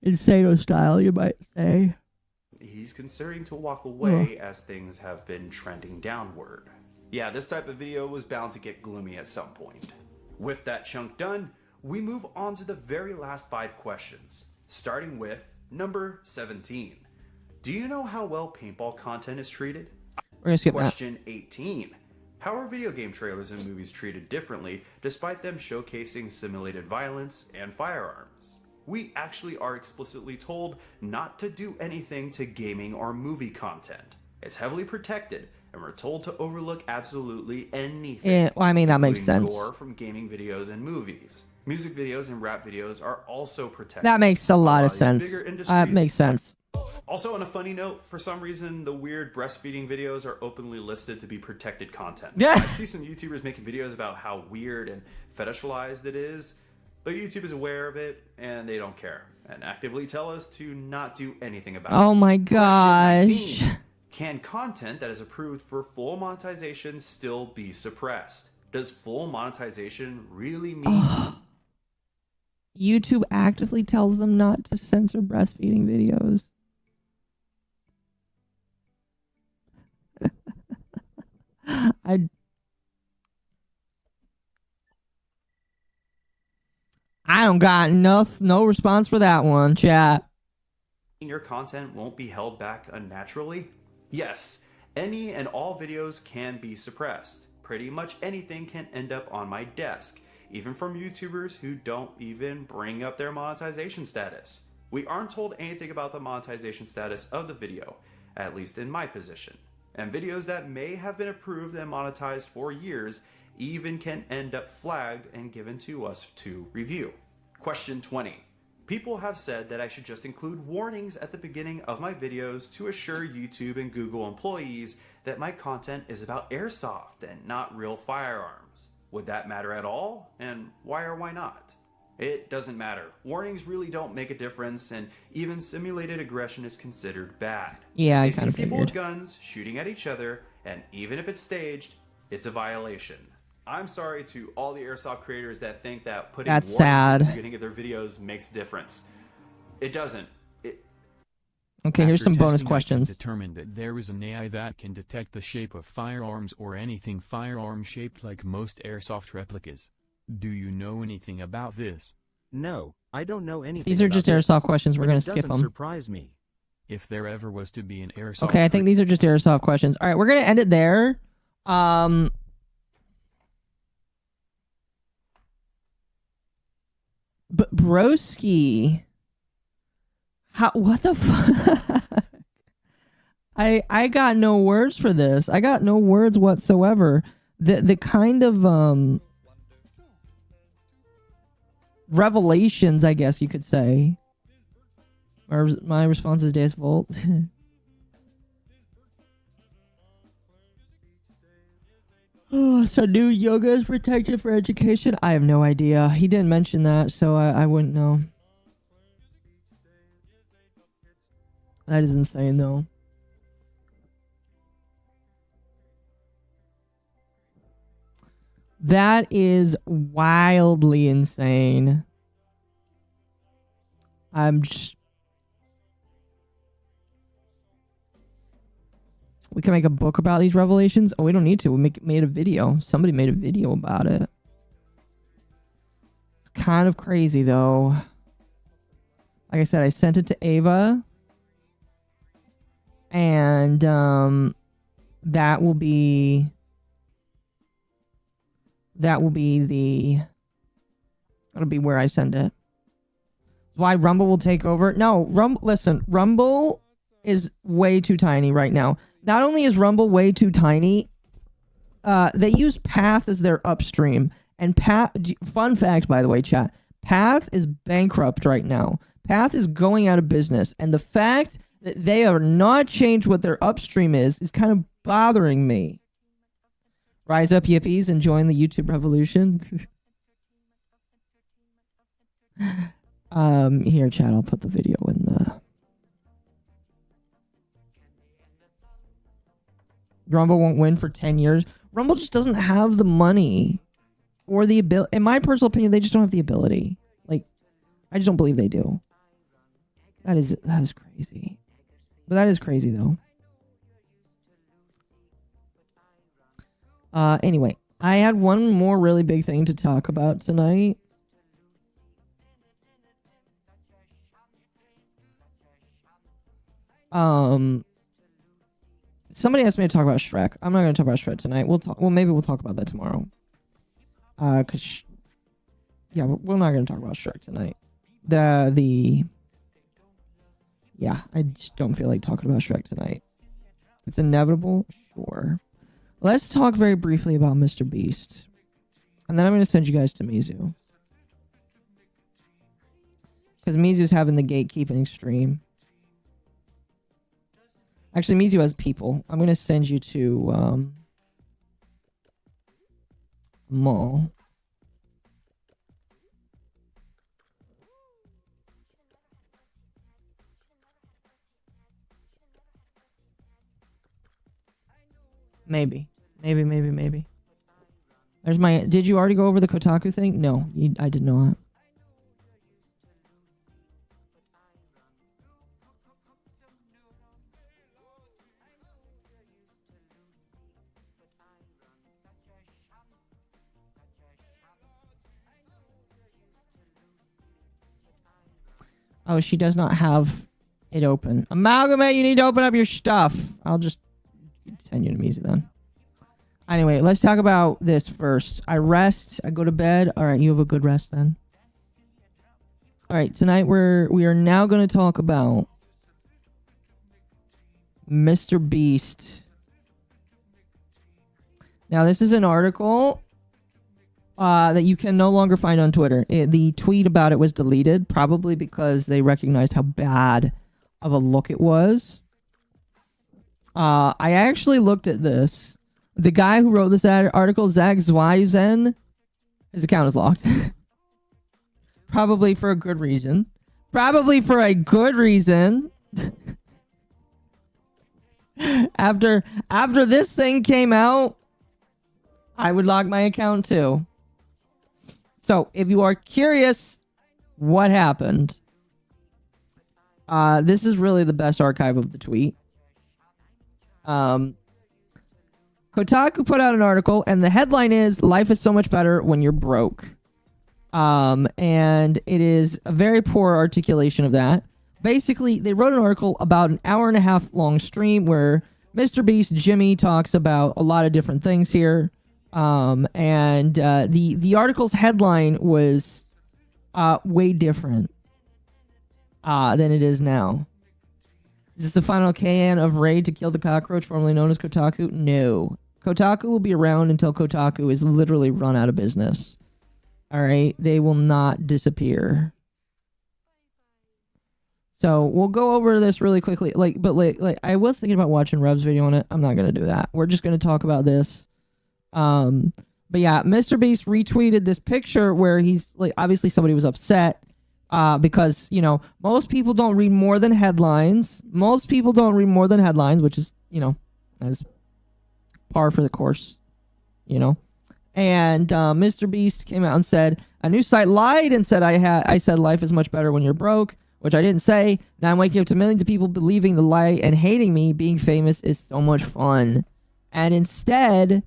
Insano style, you might say. He's considering to walk away as things have been trending downward. Yeah, this type of video was bound to get gloomy at some point. With that chunk done, we move on to the very last 5 questions, starting with number 17. Do you know how well paintball content is treated? We're gonna skip Question 18. How are video game trailers and movies treated differently despite them showcasing simulated violence and firearms? We actually are explicitly told not to do anything to gaming or movie content. It's heavily protected, and we're told to overlook absolutely anything. Yeah, well, I mean, that makes sense. Gore from gaming videos and movies. Music videos and rap videos are also protected. That makes a lot of sense. That makes sense. Also, on a funny note, for some reason, the weird breastfeeding videos are openly listed to be protected content. Yeah. I see some YouTubers making videos about how weird and fetishized it is, but YouTube is aware of it, and they don't care, and actively tell us to not do anything about it. Oh my gosh. Question 19. Can content that is approved for full monetization still be suppressed? Does full monetization really mean... YouTube actively tells them not to censor breastfeeding videos. I don't got no response for that one, chat. Your content won't be held back unnaturally? Yes, any and all videos can be suppressed. Pretty much anything can end up on my desk, even from YouTubers who don't even bring up their monetization status. We aren't told anything about the monetization status of the video, at least in my position. And videos that may have been approved and monetized for years even can end up flagged and given to us to review. Question 20. People have said that I should just include warnings at the beginning of my videos to assure YouTube and Google employees that my content is about airsoft and not real firearms. Would that matter at all? And why or why not? It doesn't matter. Warnings really don't make a difference, and even simulated aggression is considered bad. Yeah, I kind kind of of people figured. with guns shooting at each other, and even if it's staged, it's a violation. I'm sorry to all the airsoft creators that think that putting That's warnings sad. at the beginning of their videos makes a difference. It doesn't. Okay, here's After some bonus testing, I questions. determined that there is an AI that can detect the shape of firearms or anything firearm shaped like most airsoft replicas. Do you know anything about this? No, I don't know anything. These are just airsoft questions. We're but gonna it skip doesn't them. surprise me. If there ever was to be an airsoft... Okay, I think these are just airsoft questions. All right, we're gonna end it there. But broski, what the fuck? I got no words for this. I got no words whatsoever. The kind of revelations, I guess you could say. My response is Deus Volt. So new yoga is protected for education? I have no idea. He didn't mention that, so I wouldn't know. That is insane, though. That is wildly insane. I'm just... We can make a book about these revelations. Oh, we don't need to. We made a video. Somebody made a video about it. It's kind of crazy, though. Like I said, I sent it to Ava. And that will be that'll be where I send it. Why Rumble will take over? No, listen, Rumble is way too tiny right now. Not only is Rumble way too tiny, they use Path as their upstream. And fun fact, by the way, chat, Path is bankrupt right now. Path is going out of business. And the fact that they are not changed what their upstream is kind of bothering me. Rise up, yippies, and join the YouTube revolution. Here, chat, I'll put the video in the... Rumble won't win for 10 years. Rumble just doesn't have the money or the ability. In my personal opinion, they just don't have the ability. Like, I just don't believe they do. That is crazy. But that is crazy, though. Anyway, I had one more really big thing to talk about tonight. Somebody asked me to talk about Shrek. I'm not going to talk about Shrek tonight. Well, maybe we'll talk about that tomorrow. We're not going to talk about Shrek tonight. Yeah, I just don't feel like talking about Shrek tonight. It's inevitable, sure. Let's talk very briefly about MrBeast. And then I'm going to send you guys to Mizu. Because Mizu's having the gatekeeping stream. Actually, Mizu has people. I'm going to send you to Mall. Maybe. There's my... Did you already go over the Kotaku thing? No, I did not. Oh, she does not have it open. Amalgamate, you need to open up your stuff. I'll just send you to Mizu then. Anyway, let's talk about this first. I rest. I go to bed. All right, you have a good rest then. All right, tonight we are now going to talk about MrBeast. Now, this is an article that you can no longer find on Twitter. The tweet about it was deleted, probably because they recognized how bad of a look it was. I actually looked at this. The guy who wrote this article, Zach Zwizen, his account is locked. Probably for a good reason. After this thing came out, I would log my account too. So, if you are curious what happened, this is really the best archive of the tweet. Kotaku put out an article, and the headline is, "Life is so much better when you're broke." And it is a very poor articulation of that. Basically, they wrote an article about an hour and a half long stream where MrBeast Jimmy talks about a lot of different things here. The article's headline was way different than it is now. Is this the final can of raid to kill the cockroach formerly known as Kotaku? No. Kotaku will be around until Kotaku is literally run out of business. Alright? They will not disappear. So, we'll go over this really quickly. But I was thinking about watching Rev's video on it. I'm not going to do that. We're just going to talk about this. But yeah, MrBeast retweeted this picture where he's, obviously somebody was upset. Because, most people don't read more than headlines. Most people don't read more than headlines, which is, as par for the course, And MrBeast came out and said, "A new site lied and said I said life is much better when you're broke, which I didn't say. Now I'm waking up to millions of people believing the lie and hating me. Being famous is so much fun." And instead,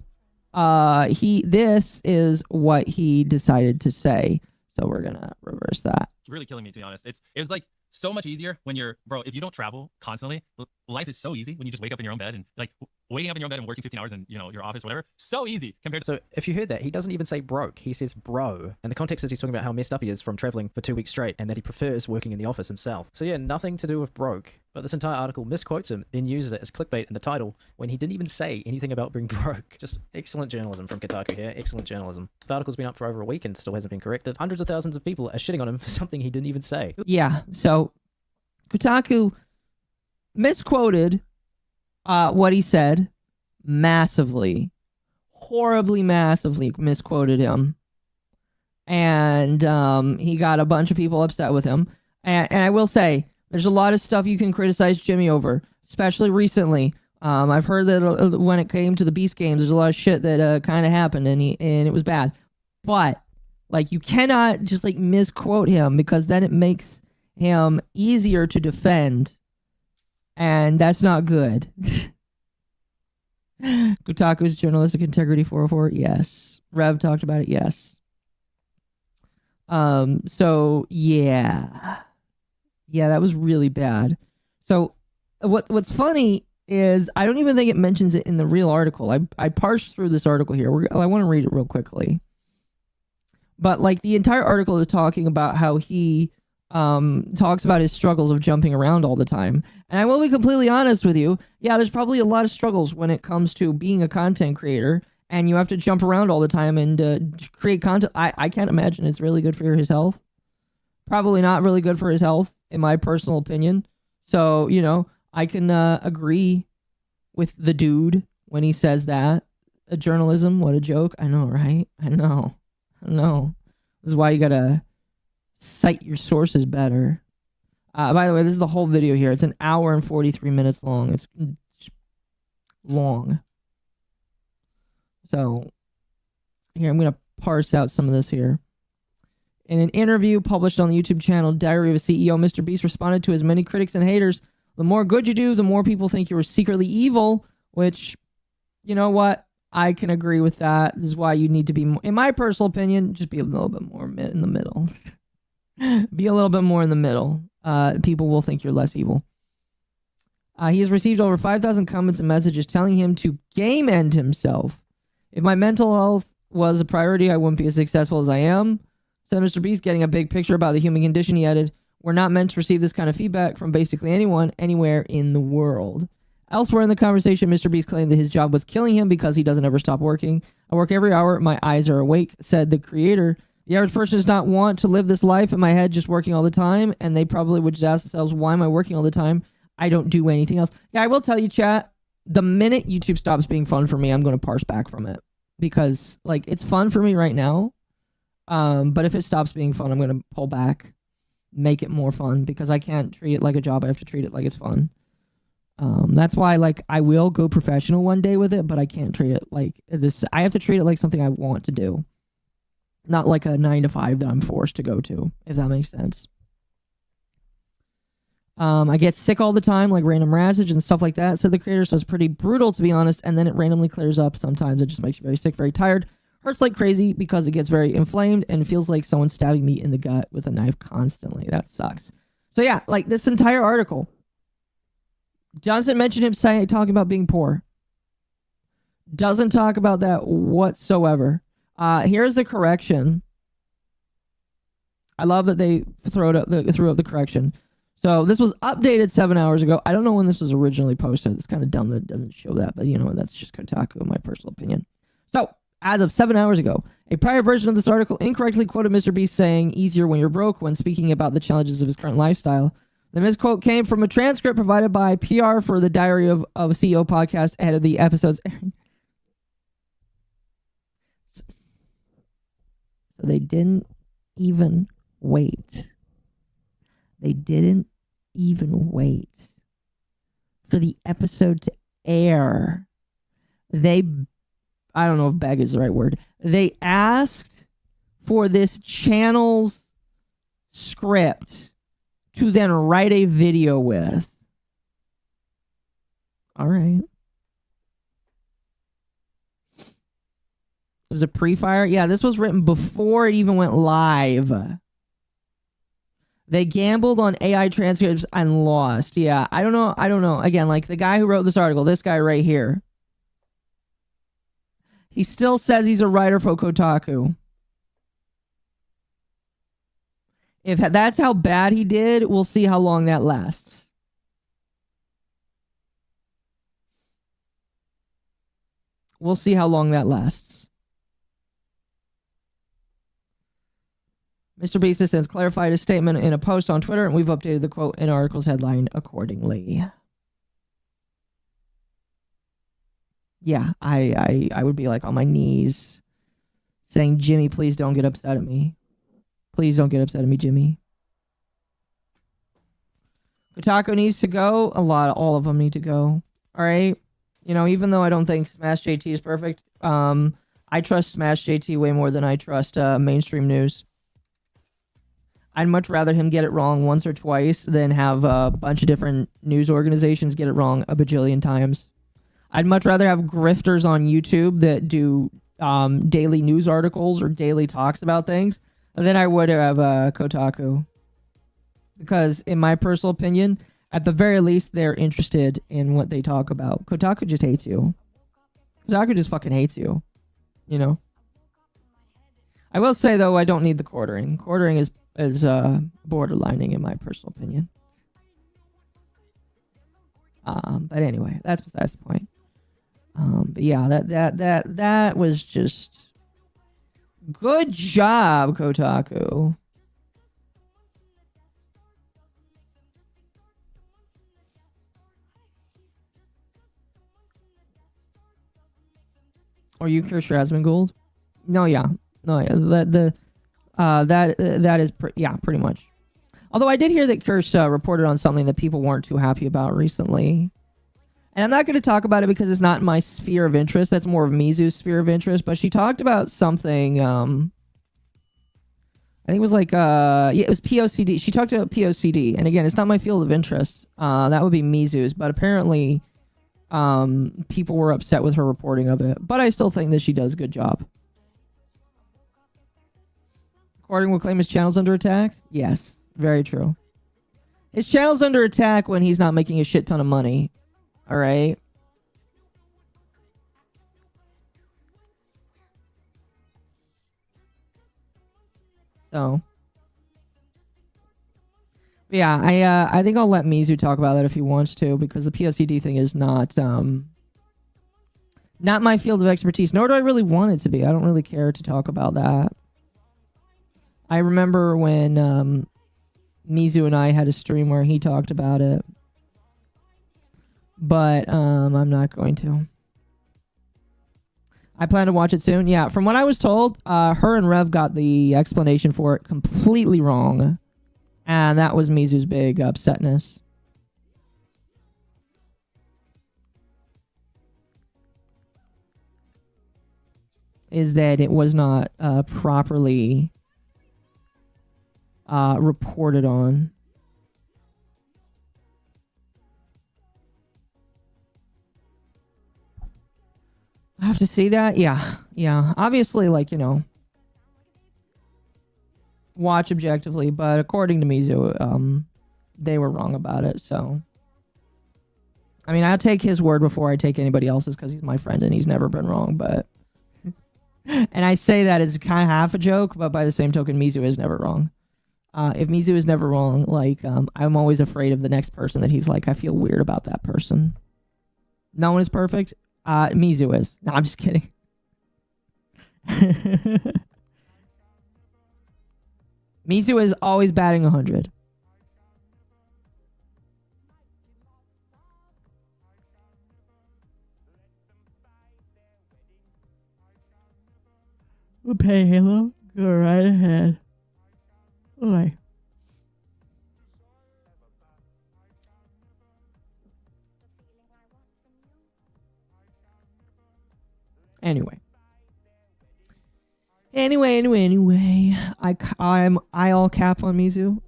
this is what he decided to say. So we're gonna reverse that. It's really killing me, to be honest. It was like so much easier when you're, bro, if you don't travel constantly, life is so easy when you just wake up in your own bed and waking up in your own bed and working 15 hours in, your office, whatever. So easy compared to... So if you heard that, he doesn't even say broke. He says bro. And the context is he's talking about how messed up he is from traveling for 2 weeks straight and that he prefers working in the office himself. So yeah, nothing to do with broke. But this entire article misquotes him, then uses it as clickbait in the title when he didn't even say anything about being broke. Just excellent journalism from Kotaku here. Excellent journalism. The article's been up for over a week and still hasn't been corrected. Hundreds of thousands of people are shitting on him for something he didn't even say. Yeah, so Kotaku misquoted what he said massively. Horribly, massively misquoted him. And he got a bunch of people upset with him. And I will say, there's a lot of stuff you can criticize Jimmy over, especially recently. I've heard that when it came to the Beast games, there's a lot of shit that kind of happened, and it was bad. But you cannot just misquote him, because then it makes him easier to defend, and that's not good. Kotaku's journalistic integrity 404, yes. Rev talked about it, yes. So yeah. Yeah, that was really bad. So what's funny is I don't even think it mentions it in the real article. I parsed through this article here. I want to read it real quickly. But the entire article is talking about how he talks about his struggles of jumping around all the time. And I will be completely honest with you. Yeah, there's probably a lot of struggles when it comes to being a content creator, and you have to jump around all the time and create content. I can't imagine it's really good for his health. Probably not really good for his health, in my personal opinion. So, I can agree with the dude when he says that. Journalism, what a joke. I know, right? I know. This is why you gotta cite your sources better. By the way, this is the whole video here. It's an hour and 43 minutes long. It's long. So, here, I'm gonna parse out some of this here. In an interview published on the YouTube channel Diary of a CEO, MrBeast responded to his many critics and haters. The more good you do, the more people think you are secretly evil, which, you know what? I can agree with that. This is why you need to be, in my personal opinion, just be a little bit more in the middle. Be a little bit more in the middle. People will think you're less evil. He has received over 5,000 comments and messages telling him to game end himself. If my mental health was a priority, I wouldn't be as successful as I am. Said MrBeast, getting a big picture about the human condition. He added, "We're not meant to receive this kind of feedback from basically anyone, anywhere in the world." Elsewhere in the conversation, MrBeast claimed that his job was killing him because he doesn't ever stop working. "I work every hour. My eyes are awake," said the creator. "The average person does not want to live this life in my head just working all the time, and they probably would just ask themselves, why am I working all the time? I don't do anything else." Yeah, I will tell you, chat, the minute YouTube stops being fun for me, I'm going to parse back from it. Because, it's fun for me right now. But if it stops being fun, I'm going to pull back, make it more fun, because I can't treat it like a job. I have to treat it like it's fun. That's why, like, I will go professional one day with it, but I can't treat it like this. I have to treat it like something I want to do, not like a 9 to 5 that I'm forced to go to, if that makes sense. I get sick all the time, like random razzage and stuff like that, said the creator, so it's pretty brutal, to be honest, and then it randomly clears up sometimes. It just makes you very sick, very tired. Hurts like crazy because it gets very inflamed and feels like someone's stabbing me in the gut with a knife constantly. That sucks. So yeah, like this entire article doesn't mention him talking about being poor. Doesn't talk about that whatsoever. Here's the correction. I love that they threw up the correction. So this was updated 7 hours ago. I don't know when this was originally posted. It's kind of dumb that it doesn't show that, but you know, that's just Kotaku, in my personal opinion. So, as of 7 hours ago, a prior version of this article incorrectly quoted MrBeast saying easier when you're broke when speaking about the challenges of his current lifestyle. The misquote came from a transcript provided by PR for the Diary of a CEO podcast ahead of the episode's airing. So they didn't even wait. They didn't even wait for the episode to air. I don't know if beg is the right word. They asked for this channel's script to then write a video with. All right. It was a pre-fire. Yeah, this was written before it even went live. They gambled on AI transcripts and lost. Yeah, I don't know. Again, like the guy who wrote this article, this guy right here. He still says he's a writer for Kotaku. If that's how bad he did, we'll see how long that lasts. We'll see how long that lasts. MrBeast has since clarified his statement in a post on Twitter, and we've updated the quote in article's headline accordingly. Yeah, I would be like on my knees saying, Jimmy, please don't get upset at me. Please don't get upset at me, Jimmy. Kotaku needs to go. All of them need to go. All right. You know, even though I don't think Smash JT is perfect, I trust Smash JT way more than I trust mainstream news. I'd much rather him get it wrong once or twice than have a bunch of different news organizations get it wrong a bajillion times. I'd much rather have grifters on YouTube that do daily news articles or daily talks about things than I would have Kotaku. Because in my personal opinion, at the very least, they're interested in what they talk about. Kotaku just hates you. Kotaku just fucking hates you. You know? I will say, though, I don't need the quartering. Quartering is borderlining in my personal opinion. But anyway, that's besides the point. But yeah, that was just good job, Kotaku. Are you Kirsch Gold? No, yeah. That is pretty much. Although I did hear that Kirsch reported on something that people weren't too happy about recently. And I'm not going to talk about it because it's not my sphere of interest. That's more of Mizu's sphere of interest. But she talked about something. I think it was like, it was POCD. She talked about POCD. And again, it's not my field of interest. That would be Mizu's. But apparently, people were upset with her reporting of it. But I still think that she does a good job. Recording will claim his channel's under attack? Yes, very true. His channel's under attack when he's not making a shit ton of money. All right. So. Yeah, I think I'll let Mizu talk about that if he wants to, because the POCD thing is not my field of expertise, nor do I really want it to be. I don't really care to talk about that. I remember when Mizu and I had a stream where he talked about it. But I'm not going to. I plan to watch it soon. Yeah, from what I was told, her and Rev got the explanation for it completely wrong. And that was Mizu's big upsetness. is that it was not properly reported on. I have to see that? Yeah. Obviously, like, you know, watch objectively, but according to Mizu, they were wrong about it, so. I mean, I'll take his word before I take anybody else's because he's my friend and he's never been wrong, but. And I say that as kind of half a joke, but by the same token, Mizu is never wrong. If Mizu is never wrong, like, I'm always afraid of the next person that he's like, I feel weird about that person. No one is perfect. Mizu is. No, I'm just kidding. Mizu is always batting 100. Okay, Halo. Go right ahead. Okay. Anyway. I all cap on Mizu.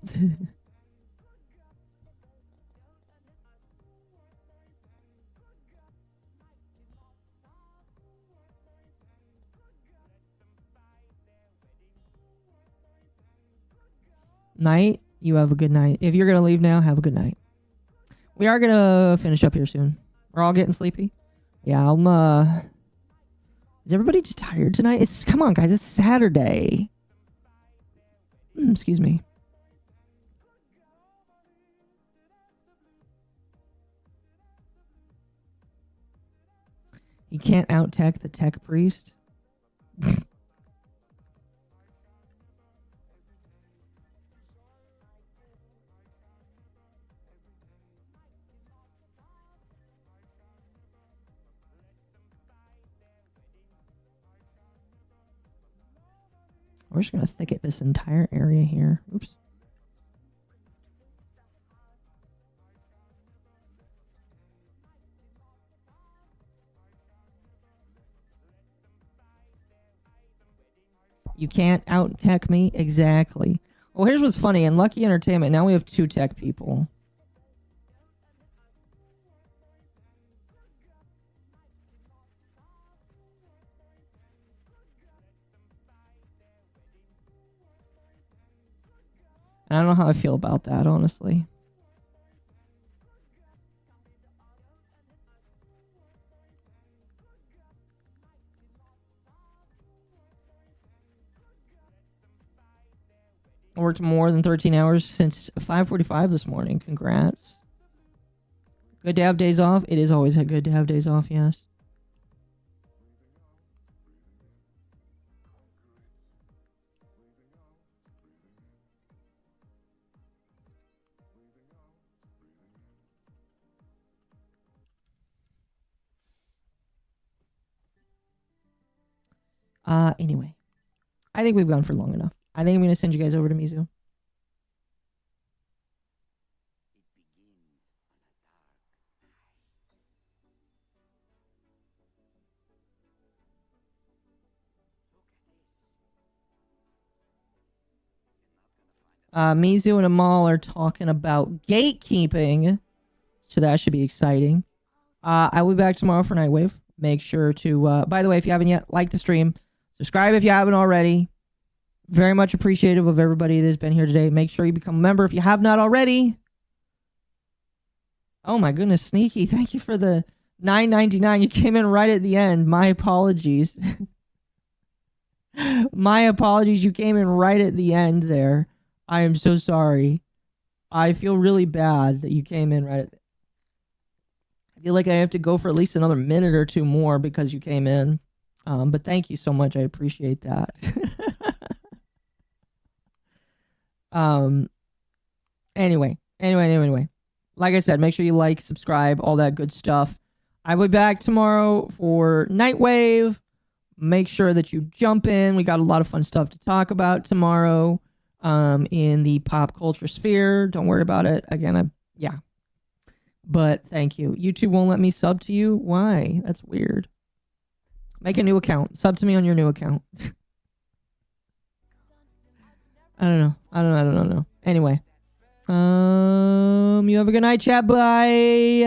Night. You have a good night. If you're gonna leave now, have a good night. We are gonna finish up here soon. We're all getting sleepy. Yeah, is everybody just tired tonight? Come on, guys. It's Saturday. Excuse me. You can't out-tech the tech priest. We're just going to thicket this entire area here. Oops. You can't out-tech me? Exactly. Well, here's what's funny. In Lucky Entertainment, now we have 2 tech people. I don't know how I feel about that, honestly. I worked more than 13 hours since 5:45 this morning. Congrats. Good to have days off. It is always good to have days off, yes. Anyway, I think we've gone for long enough. I think I'm going to send you guys over to Mizu. Mizu and Amal are talking about gatekeeping, so that should be exciting. I will be back tomorrow for Nightwave. Make sure to, by the way, if you haven't yet, like the stream. Subscribe if you haven't already. Very much appreciative of everybody that's been here today. Make sure you become a member if you have not already. Oh my goodness, Sneaky. Thank you for the $9.99. You came in right at the end. My apologies. My apologies. You came in right at the end there. I am so sorry. I feel really bad that you came in right at the I feel like I have to go for at least another minute or 2 more because you came in. But thank you so much. I appreciate that. Anyway. Like I said, make sure you like, subscribe, all that good stuff. I'll be back tomorrow for Nightwave. Make sure that you jump in. We got a lot of fun stuff to talk about tomorrow in the pop culture sphere. Don't worry about it. Again, yeah. But thank you. YouTube won't let me sub to you? Why? That's weird. Make a new account. Sub to me on your new account. I don't know. Anyway. You have a good night, chat. Bye.